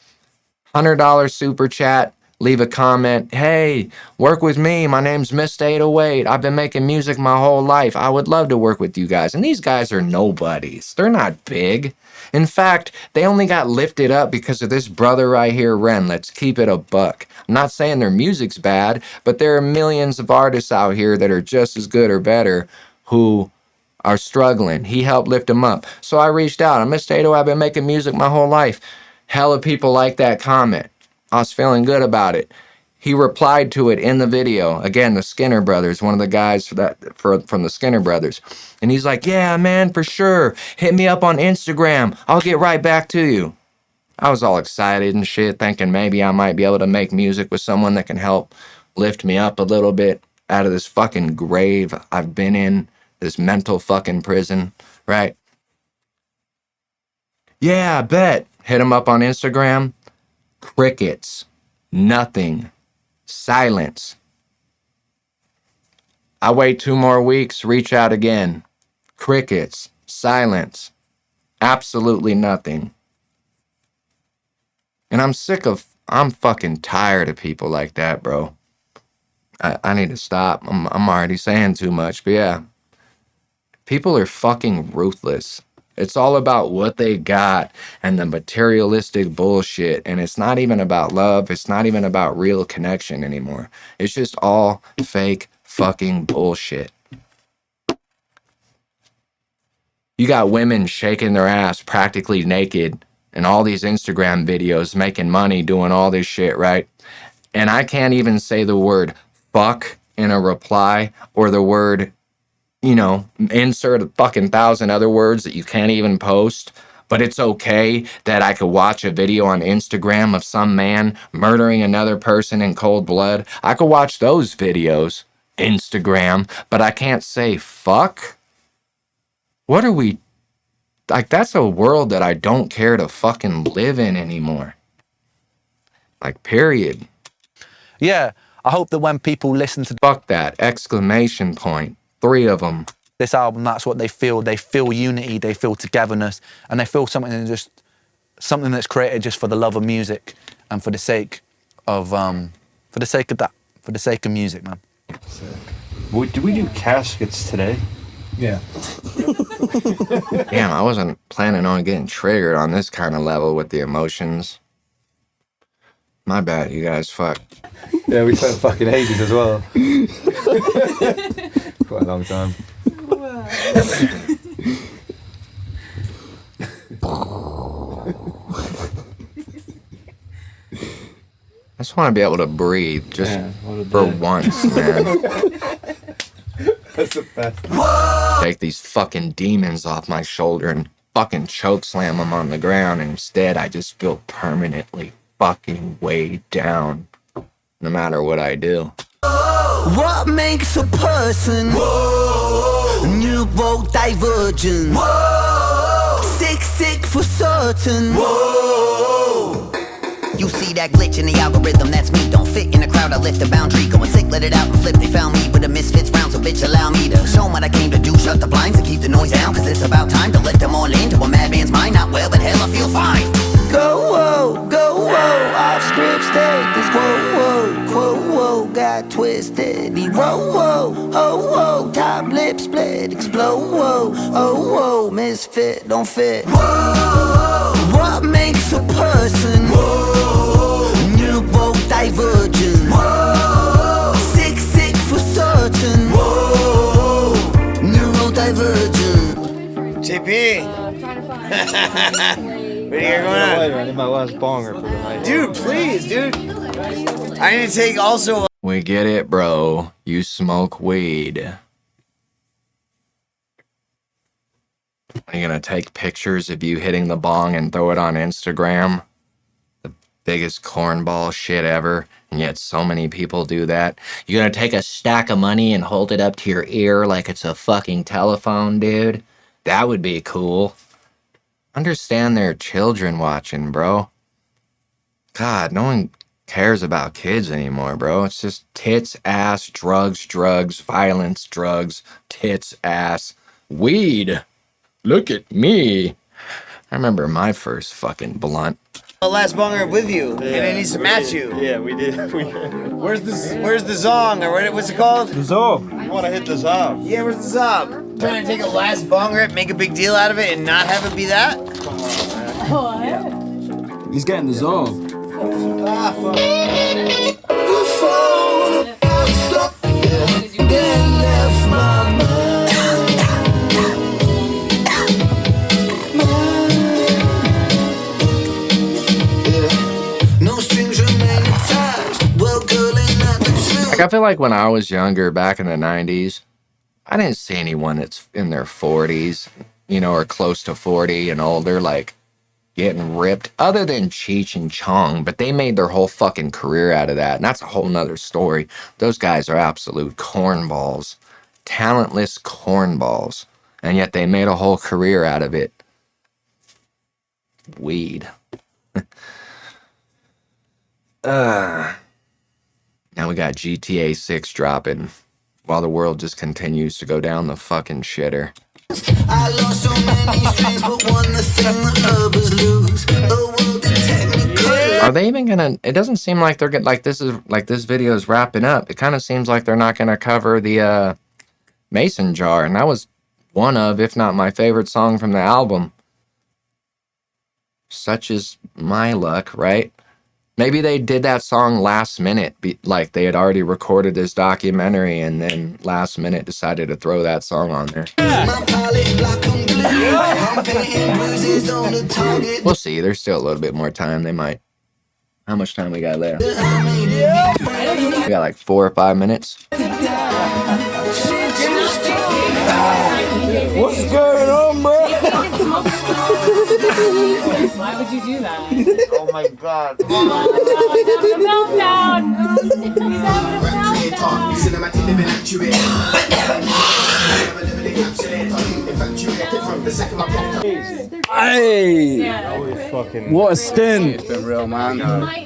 $100 super chat. Leave a comment. Hey, work with me. My name's Mr. 808. I've been making music my whole life. I would love to work with you guys. And these guys are nobodies. They're not big. In fact, they only got lifted up because of this brother right here, Ren. Let's keep it a buck. I'm not saying their music's bad, but there are millions of artists out here that are just as good or better who are struggling. He helped lift them up. So I reached out. I'm Mr. 808. I've been making music my whole life. Hella people like that comment. I was feeling good about it. He replied to it in the video. Again, the Skinner brothers, one of the guys from the Skinner brothers. And he's like, yeah, man, for sure. Hit me up on Instagram. I'll get right back to you. I was all excited and shit, thinking maybe I might be able to make music with someone that can help lift me up a little bit out of this fucking grave I've been in, this mental fucking prison, right? Yeah, I bet. Hit him up on Instagram. Crickets. Nothing. Silence. I wait 2 more weeks, reach out again. Crickets. Silence. Absolutely nothing. And I'm fucking tired of people like that, bro. I need to stop. I'm already saying too much, but yeah. People are fucking ruthless. It's all about what they got and the materialistic bullshit. And it's not even about love. It's not even about real connection anymore. It's just all fake fucking bullshit. You got women shaking their ass practically naked in all these Instagram videos, making money, doing all this shit, right? And I can't even say the word fuck in a reply or the word, you know, insert a fucking 1,000 other words that you can't even post. But it's okay that I could watch a video on Instagram of some man murdering another person in cold blood. I could watch those videos, Instagram, but I can't say fuck. What are we, like, that's a world that I don't care to fucking live in anymore. Like, period. Yeah, I hope that when people listen to... Fuck that, exclamation point. 3 of them. This album, that's what they feel. They feel unity, they feel togetherness, and they feel something that's created just for the love of music and for the sake of music, man. Do we do caskets today? Yeah. Damn, I wasn't planning on getting triggered on this kind of level with the emotions. My bad, you guys, fuck. Yeah, we spent fucking ages as well. Quite a long time. I just want to be able to breathe, just for once, man. That's the best. Take these fucking demons off my shoulder and fucking choke slam them on the ground, and instead I just feel permanently fucking weighed down, no matter what I do. What makes a person? New vote divergent. Sick for certain. You see that glitch in the algorithm, that's me. Don't fit in the crowd, I lift the boundary. Going sick, let it out and flip. They found me with a misfits round, so bitch allow me to show 'em what I came to do. Shut the blinds and keep the noise down, cause it's about time to let them all into a madman's mind. Not well, but hell, I feel fine. Go whoa, off script take this whoa, got twisted. He whoa, top lip split, explode, whoa, misfit, don't fit. What makes a person? New vote divergent. Sick for certain. Neurodivergent. JP. What do you got going on? I need my last bonger for the night. Dude, please, dude. I need to take also. We get it, bro. You smoke weed. Are you gonna take pictures of you hitting the bong and throw it on Instagram? The biggest cornball shit ever, and yet so many people do that. You gonna take a stack of money and hold it up to your ear like it's a fucking telephone, dude? That would be cool. Understand there are children watching, bro. God, no one cares about kids anymore, bro. It's just tits, ass, drugs, violence, drugs, tits, ass, weed. Look at me. I remember my first fucking blunt. The last bonger with you, and it needs to match you. Yeah, we did. Where's the zong, or what's it called? The zob. You want to hit the zob? Yeah, where's the zob? Trying to take a last bonger, make a big deal out of it, and not have it be that? What? He's getting the zob. Ah, fuck. Like, I feel like when I was younger, back in the 90s, I didn't see anyone that's in their 40s, you know, or close to 40 and older, like, getting ripped, other than Cheech and Chong, but they made their whole fucking career out of that, and that's a whole nother story. Those guys are absolute cornballs, talentless cornballs, and yet they made a whole career out of it. Weed. Now we got GTA 6 dropping, while the world just continues to go down the fucking shitter. I lost so many strings, but won the thing that others lose. Are they even gonna? It doesn't seem like they're gonna, like this video is wrapping up. It kind of seems like they're not gonna cover the Mason Jar, and that was one of, if not my favorite song from the album. Such is my luck, right? Maybe they did that song last minute, like they had already recorded this documentary and then last minute decided to throw that song on there. We'll see. There's still a little bit more time. They might. How much time we got left? We got like 4 or 5 minutes. What's going on, bro? Why would you do that? Oh my god. He's having a meltdown. He's having a Hey! What a stint! It's been real, man.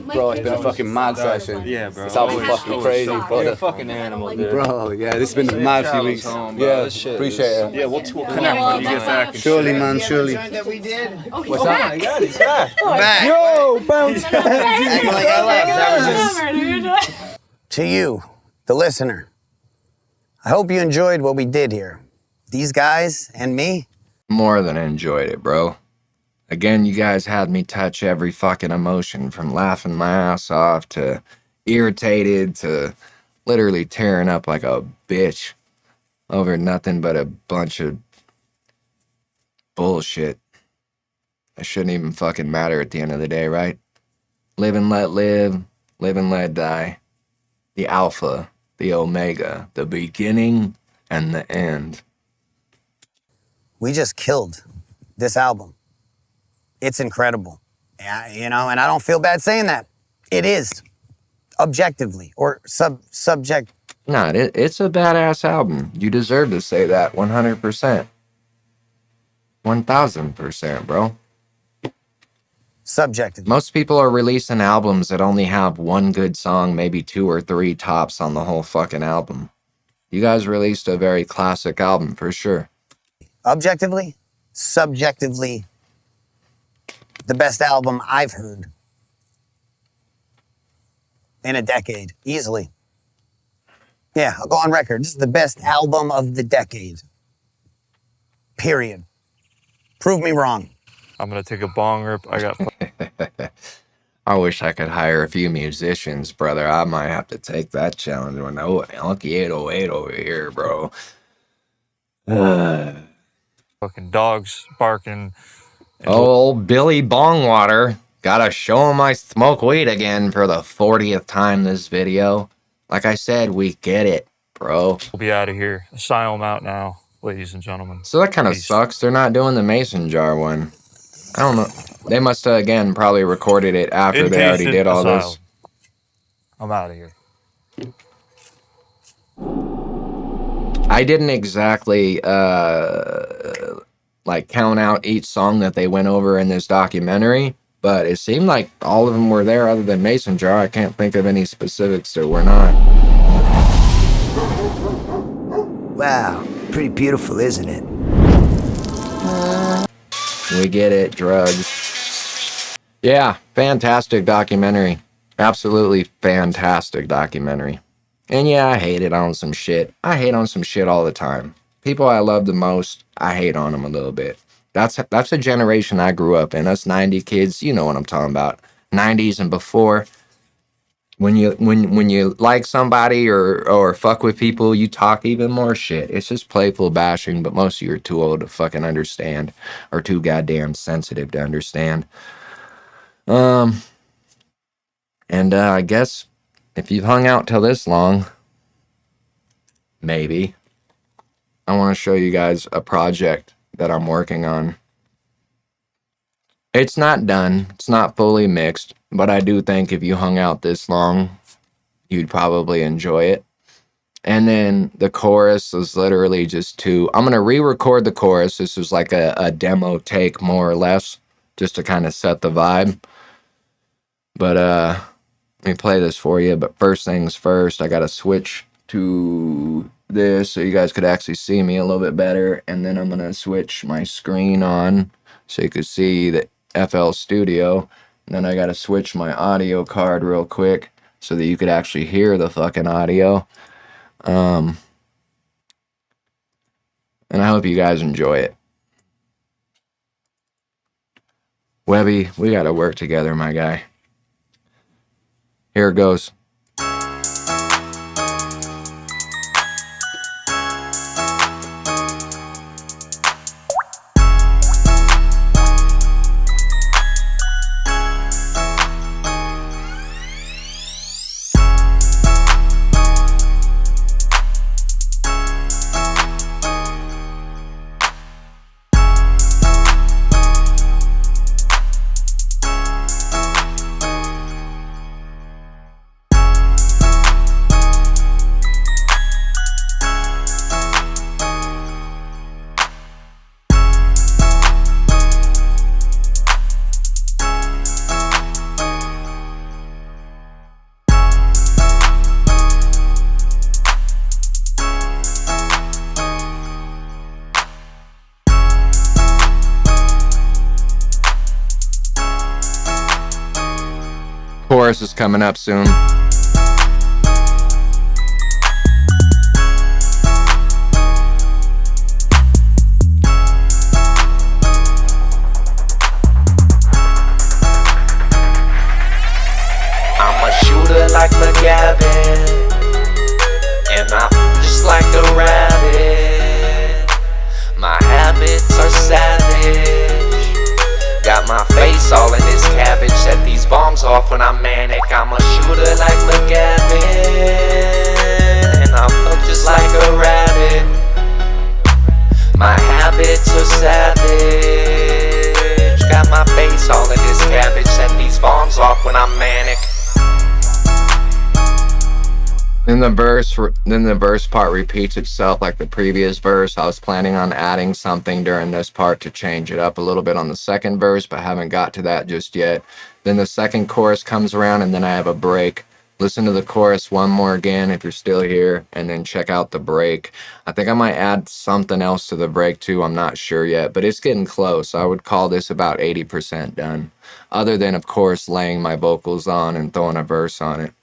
Bro, it's been a fucking mad session. Yeah, bro. It's been fucking crazy, You're a bro. fucking animal, dude. Bro, yeah, this has been a mad few weeks. Yeah, appreciate it. Yeah, we'll connect when you get back. Surely, man, surely. That we did. What's that? He's back. Back. Yo, bounce back! Acting like I left. That was just... To you, the listener, I hope you enjoyed what we did here. These guys and me. More than enjoyed it, bro. Again, you guys had me touch every fucking emotion, from laughing my ass off to irritated to literally tearing up like a bitch over nothing but a bunch of bullshit. It shouldn't even fucking matter at the end of the day, right? Live and let live, live and let die. The Alpha, the Omega, the beginning and the end. We just killed this album. It's incredible. Yeah, you know, and I don't feel bad saying that. It is. Objectively, or subject. Nah, it's a badass album. You deserve to say that 100%. 1000%, bro. Subjective. Most people are releasing albums that only have one good song, maybe 2 or 3 tops on the whole fucking album. You guys released a very classic album for sure. Objectively, subjectively, the best album I've heard in a decade, easily. Yeah, I'll go on record. This is the best album of the decade. Period. Prove me wrong. I'm gonna take a bong rip. I got. I wish I could hire a few musicians, brother. I might have to take that challenge when Unky 808 over here, bro. Fucking dogs barking. Old Billy Bongwater. Gotta show him I smoke weed again for the 40th time this video. Like I said, we get it, bro. We'll be out of here. Asylum out now, ladies and gentlemen. So that kind of sucks. They're not doing the Mason Jar one. I don't know. They must have, again, probably recorded it after they already did all Asylum. this. I'm out of here. I didn't exactly like count out each song that they went over in this documentary, but it seemed like all of them were there other than Mason Jar. I can't think of any specifics that were not. Wow, pretty beautiful, isn't it? We get it, drugs. Yeah, fantastic documentary. Absolutely fantastic documentary. And yeah, I hated on some shit. I hate on some shit all the time. People I love the most, I hate on them a little bit. That's a generation I grew up in. Us 90 kids, you know what I'm talking about. 90s and before. When you like somebody or fuck with people, you talk even more shit. It's just playful bashing, but most of you are too old to fucking understand, or too goddamn sensitive to understand. And I guess if you've hung out till this long, maybe, I want to show you guys a project that I'm working on. It's not done. It's not fully mixed, but I do think if you hung out this long, you'd probably enjoy it. And then the chorus is literally just two. I'm going to re-record the chorus. This is like a demo take, more or less, just to kind of set the vibe. But let me play this for you. But first things first, I got to switch to this so you guys could actually see me a little bit better. And then I'm going to switch my screen on so you could see the FL Studio. And then I got to switch my audio card real quick so that you could actually hear the fucking audio. And I hope you guys enjoy it. Webby, we got to work together, my guy. Here it goes. Chorus is coming up soon. I'm a shooter like McGavin, and I'm just like a rabbit. My habits are savage. Got my face all in this cabbage. Set these bombs off when I'm manic. I'm a shooter like McGavin, and I'm just like a rabbit. My habits are savage. Got my face all in this cabbage. Set these bombs off when I'm manic. Then the verse part repeats itself like the previous verse. I was planning on adding something during this part to change it up a little bit on the second verse, but haven't got to that just yet. Then the second chorus comes around, and then I have a break. Listen to the chorus one more again if you're still here, and then check out the break. I think I might add something else to the break too. I'm not sure yet, but it's getting close. I would call this about 80% done, other than, of course, laying my vocals on and throwing a verse on it.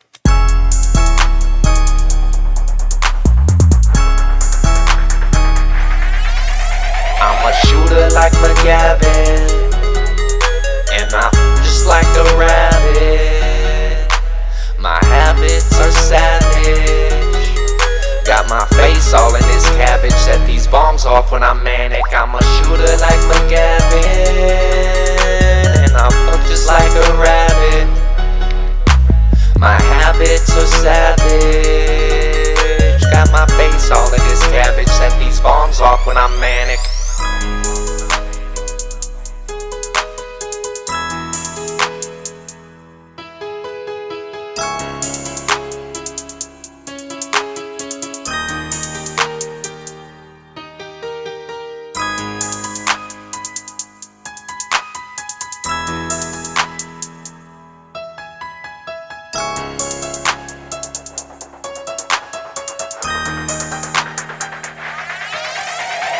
I'm a shooter like McGavin, and I'm just like a rabbit. My habits are savage. Got my face all in this cabbage. Set these bombs off when I'm manic. I'm a shooter like McGavin, and I'm just like a rabbit. My habits are savage. Got my face all in this cabbage. Set these bombs off when I'm manic.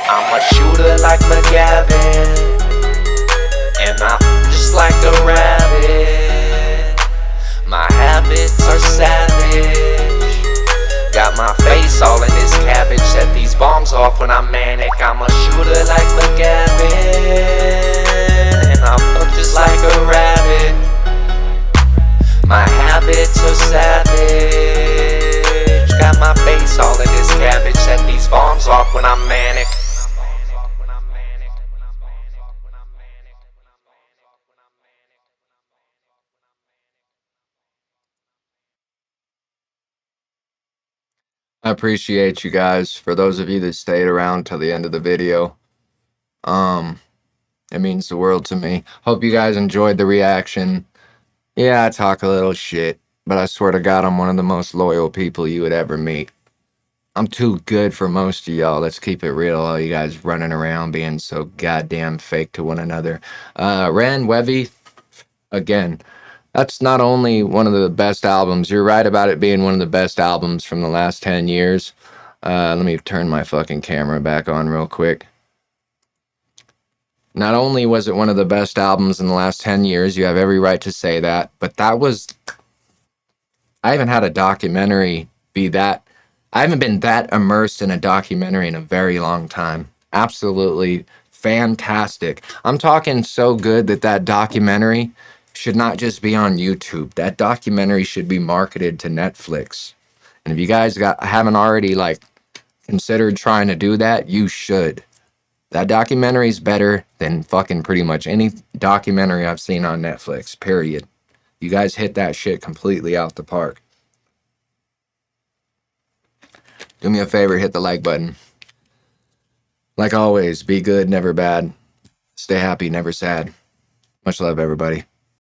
I'm a shooter like McGavin, and I'm just like a rabbit. My habits are savage. Got my face all in this cabbage. Set these bombs off when I'm manic. I'm a shooter like McGavin, and I'm just like a rabbit. My habits are savage. Got my face all in this cabbage. Set these bombs off when I'm manic. I appreciate you guys. For those of you that stayed around till the end of the video, it means the world to me. Hope you guys enjoyed the reaction. Yeah, I talk a little shit, but I swear to God, I'm one of the most loyal people you would ever meet. I'm too good for most of y'all. Let's keep it real. All you guys running around being so goddamn fake to one another. Ren Webby, again, that's not only one of the best albums. You're right about it being one of the best albums from the last 10 years. Let me turn my fucking camera back on real quick. Not only was it one of the best albums in the last 10 years, you have every right to say that, but that was... I haven't had a documentary be that... I haven't been that immersed in a documentary in a very long time. Absolutely fantastic. I'm talking so good that that documentary should not just be on YouTube. That documentary should be marketed to Netflix. And if you guys haven't already considered trying to do that, you should. That documentary is better than fucking pretty much any documentary I've seen on Netflix, period. You guys hit that shit completely out the park. Do me a favor, hit the like button. Like always, be good, never bad. Stay happy, never sad. Much love, everybody.